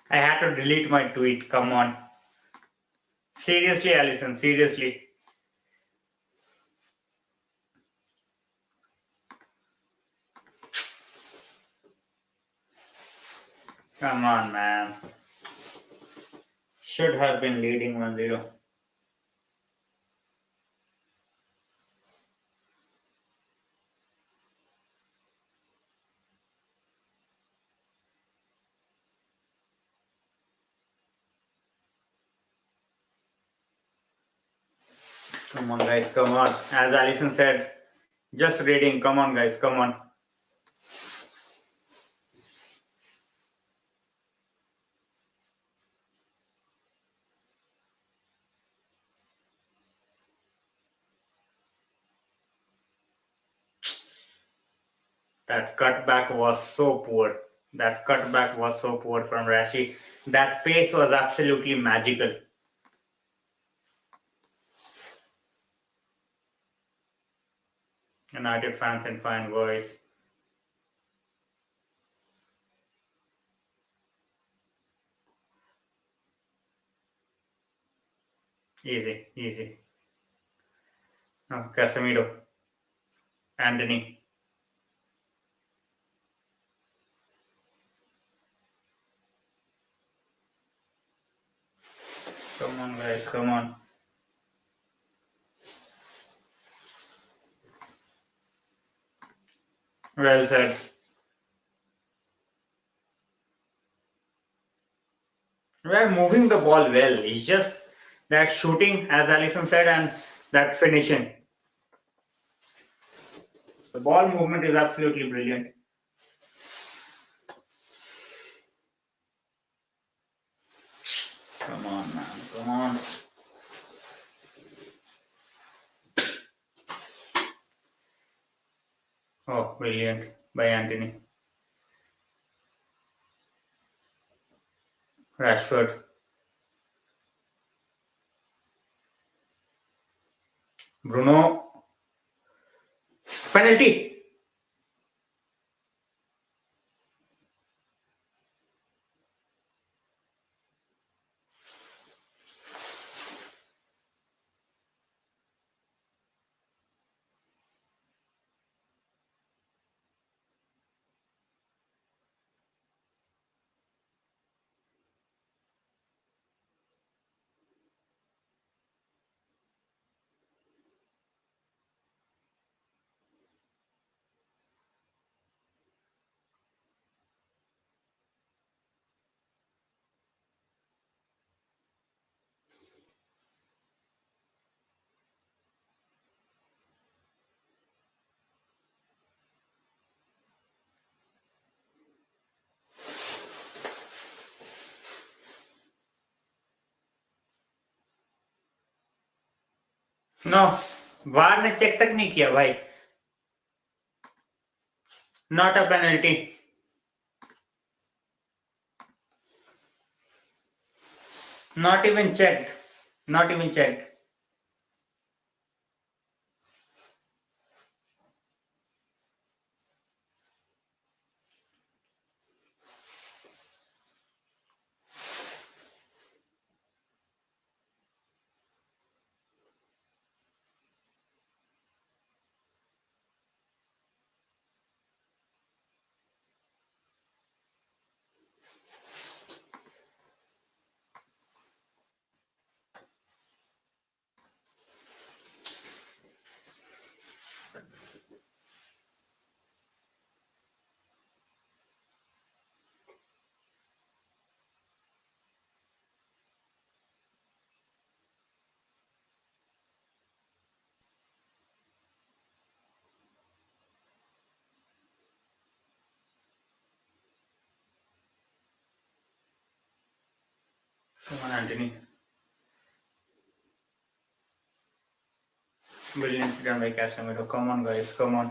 I had to delete my tweet. Come on. Seriously, Allison. Seriously. Come on, man. Should have been leading 1-0. Come on, guys. Come on. As Allison said, just reading. Come on, guys. Come on. That cutback was so poor. That cutback was so poor from Rashi. That pace was absolutely magical. United fans in fine voice. Easy, easy. No, Casemiro. Anthony. Come on, guys. Come on. Well said. We are moving the ball well. It's just that shooting, as Allison said, and that finishing. The ball movement is absolutely brilliant. Come on, man. Come on. Oh, brilliant by Anthony. Rashford. Bruno. Penalty. No VAR ने check तक नहीं किया भाई. Not a penalty. Not even checked. Not even checked. Come on, Anthony. Brilliant done by Casemiro. Come on, guys. Come on.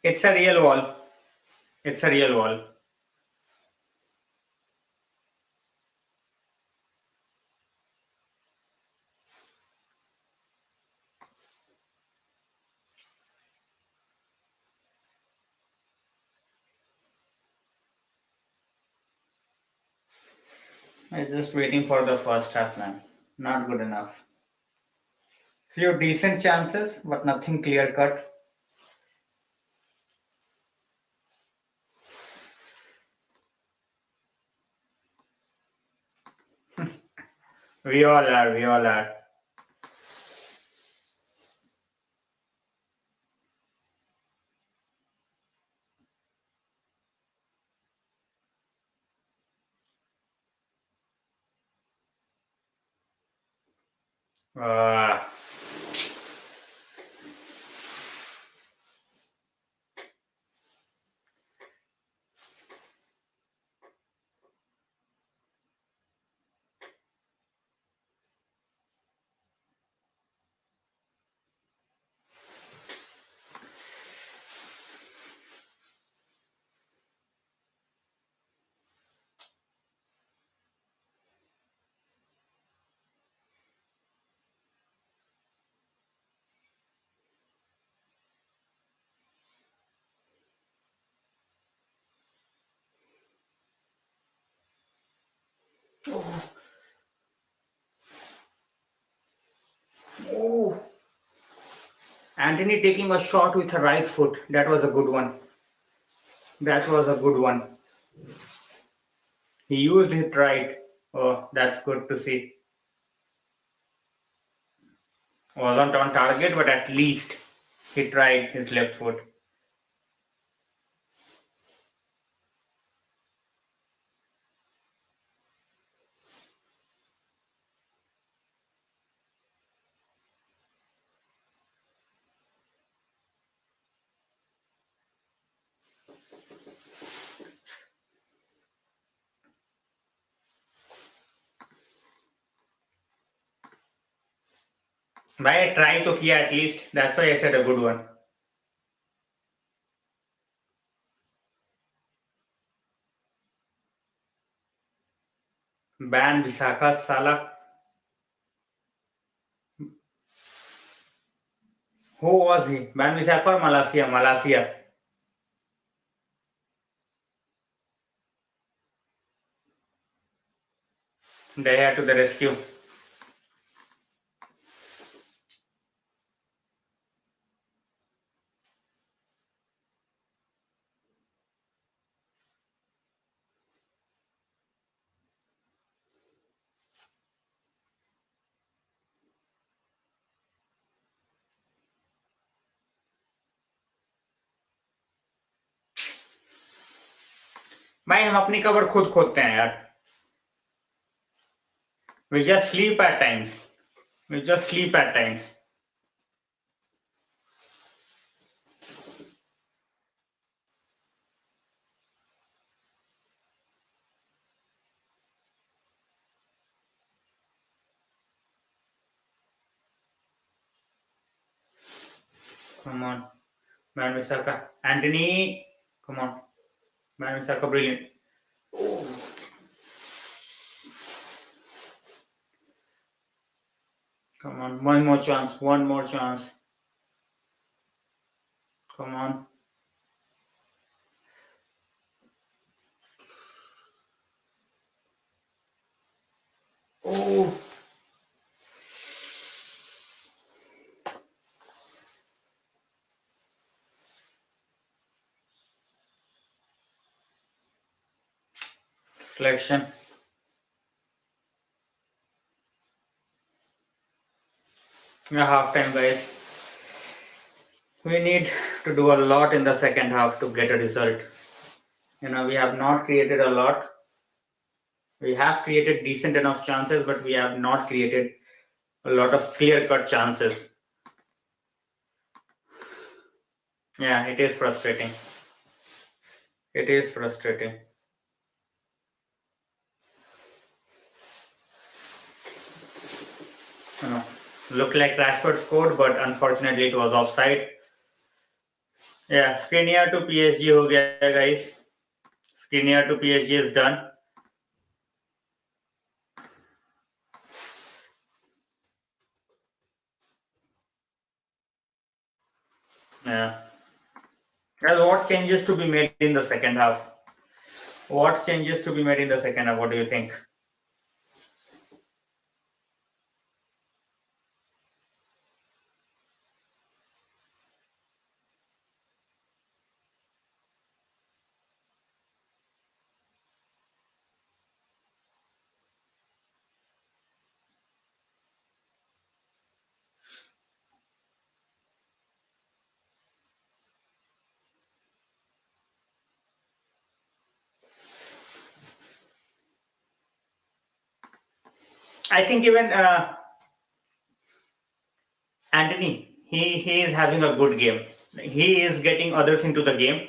It's a real wall. It's a real wall. I'm just waiting for the first half, man. Not good enough. Few decent chances, but nothing clear cut. We all are. We all are. Uh, oh. Anthony taking a shot with a right foot. That was a good one. That was a good one. He used it right. Oh, that's good to see. Wasn't on target, but at least he tried his left foot. भाई try तो किया at least. That's why I said a good one. Ban Visaka Salah. Who was he? Ban Visaka or Malaysia? Malaysia. They had to the rescue. भाई हम अपनी cover खुद खोदते हैं यार. We just sleep at times. We just sleep at times. Come on. Ban Visaka. Anthony. Come on. Ban Visaka, brilliant. Come on. One more chance. One more chance. Come on. Oh, collection. Yeah, half time, guys. We need to do a lot in the second half to get a result. We have not created a lot. We have created decent enough chances, but we have not created a lot of clear-cut chances. Yeah, it is frustrating. It is frustrating. Looked like Rashford scored, but unfortunately it was offside. Yeah, Skriniar to PSG हो गया guys. Skriniar to PSG is done. Yeah. Well, what changes to be made in the second half? What changes to be made in the second half? What do you think? I think even Anthony, he is having a good game. He is getting others into the game.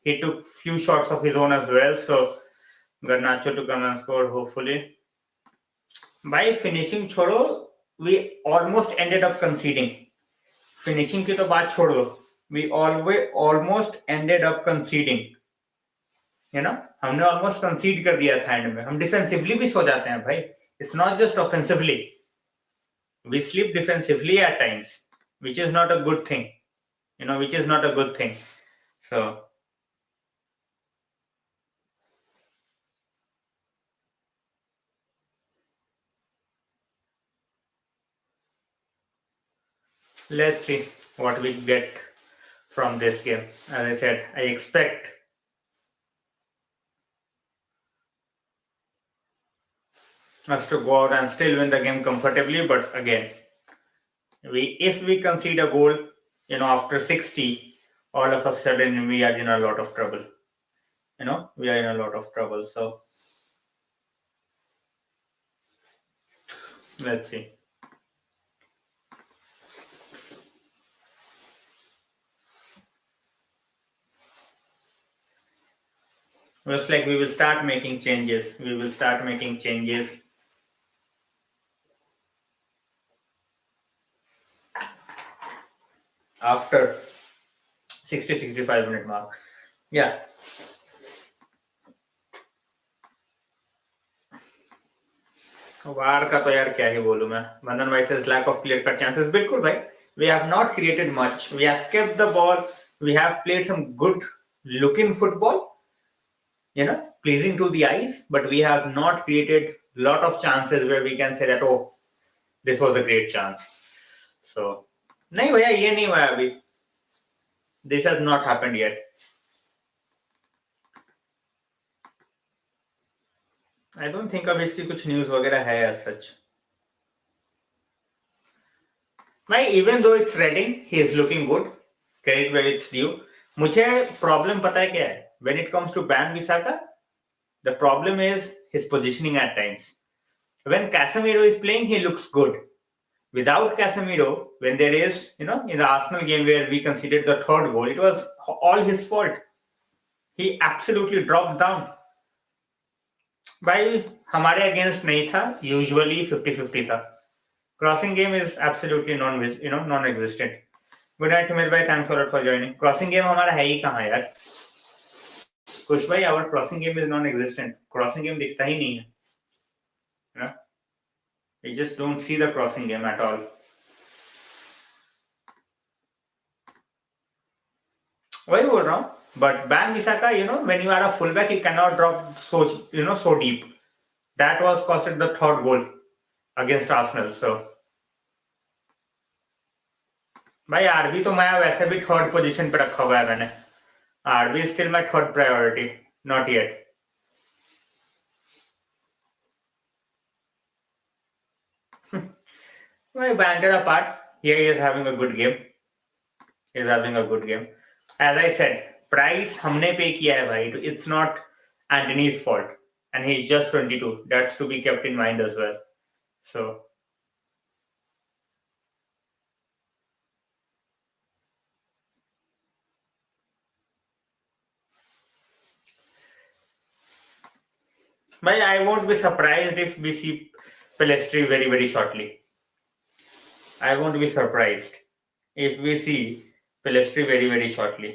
He took few shots of his own as well. So Garnacho to come and score, hopefully. By finishing छोड़ो, we almost ended up conceding. Finishing की तो बात छोड़ो. We almost ended up conceding. हमने almost कंसीड कर दिया था and में. हम डिफेंसिवली भी सो जाते हैं भाई. It's not just offensively. We sleep defensively at times, which is not a good thing. Which is not a good thing. So let's see what we get from this game. As I said, I expect us to go out and still win the game comfortably. But again, if we concede a goal, after 60, all of a sudden we are in a lot of trouble. We are in a lot of trouble. So let's see. Looks like we will start making changes. After 60-65 minute mark. Yeah. वार का तो यार क्या ही बोलूं मैं. बंधन भाई says lack of clear cut chances. बिल्कुल भाई. We have not created much. We have kept the ball. We have played some good looking football. Pleasing to the eyes, but we have not created a lot of chances where we can say that, oh, this was a great chance. So, नहीं भैया ये नहीं हुआ अभी. This has not happened yet. I don't think अब इसकी कुछ news वगैरह है as such. भाई even though it's Reading, he is looking good. Credit where it's due. मुझे प्रॉब्लम पता है क्या है? When it comes to Ban Bissaka, the problem is his positioning at times. When Casemiro is playing, he looks good. Without Casemiro, when there is, in the Arsenal game where we conceded the third goal, it was all his fault. He absolutely dropped down. भाई हमारे against नहीं था. Usually 50-50 था. Crossing game is absolutely non existent. Good night Himesh भाई, thanks for joining. Crossing game हमारा है ही कहाँ यार. कुछ भाई, our crossing game is non existent. Crossing game दिखता ही नहीं है. We just don't see the crossing game at all. वही बोल रहा हूँ. But Ban Bissaka, when you are a fullback, you cannot drop so deep. That was costed the third goal against Arsenal. So भाई RB तो मैं वैसे भी third position पे रखा हुआ है मैंने. RB is still my third priority, not yet. My banter apart, here he is having a good game. He is having a good game. As I said, price हमने पे किया है भाई. It's not Anthony's fault, and he's just 22. That's to be kept in mind as well. So भाई I won't be surprised if we see Pelestri very very shortly. I won't be surprised if we see Pelestri very very shortly.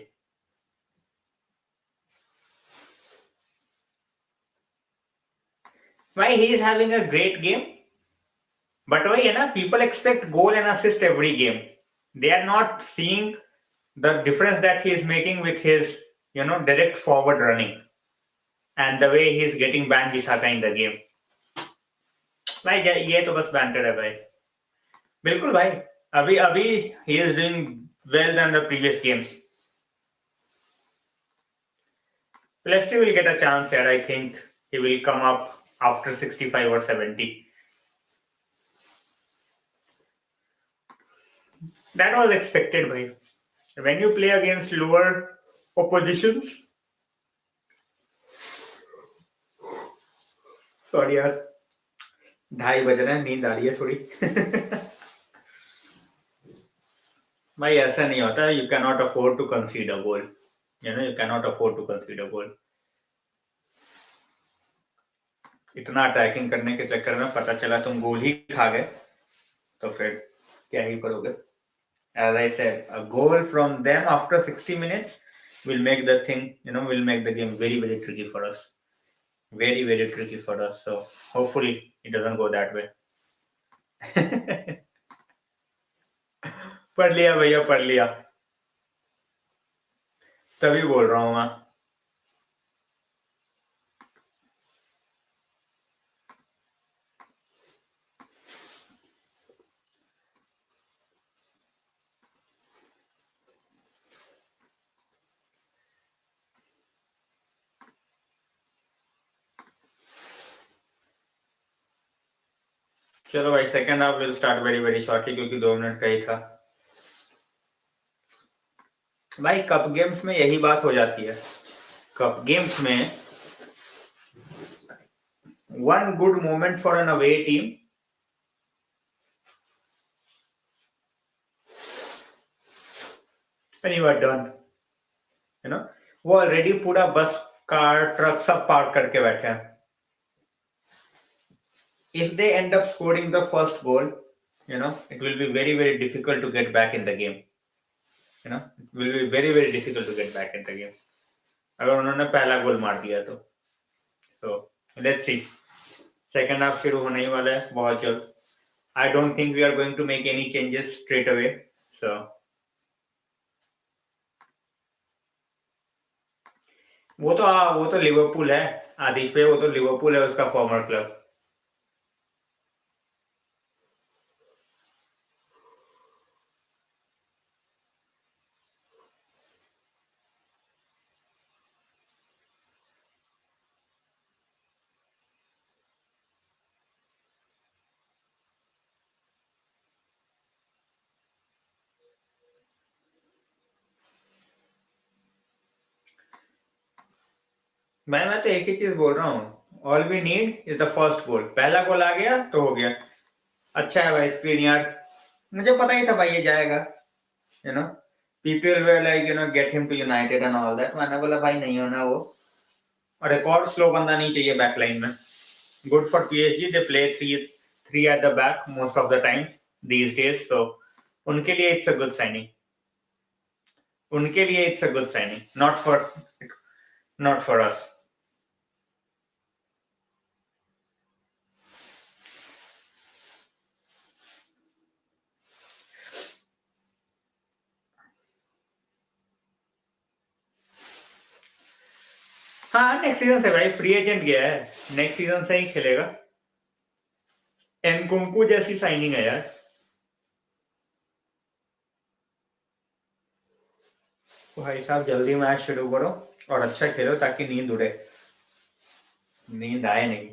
Why he is having a great game, but why है ना, people expect goal and assist every game. They are not seeing the difference that he is making with his direct forward running and the way he is getting banned Bisaka in the game. भाई ये तो बस banter है भाई. बिल्कुल भाई. अभी अभी he is doing well than the previous games. Leicester will get a chance here. I think he will come up after 65 or 70. That was expected, bhai. When you play against lower oppositions, sorry यार, 2:30 बज रहे हैं, नींद आ रही है थोड़ी. भाई ऐसा नहीं होता. You cannot afford to concede a goal. You cannot afford to concede a goal. इतना अटैकिंग करने के चक्कर में पता चला तुम गोल ही खा गए, तो फिर क्या ही करोगे. As I said, a goal from them after 60 minutes will make the thing, will make the game very, very tricky for us. Very, very tricky for us. So hopefully it doesn't go that way. पढ़ लिया भैया, पढ़ लिया. तभी बोल रहा हूँ मैं. चलो भाई, second half will start very very shortly, क्योंकि 2 मिनट का ही था. भाई कप गेम्स में यही बात हो जाती है. कप गेम्स में one good moment for an away team and you are done. वो ऑलरेडी पूरा बस कार ट्रक सब पार्क करके बैठे हैं. If they end up scoring the first goal, it will be very very difficult to get back in the game. It will be very very difficult to get back in the game अगर उन्होंने पहला गोल मार दिया तो. So let's see. Second half शुरू होने ही वाला है बहुत जल्द. I don't think we are going to make any changes straight away. So वो तो लिवरपूल है आदिश पे. वो तो लिवरपूल है, उसका फॉर्मर क्लब. मैं तो एक ही चीज बोल रहा हूँ. All we need is the first goal. पहला गोल आ गया तो हो गया. अच्छा है भाई स्क्रीन यार. मुझे पता ही था भाई ये जाएगा. People were like get him to United and all that. मैंने बोला भाई नहीं होना वो. और एक और स्लो बंदा नहीं चाहिए बैकलाइन में. Good for PSG. They play three at the back most of the time these days. तो उनके लिए इट्स अ गुड साइनिंग. उनके लिए it's a good signing. Not for us. हाँ नेक्स्ट सीजन से भाई, फ्री एजेंट गया है, नेक्स्ट सीजन से ही खेलेगा। एनकुंकू जैसी साइनिंग है यार। भाई साहब जल्दी मैच शुरू करो और अच्छा खेलो ताकि नींद उड़े, नींद आए नहीं।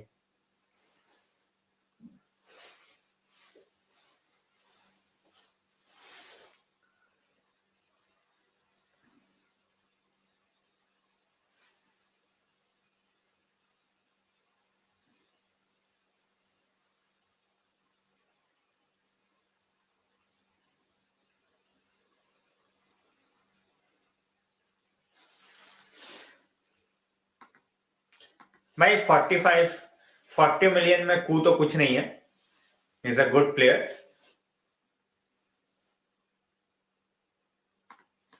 भाई 40 मिलियन में कू तो कुछ नहीं है, इज अ गुड प्लेयर।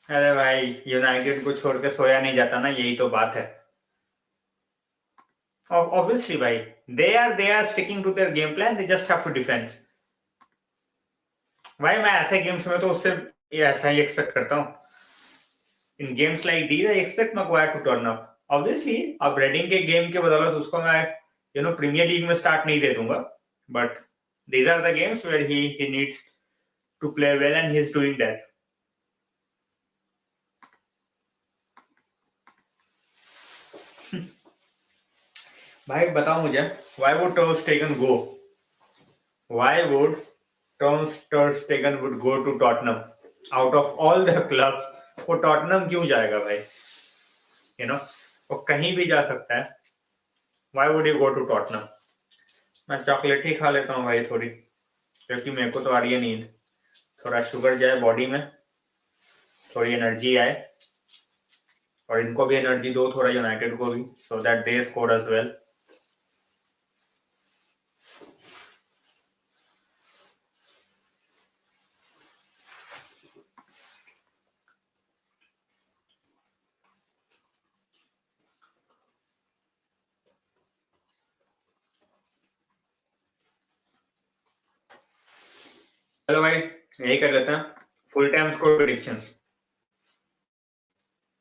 अरे भाई यूनाइटेड को छोड़ के सोया नहीं जाता ना, यही तो बात है। ऑब्वियसली भाई, they are sticking to their game plan, they just have to defend. भाई मैं ऐसे गेम्स में तो उससे ऐसा ही एक्सपेक्ट करता हूँ। In games like these I expect Maguire to turn up. Obviously अब रेडिंग के गेम के बदौलत उसको मैं प्रीमियर लीग में स्टार्ट नहीं दे दूंगा, but these are the games where he needs to play well and he is doing that. भाई बताओ मुझे, why would ter Stegen go, why would ter Stegen would go to Tottenham out of all the club? वो Tottenham क्यों जाएगा भाई? वो कहीं भी जा सकता है, why would you go to Tottenham? मैं चॉकलेट ही खा लेता हूँ भाई थोड़ी, क्योंकि मेरे को तो आ रही है नींद। थोड़ा शुगर जाए बॉडी में, थोड़ी एनर्जी आए, और इनको भी एनर्जी दो थोड़ा, यूनाइटेड को भी, so that they score as well. चलो भाई यही कर लेते हैं, full time score predictions,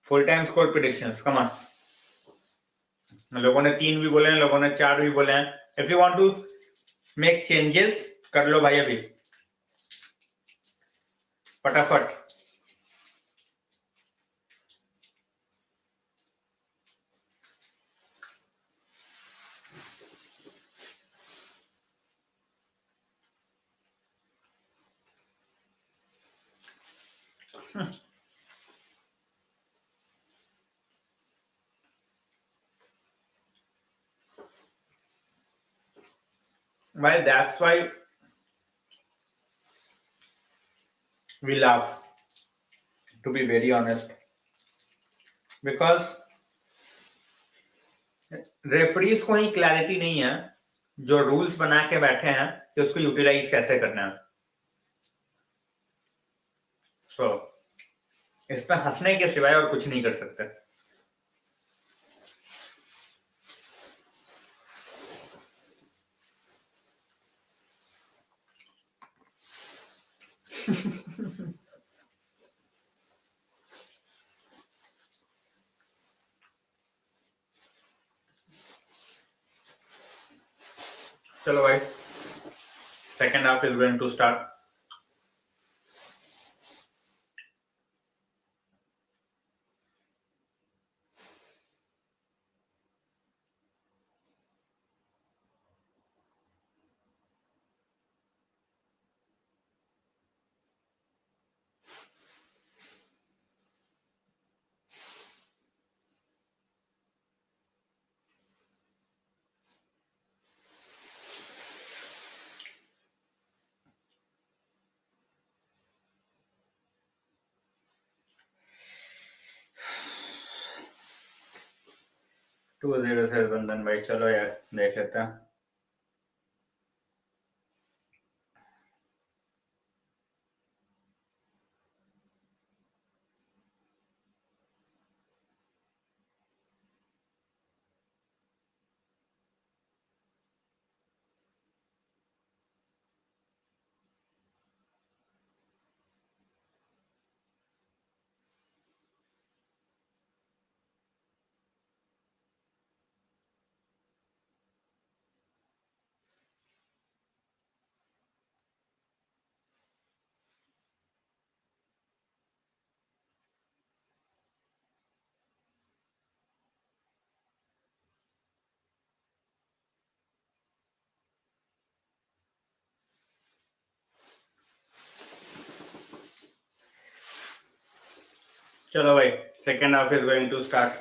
full time score predictions, come on. लोगों ने 3 भी बोले हैं, लोगों ने 4 भी बोले हैं। If you want to make changes कर लो भाई अभी, फटाफट। भाई दैट्स व्हाई वी laugh, to be very honest, because referees को ही क्लैरिटी नहीं है, जो रूल्स बना के बैठे हैं कि उसको यूटिलाइज कैसे करना है। सो इस पे हंसने के सिवाय और कुछ नहीं कर सकते। चलो भाई, second half is going to start. Two 0 से बंधन भाई, चलो यार देख लेते हैं। चलो भाई, second half is going to start.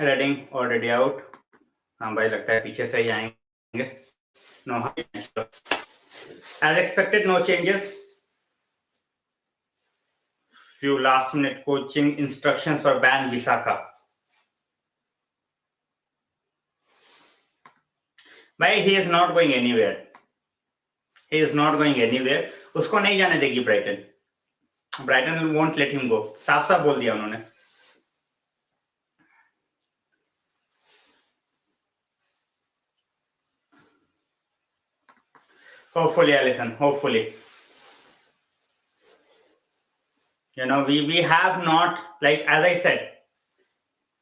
Reading already out. हाँ भाई, लगता है पीछे से ही आएंगे. No, as expected, no changes. Few last minute coaching instructions for ban Visakha. भाई, he is not going anywhere. He is not going anywhere. उसको नहीं जाने देगी Brighton. Brighton won't let him go. साफ साफ बोल दिया उन्होंने. Hopefully, Allison. Hopefully. You know, we have not, like, as I said,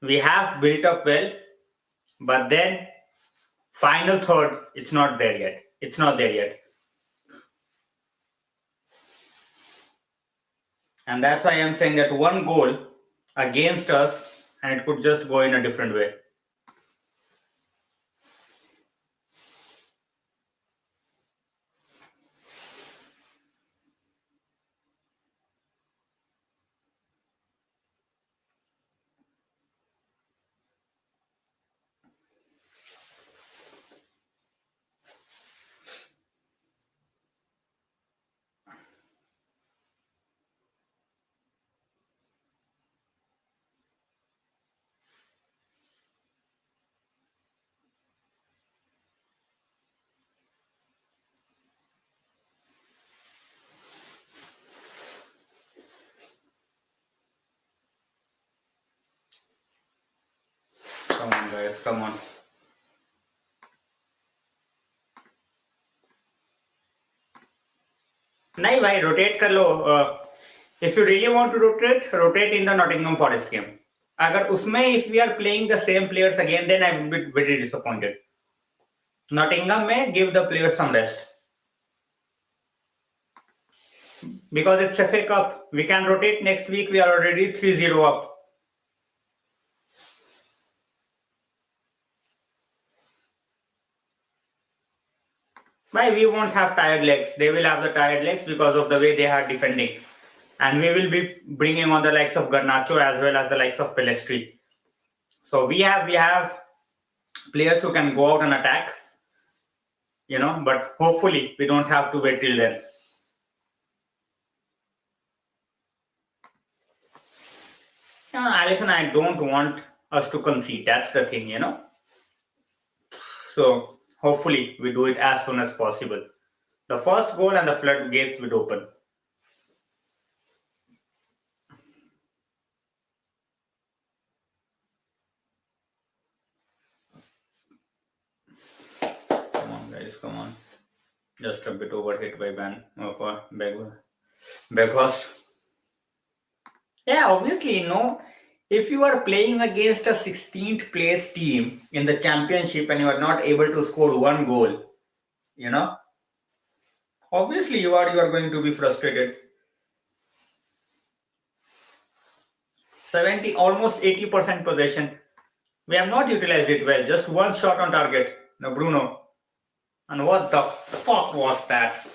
we have built up well, but then final third, it's not there yet. It's not there yet. And that's why I'm saying that one goal against us, and it could just go in a different way. Come on, guys, come on. नहीं भाई, rotate कर लो. If you really want to rotate in the Nottingham Forest game. अगर उसमें if we are playing the same players again, then I will be very disappointed. Nottingham में give the players some rest. Because it's FA Cup. We can rotate next week. We are already 3-0 up. Why we won't have tired legs? They will have the tired legs because of the way they are defending. And we will be bringing on the likes of Garnacho as well as the likes of Pelestri. So we have players who can go out and attack, you know, but hopefully we don't have to wait till then. Allison, I don't want us to concede. That's the thing, you know. So hopefully we do it as soon as possible. The first goal and the floodgates would open. Come on, guys, come on. Just a bit overhit by Beghorst. Yeah, obviously, no. If you are playing against a 16th place team in the championship and you are not able to score one goal, you know, obviously you are going to be frustrated. 70, almost 80% possession. We have not utilized it well. Just one shot on target. No, Bruno. And what the fuck was that?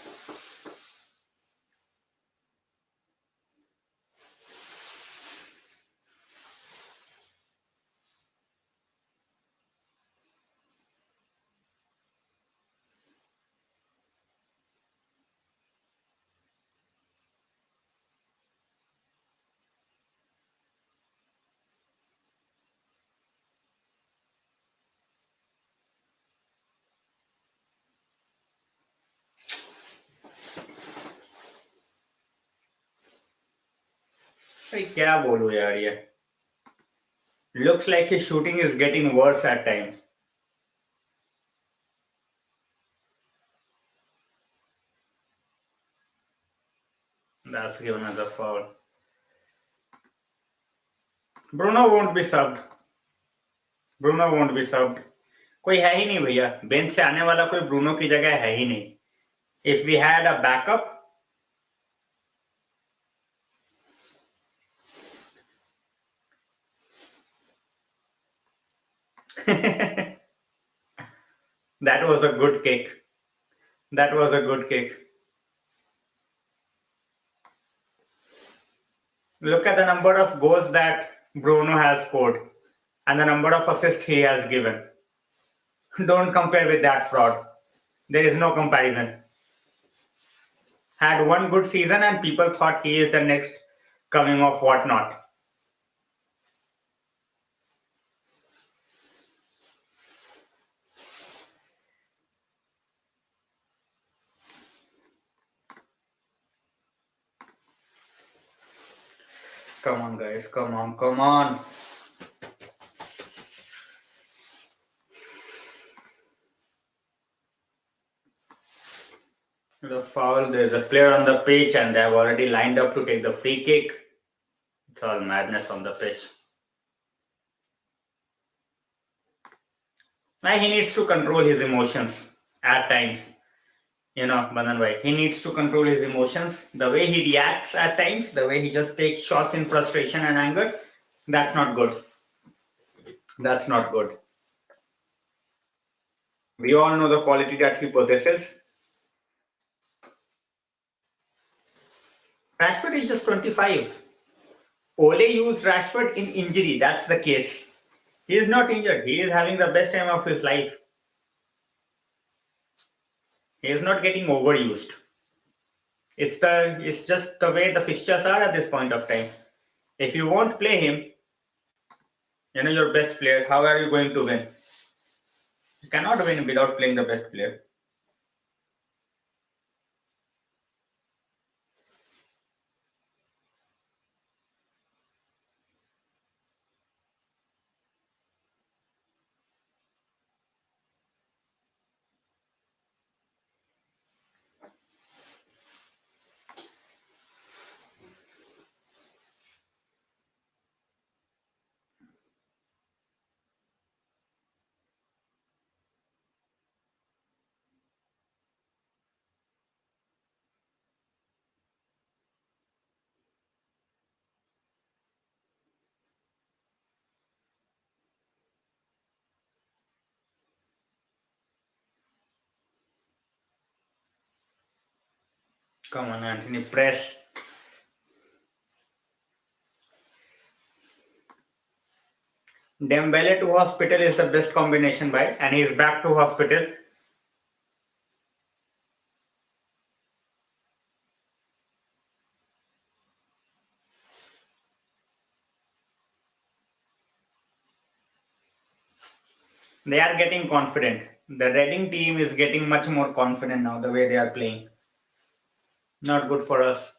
क्या बोलूं यार ये. Looks like his shooting is getting worse at times. That's given as a foul. Bruno won't be subbed. कोई है ही नहीं भैया, bench से आने वाला कोई ब्रूनो की जगह है ही नहीं. If we had a backup, that was a good kick. That was a good kick. Look at the number of goals that Bruno has scored and the number of assists he has given. Don't compare with that fraud. There is no comparison. Had one good season and people thought he is the next coming of whatnot. Come on, guys. Come on. Come on. The foul. There's a player on the pitch and they have already lined up to take the free kick. It's all madness on the pitch. Now he needs to control his emotions at times. Bandan bhai, he needs to control his emotions. The way he reacts at times, the way he just takes shots in frustration and anger, that's not good. That's not good. We all know the quality that he possesses. Rashford is just 25. Ole used Rashford in injury. That's the case. He is not injured. He is having the best time of his life. He is not getting overused. It's just the way the fixtures are at this point of time. If you won't play him, your best player, how are you going to win? You cannot win without playing the best player. Come on, Anthony, press. Dembele to hospital is the best combination, by, and he is back to hospital. They are getting confident. The Reading team is getting much more confident now, the way they are playing. Not good for us.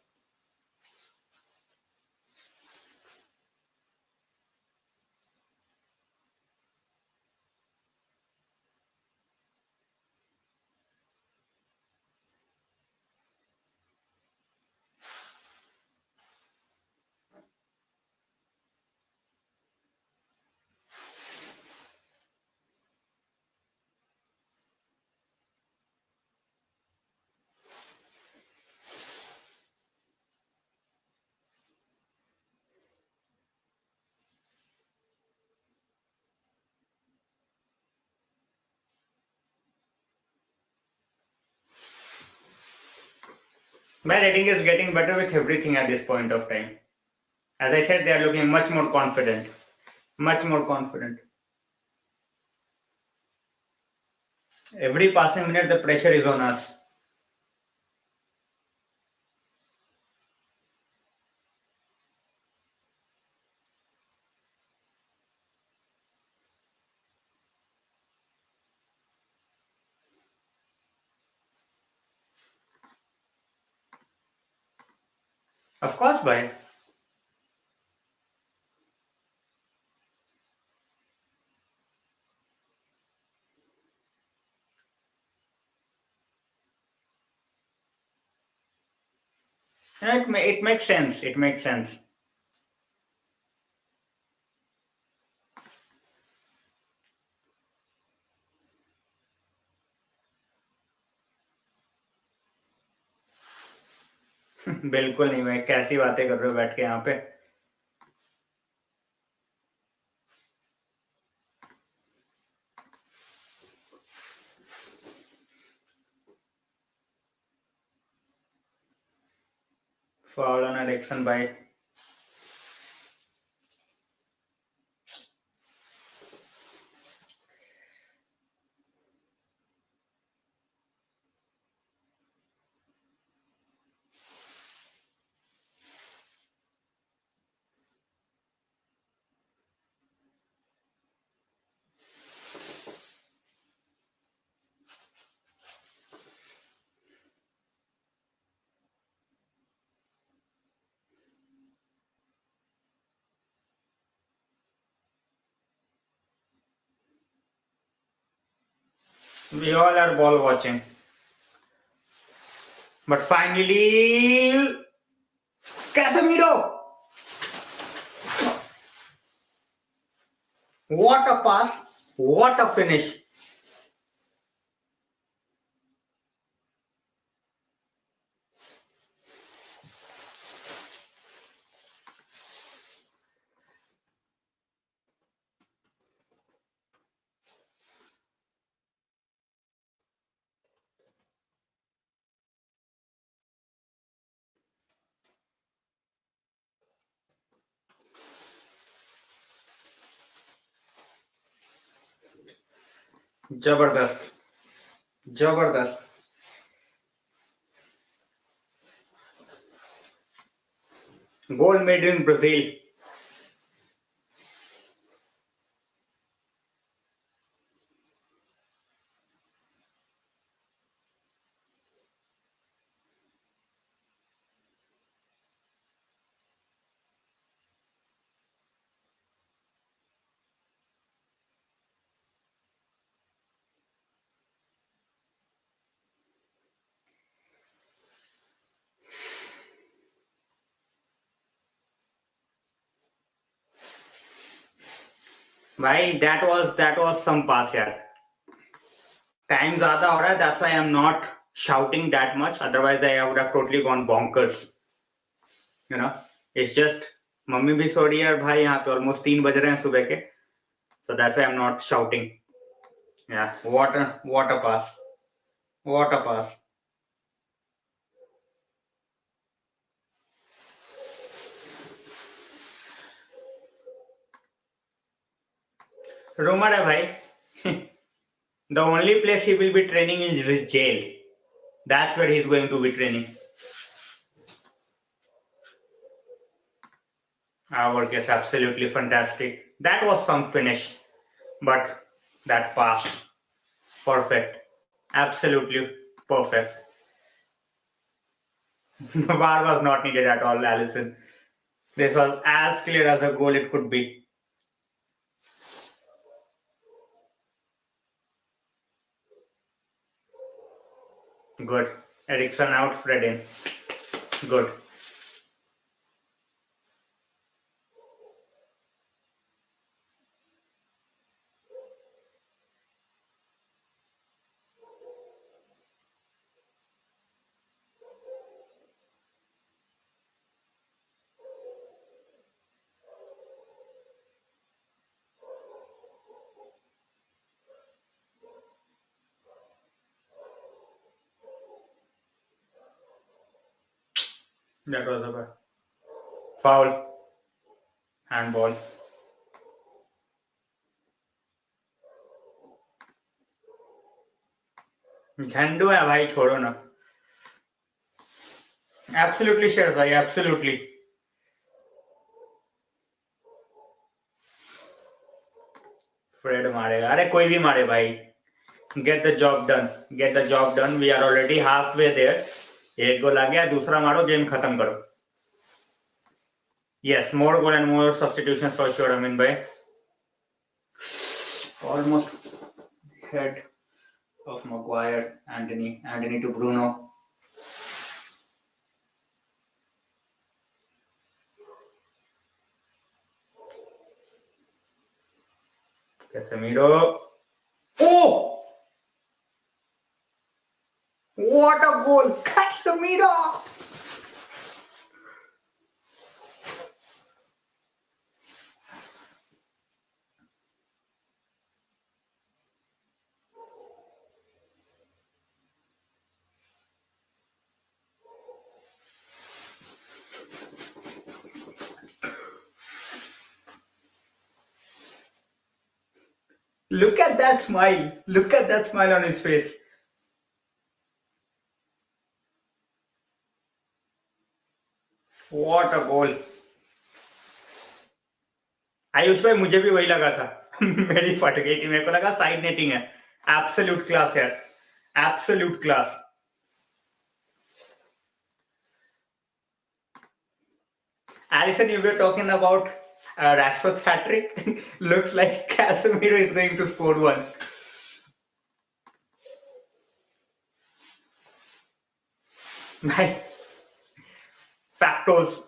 My Reading is getting better with everything at this point of time. As I said, they are looking much more confident. Much more confident. Every passing minute, the pressure is on us. Of course, bhai. It makes sense. It makes sense. बिल्कुल नहीं भाई, कैसी बातें कर रहे हो बैठ के यहाँ पे। फाउल ऑन एरिक्सन भाई। We all are ball watching. But finally, Casemiro! What a pass! What a finish! जबरदस्त, जबरदस्त। Goal made in Brazil. भाई that was some pass यार। टाइम ज्यादा हो रहा है, that's why I'm not shouting that much, otherwise I would have totally gone bonkers, you know। It's just mummy भी सो रही है और भाई यहाँ पे ऑलमोस्ट 3 बज रहे हैं सुबह के, so that's why I'm not shouting। Yeah, what a pass, what a pass। Rumour है भाई। The only place he will be training is his jail, that's where he's going to be training। Our work is absolutely fantastic, that was some finish, but that pass, perfect, absolutely perfect। VAR was not needed at all, Allison, this was as clear as a goal it could be। Good, Ericsson out, Fred in, good। That was a foul, handball। झंडू है भाई, छोड़ो ना। Absolutely sure भाई, absolutely. Fred मारेगा, अरे कोई भी मारे भाई। Get the job done, get the job done, we are already halfway there. एक गोल आ गया, दूसरा मारो, गेम खत्म करो। Yes, more goal and more substitutions for sure, I mean by almost head of Maguire, Anthony to Bruno। Casemiro, oh, what a goal, Casemiro, Look at that smile. Look at that smile on his face. What a goal. Ayush भाई मुझे भी वही लगा था मेरी फट गई थी, मेरे को लगा साइड नेटिंग है. एब्सोल्यूट क्लास यार, absolute class. Alison, you were talking about Rashford's hat trick. Looks like Casemiro is going to score one. भाई factos,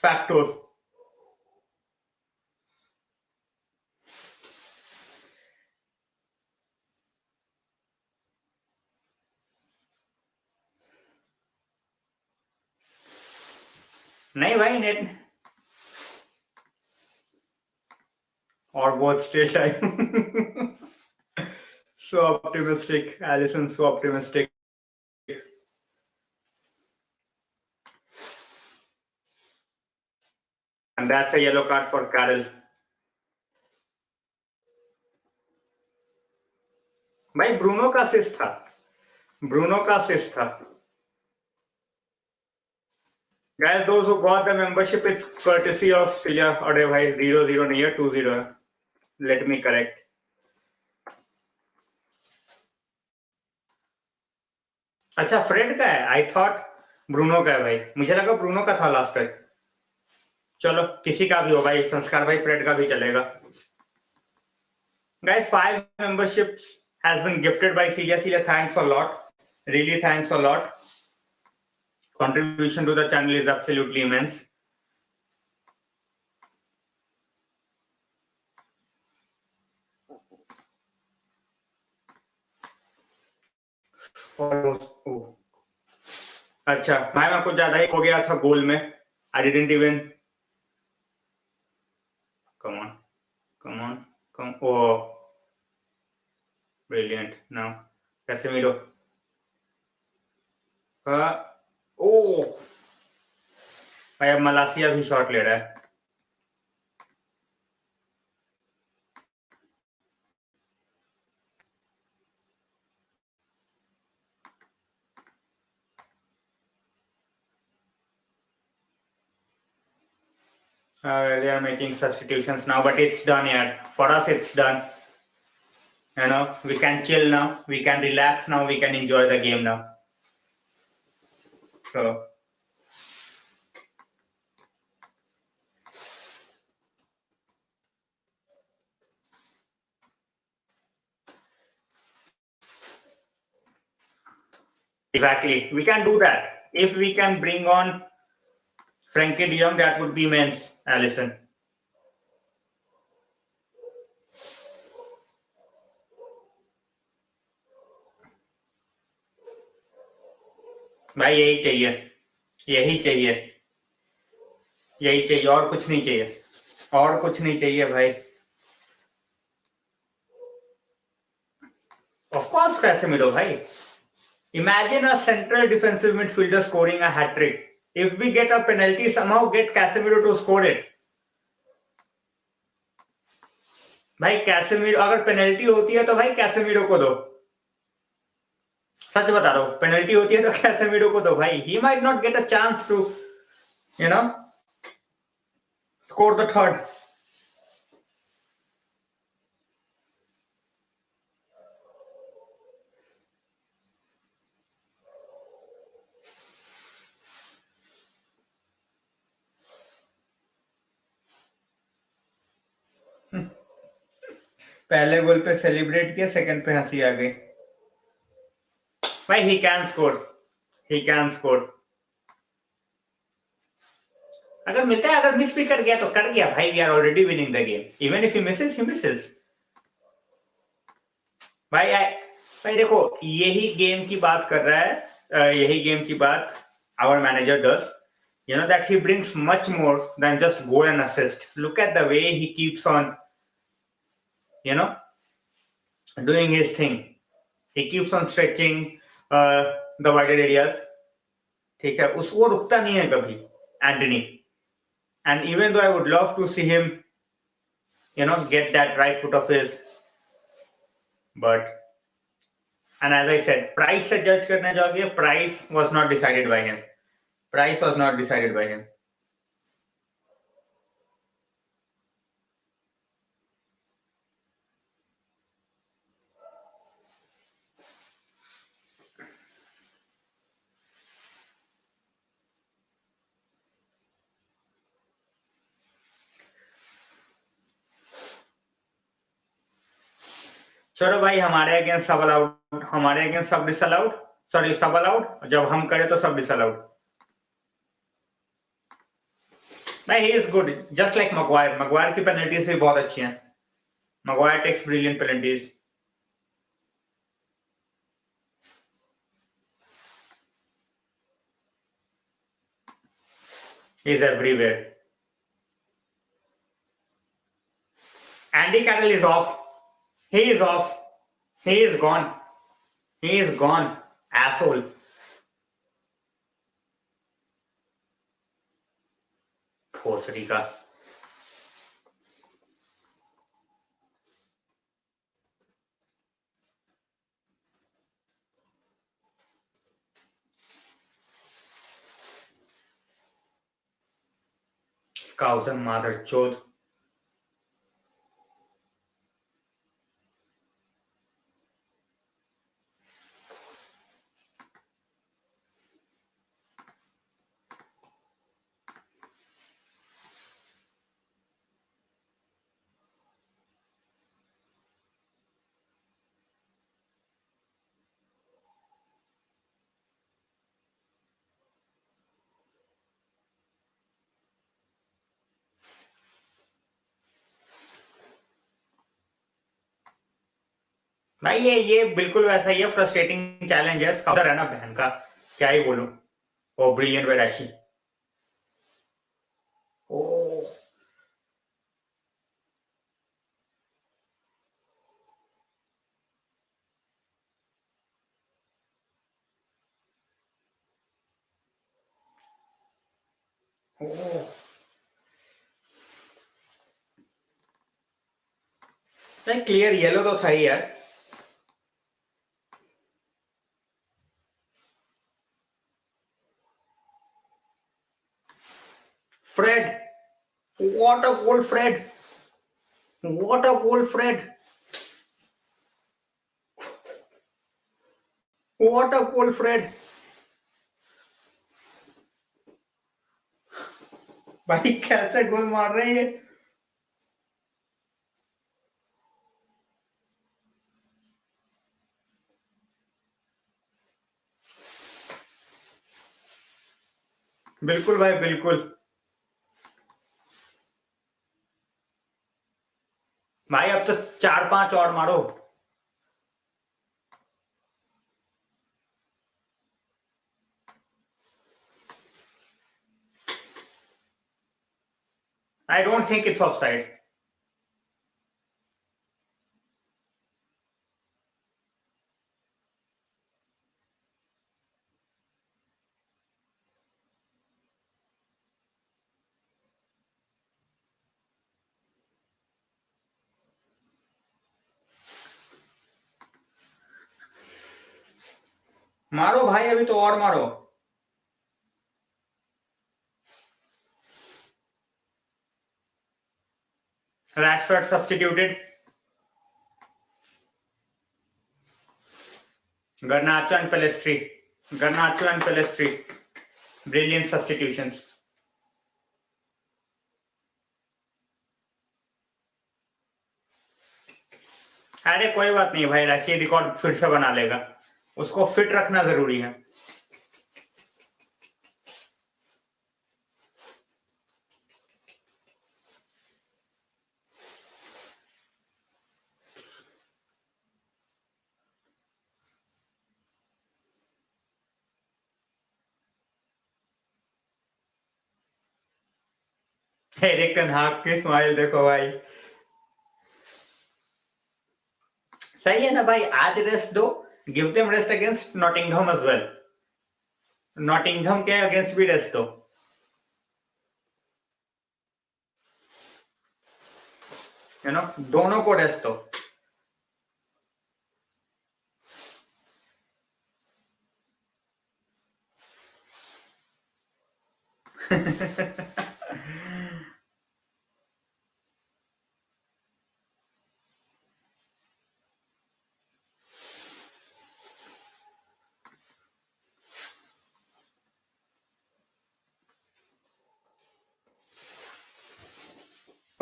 factos. नहीं भाई नेट और बहुत स्ट्रेट है. So optimistic, Allison, so optimistic. And that's a yellow card for Carroll. भाई Bruno का assist था, Bruno का असिस्ट था. Guys, those who got the membership, it's courtesy of Celia. अरे भाई 0-0 नहीं है, 2-0 है. Let me correct. अच्छा फ्रेड का है, आई थॉट ब्रूनो का है भाई, मुझे लगा ब्रूनो का था लास्ट टाइम. चलो किसी का भी हो भाई, संस्कार भाई फ्रेड का भी चलेगा. Guys, 5 memberships has been gifted by Celia. Celia, thanks a lot. Really thanks a lot. Contribution to the channel is absolutely immense. अच्छा भाई मैं कुछ ज्यादा ही हो गया था गोल में. I didn't even. Come on, come on, come. Oh, brilliant. Now, Casemiro. Oh, भाई अब मलासिया भी शॉट ले रहा है. They are making substitutions now, but it's done yet. For us, it's done. You know, we can chill now. We can relax now. We can enjoy the game now. So. Exactly. We can do that. If we can bring on Frankie de Jong, that would be immense, Allison. भाई यही चाहिए, यही चाहिए, यही चाहिए, और कुछ नहीं चाहिए, और कुछ नहीं चाहिए भाई. Of course, Casemiro भाई. Imagine a central defensive midfielder scoring a hat trick. If we get a penalty, somehow get Casemiro to score it. भाई कैसेमिरो, अगर पेनल्टी होती है तो भाई कैसेमिरो को दो. सच बता रहा हूं, पेनल्टी होती है तो कैसेमिरो को दो भाई. He might not get a chance to, you know, score the third. पहले गोल पे सेलिब्रेट किया, सेकंड पे हंसी आ गई. भाई he can score, he can score. अगर मिलता है, अगर मिस भी कर गया तो कर गया भाई. We are already winning the game. Even if he misses, he misses. भाई देखो, यही गेम की बात कर रहा है, यही गेम की बात our manager does. You know that he brings much more than just goal and assist. Look at the way he keeps on, you know, doing his thing. He keeps on stretching the wider areas. ठीक है, उसको रुकता नहीं है कभी Antony. And even though I would love to see him, you know, get that right foot of his but and as I said, price से judge करने जाओगे, price was not decided by him. Price was not decided by him. चलो भाई, हमारे against सब allowed, हमारे against सब disallowed, sorry सब अलाउड, जब हम करें तो सब डिसअलाउड. भाई he is good, just like Maguire. Maguire की पेनल्टीज भी बहुत अच्छी हैं. Maguire takes brilliant penalties. He is everywhere. Andy Carroll is off. He is off. He is gone. He is gone. Asshole. भोसड़ी का. Scouser mother chod. भाई ये बिल्कुल वैसा ही है. फ्रस्ट्रेटिंग चैलेंज है. स्काउटर है ना बहन का, क्या ही बोलूं. ओ ब्रिलियंट वेराशी. ओ क्लियर येलो तो था ही यार. Fred, what a goal, Fred. What a goal, Fred. What a goal, Fred. भाई कैसे गोल मार रहे हैं ये. बिल्कुल भाई बिल्कुल. भाई अब तो 4-5 और मारो. I don't think it's offside. मारो भाई, अभी तो और मारो. Rashford substituted. Garnacho and Pelestri. Garnacho and Pelestri. Brilliant substitutions. अरे कोई बात नहीं भाई, राशि रिकॉर्ड फिर से बना लेगा. उसको फिट रखना जरूरी है. एरिक टेन हाग की स्माइल देखो भाई. सही है ना भाई, आज रेस्ट दो. Give them rest against Nottingham as well. Nottingham के अगेंस्ट भी रेस्ट दो. दोनों को रेस्ट दो.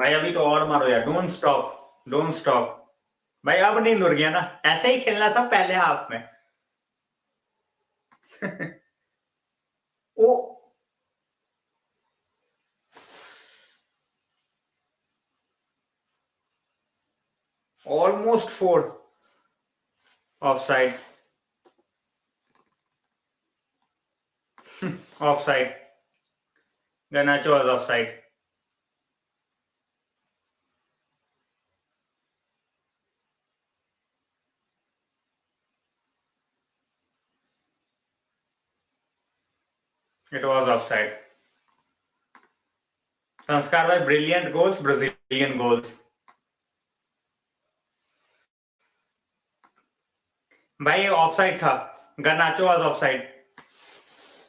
भाई अभी तो और मारो यार, डोंट स्टॉप डोंट स्टॉप भाई। अब नहीं लुर गया ना, ऐसे ही खेलना था पहले हाफ में। Oh almost 4 offside offside. Garnacho was offside. It was offside. Sanskar भाई, ब्रिलियंट गोल्स, ब्राजीलियन गोल्स। भाई ऑफसाइड था। Garnacho was offside.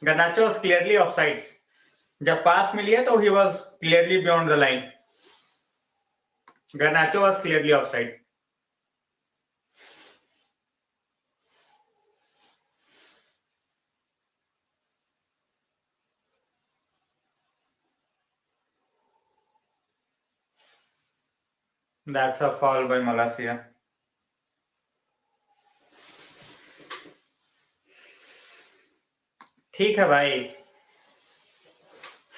Garnacho was clearly offside. जब पास मिली है तो he was clearly beyond the line. Garnacho was clearly offside. That's a foul by Malacia. ठीक है भाई,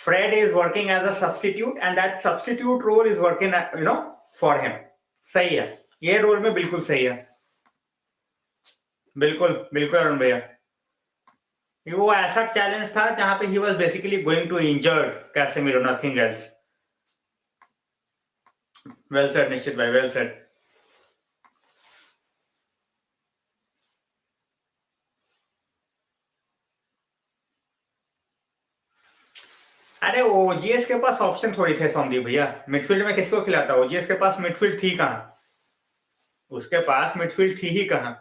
Fred is working as a substitute and that substitute role is working for him. सही है, ये रोल में बिल्कुल सही है। बिल्कुल बिल्कुल अरुण भैया, वो ऐसा चैलेंज था जहां पे he was basically going to injured Casemiro, nothing else. Well said Nishchit भाई, वेल सेड। अरे ओजीएस के पास ऑप्शन थोड़ी थे सौमदीप भैया, मिडफील्ड में किसको खिलाता? ओजीएस के पास मिडफील्ड थी कहां? उसके पास मिडफील्ड थी ही कहां?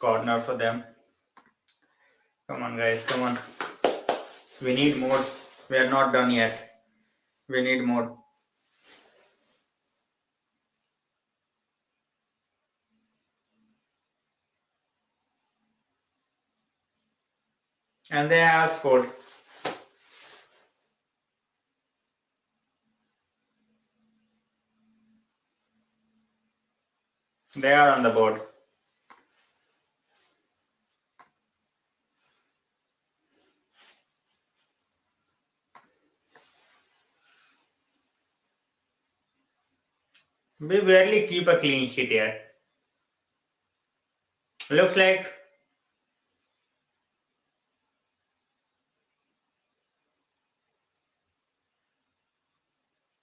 Corner for them. Come on guys, come on. We need more. We are not done yet. We need more. And they have scored. They are on the board. We barely keep a clean sheet here. Looks like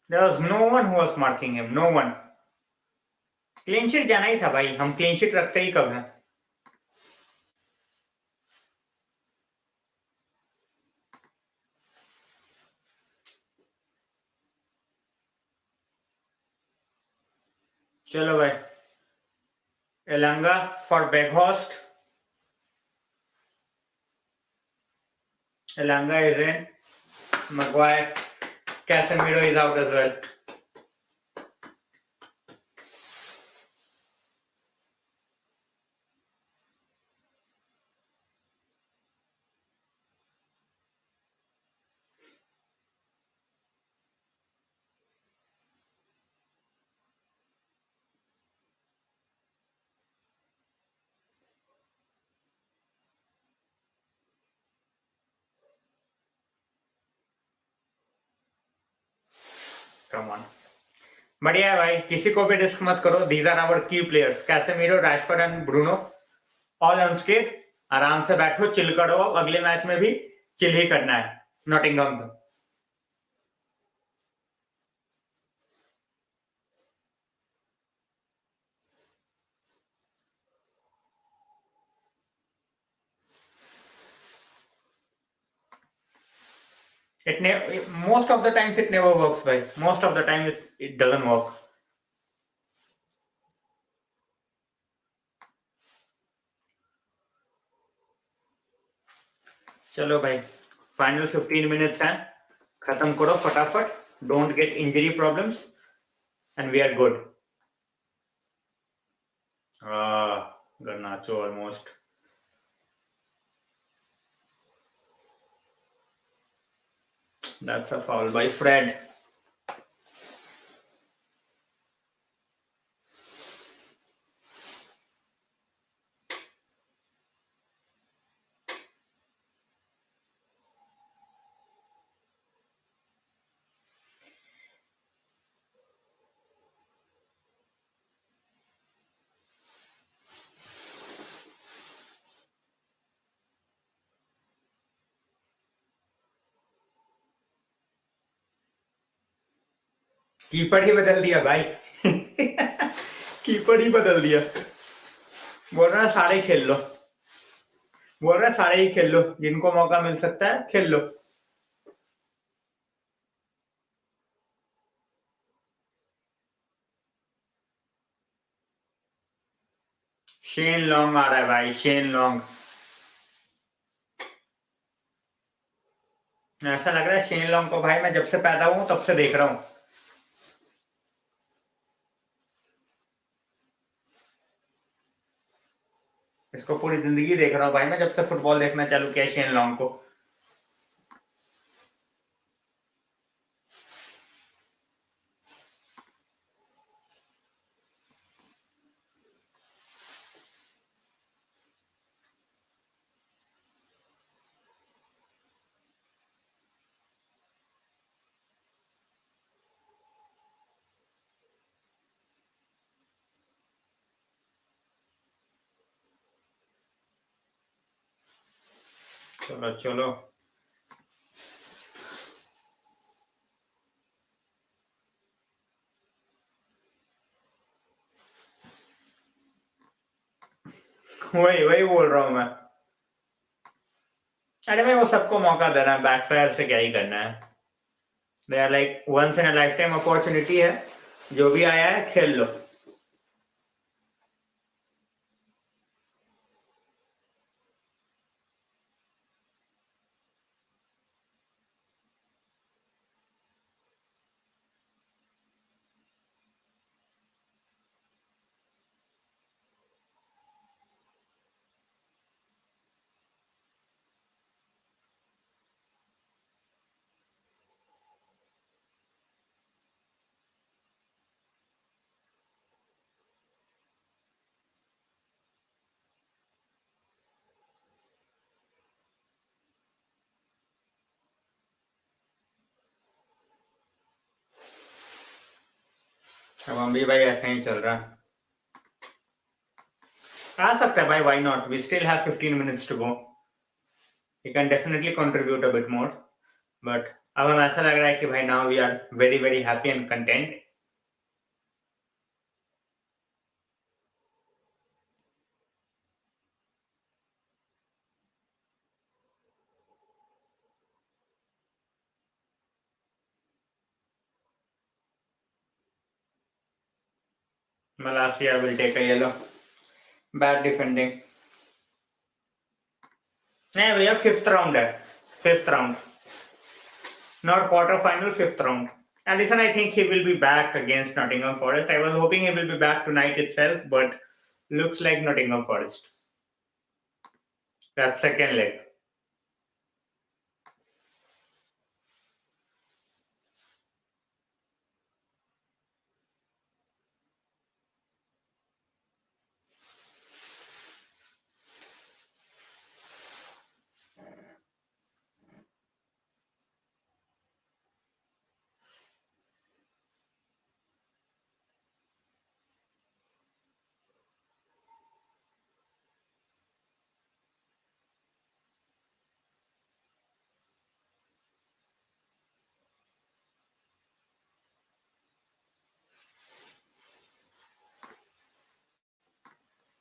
there was no one who was marking him. No one. Clean sheet जाना ही था भाई, हम clean sheet रखते ही कब हैं। चलो भाई, Elanga for Weghorst. Elanga is in, Maguire, Casemiro is out as well. Come on. बढ़िया है भाई, किसी को भी रिस्क मत करो। These are our key players, Casemiro, Rashford and Bruno, all unscathed. आराम से बैठो, चिल करो। अगले मैच में भी चिल ही करना है नॉटिंघम को। Most of the times it never works भाई, most of the time it doesn't work. चलो भाई, फाइनल 15 मिनट्स हैं, खत्म करो फटाफट, don't get injury problems, and we are good. Garnacho almost. That's a foul by Fred. Keeper ही बदल दिया भाई। कीपर ही बदल दिया। बोल रहा सारे खेल लो, बोल रहा सारे ही खेल लो, जिनको मौका मिल सकता है खेल लो। शेन लॉन्ग आ रहा है भाई, शेन लॉन्ग। ऐसा लग रहा है शेन लॉन्ग को भाई मैं जब से पैदा हूं तब से देख रहा हूं। इसको पूरी जिंदगी देख रहा हूं भाई मैं, जब से फुटबॉल देखना चालू किया शेन लॉन्ग को। चलो चलो, वही वही बोल रहा हूं मैं। अरे मैं वो सबको मौका दे रहा है, बैकफायर से क्या ही करना है। They are like once in a lifetime opportunity है, जो भी आया है खेल लो। अब हम भी भाई ऐसा ही चल रहा है। आ सकता है भाई, why not, we still have 15 minutes to go, we can definitely contribute a bit more. But अब हम ऐसा लग रहा है कि भाई now we are very very happy and content. Malasia will take a yellow. Bad defending. नहीं भैया, फिफ्थ राउंड है, फिफ्थ राउंड, not quarter final, fifth round. Allison, I think he will be back against Nottingham Forest. I was hoping he will be back tonight itself, but looks like Nottingham Forest. That's second leg.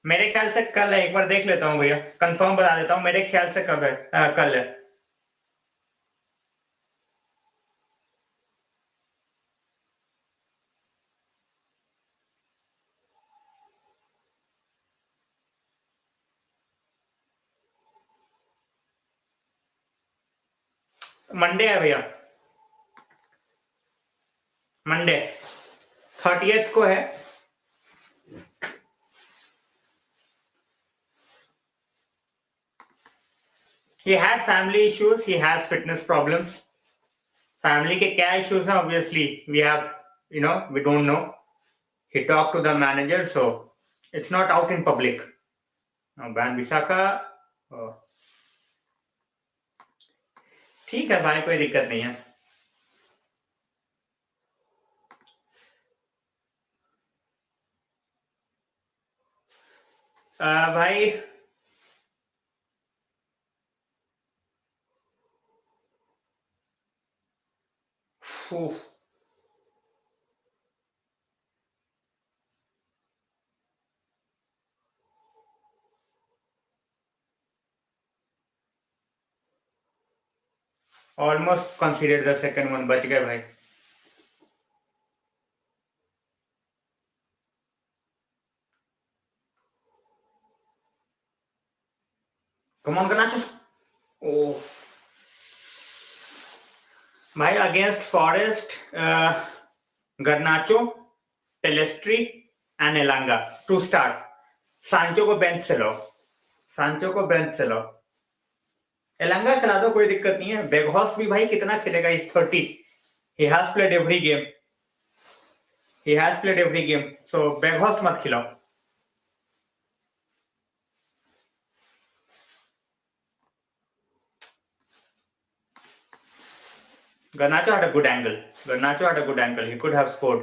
मेरे ख्याल से कल है, एक बार देख लेता हूँ भैया, कंफर्म बता देता हूँ, मेरे ख्याल से कब है, कल है। मंडे है भैया। मंडे 30th को है। He had family issues, he has fitness problems. Family के क्या issues हैं? Obviously, we don't know. He talked to the manager, so it's not out in public. बैन विशाखा ठीक है भाई, कोई दिक्कत नहीं है। भाई almost consider the second one, बच गए भाई। कम ऑन करना चाहिए। ओह भाई, अगेंस्ट फॉरेस्ट गर्नाचो, टेलेस्ट्री and Elanga to start. Sancho को बेंच से लो, सांचो को बेंच से लो, एलांगा खिला दो, कोई दिक्कत नहीं है। बेगहॉस भी भाई कितना खेलेगा, इस 30। He has played every game, he has played every game, so बेगहॉस मत खिलाओ। Garnacho had a good angle. Garnacho had a good angle. He could have scored.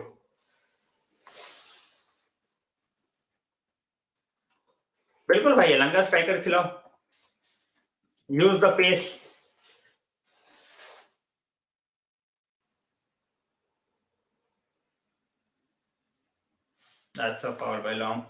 बिल्कुल भाई, एलांगा स्ट्राइकर खिलाओ। Use the pace. That's a foul by Long.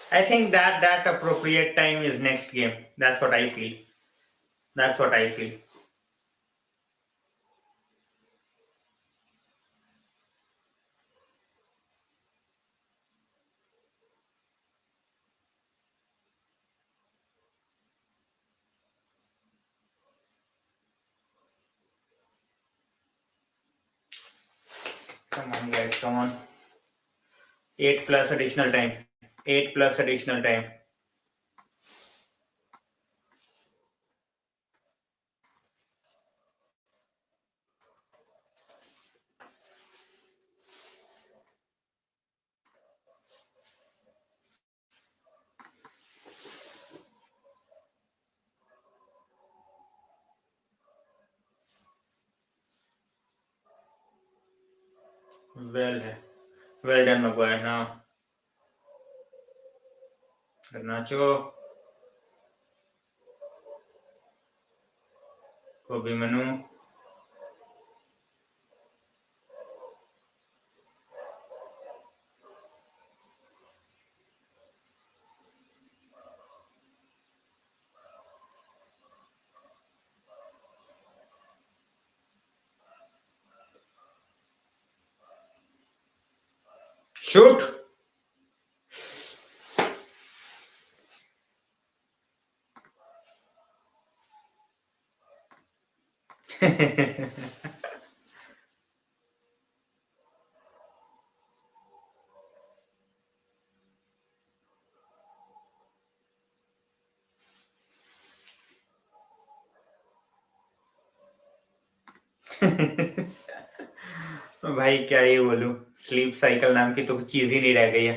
I think that appropriate time is next game. That's what I feel. That's what I feel. Come on, guys, come on. 8 plus additional time. 8 plus additional time. Well done, Maguire. Now, Garnacho, Kobe Manu. Shoot! भाई क्या ही बोलूं, sleep cycle नाम की तो चीज ही नहीं रह गई है।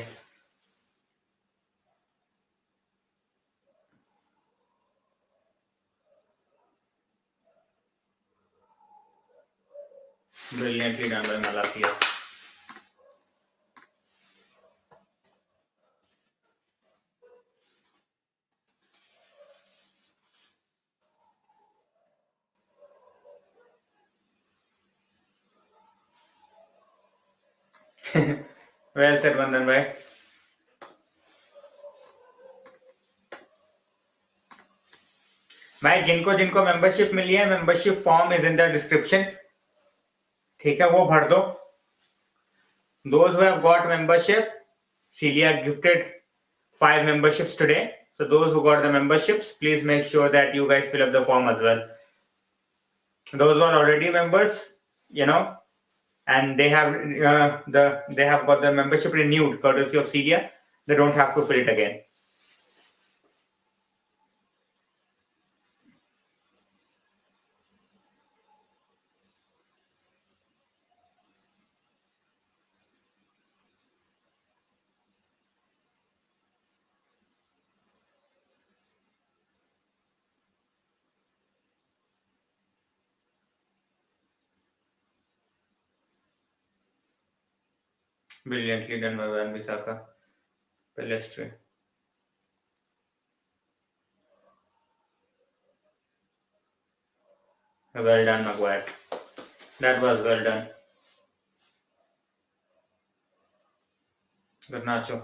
Brilliantly done by Malakia. Well said, Vandan bhai. भाई जिनको जिनको मेंबरशिप मिली है, membership form is in the description, ठीक है, वो भर दो. Those who have got membership, Celia gifted 5 memberships today. So those who got the memberships, please make sure that you guys fill up the form as well. Those who are already members, you know, and they have they have got the membership renewed courtesy of Celia, they don't have to fill it again. Brilliantly done by Van Bissaka. Pelestri. Well done, Maguire. That was well done. Garnacho.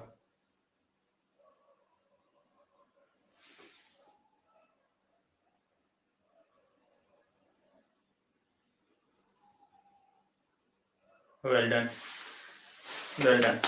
Well done. Well done.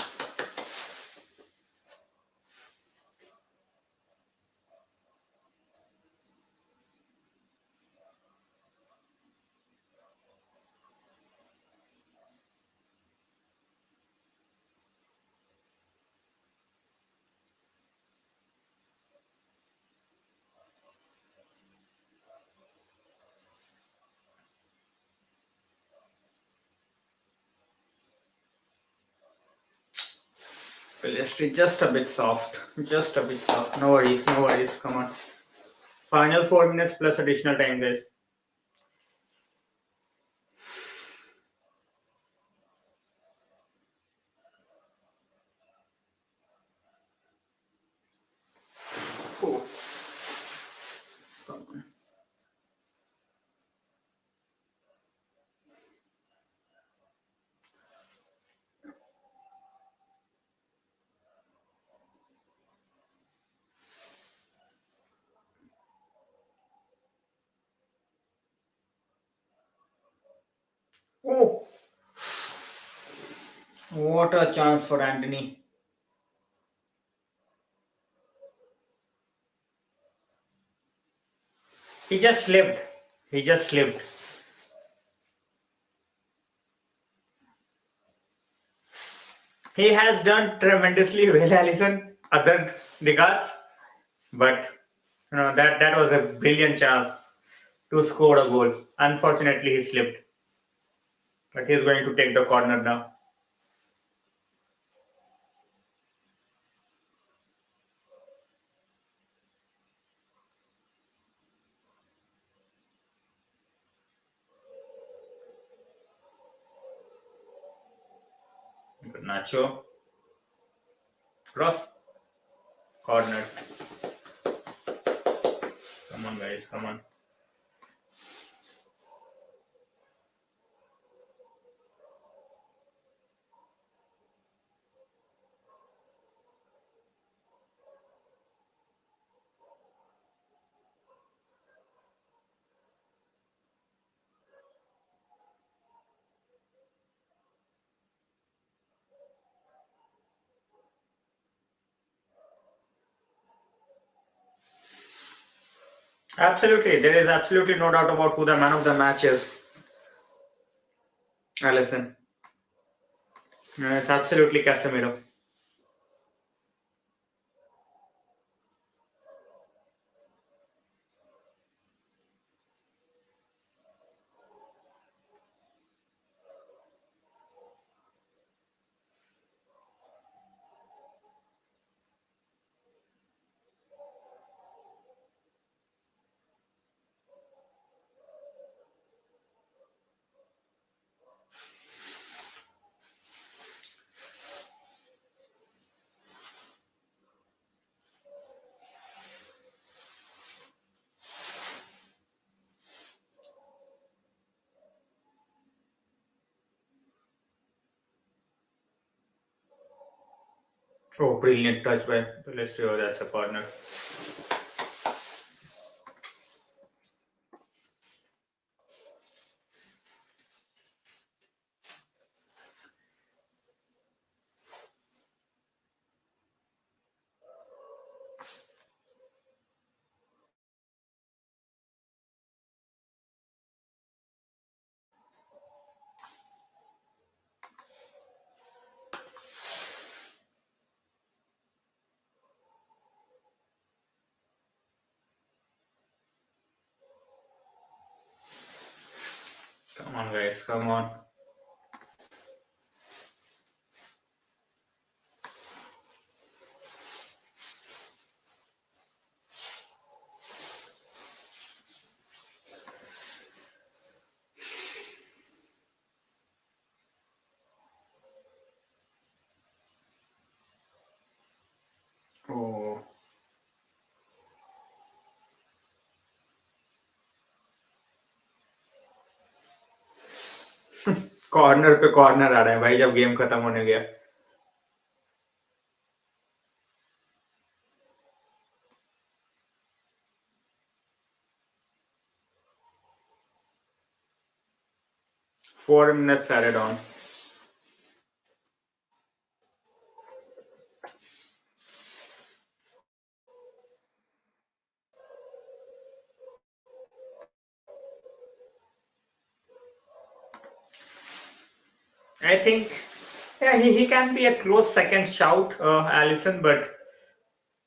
Pelestri just a bit soft. Just a bit soft. No worries, no worries. Come on. Final 4 minutes plus additional time, guys. Oh. Oh. What a chance for Anthony. He just slipped. He just slipped. He has done tremendously well, Allison. Other regards, but that was a brilliant chance to score a goal. Unfortunately, he slipped. But he's going to take the corner now. Nacho. Cross. Corner. Come on, guys. Come on. Absolutely. There is absolutely no doubt about who the man of the match is. Allison. It's absolutely Casemiro. Oh, brilliant touch by Pelestri. Oh, that's a corner. Come on, guys. Come on. Oh. Corner पे corner आ रहा है भाई जब game खत्म होने गया. Four minutes added on. I think, yeah, he can be a close second shout, Allison, but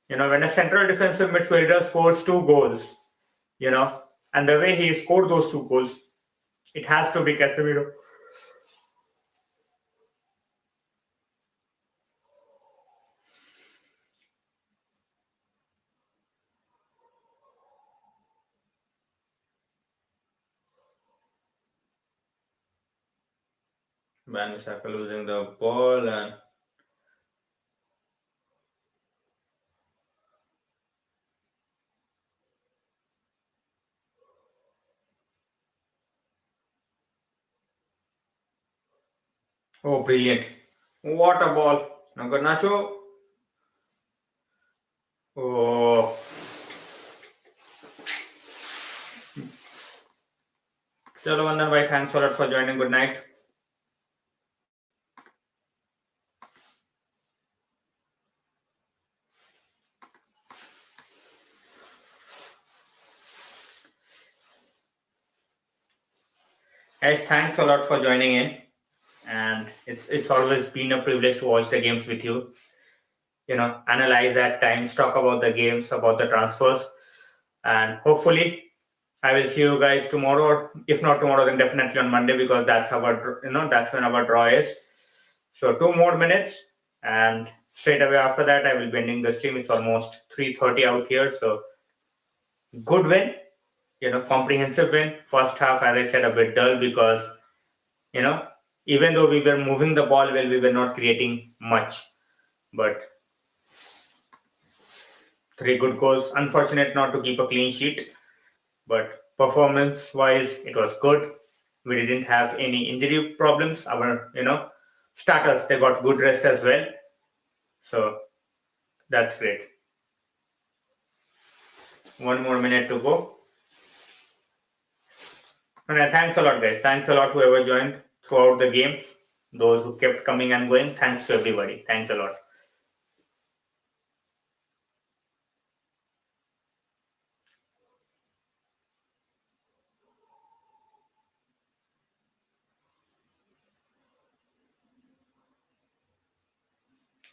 when a central defensive midfielder scores 2 goals, and the way he scored those 2 goals, it has to be Casemiro. Van Bissaka losing the ball and oh, brilliant! What a ball! Now Garnacho. Oh, chalo Vandan bhai, thanks a lot for joining. Good night. Guys, thanks a lot for joining in, and it's always been a privilege to watch the games with you. Analyze at times, talk about the games, about the transfers, and hopefully I will see you guys tomorrow. Or if not tomorrow, then definitely on Monday, because that's that's when our draw is. So 2 more minutes, and straight away after that, I will be ending the stream. It's almost 3:30 out here, so good win. Comprehensive win. First half, as I said, a bit dull because even though we were moving the ball well, we were not creating much. But 3 good goals. Unfortunate not to keep a clean sheet, but performance-wise, it was good. We didn't have any injury problems. Our starters, they got good rest as well. So that's great. 1 more minute to go. And thanks a lot, guys. Thanks a lot whoever joined throughout the game. Those who kept coming and going. Thanks to everybody. Thanks a lot.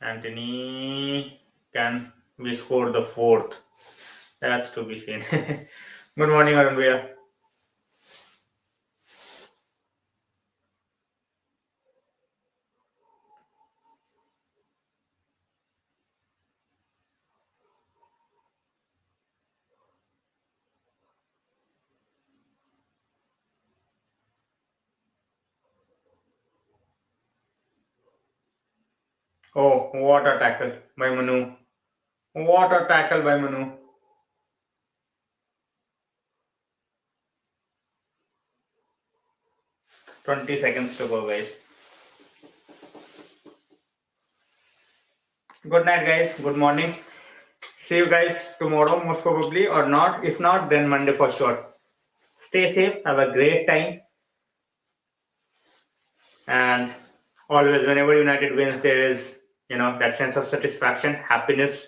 Anthony, can we score the 4th? That's to be seen. Good morning, Arun Bhaiya. Oh, what a tackle by Manu. What a tackle by Manu. "20 seconds to go, guys." Good night, guys. Good morning. See you guys tomorrow, most probably, or not. If not, then Monday for sure. Stay safe. Have a great time. And always, whenever United wins, there is, that sense of satisfaction, happiness,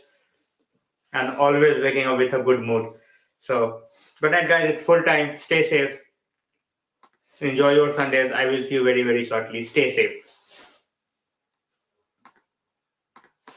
and always waking up with a good mood. So, good night, guys. It's full time. Stay safe. Enjoy your Sundays. I will see you very, very shortly. Stay safe.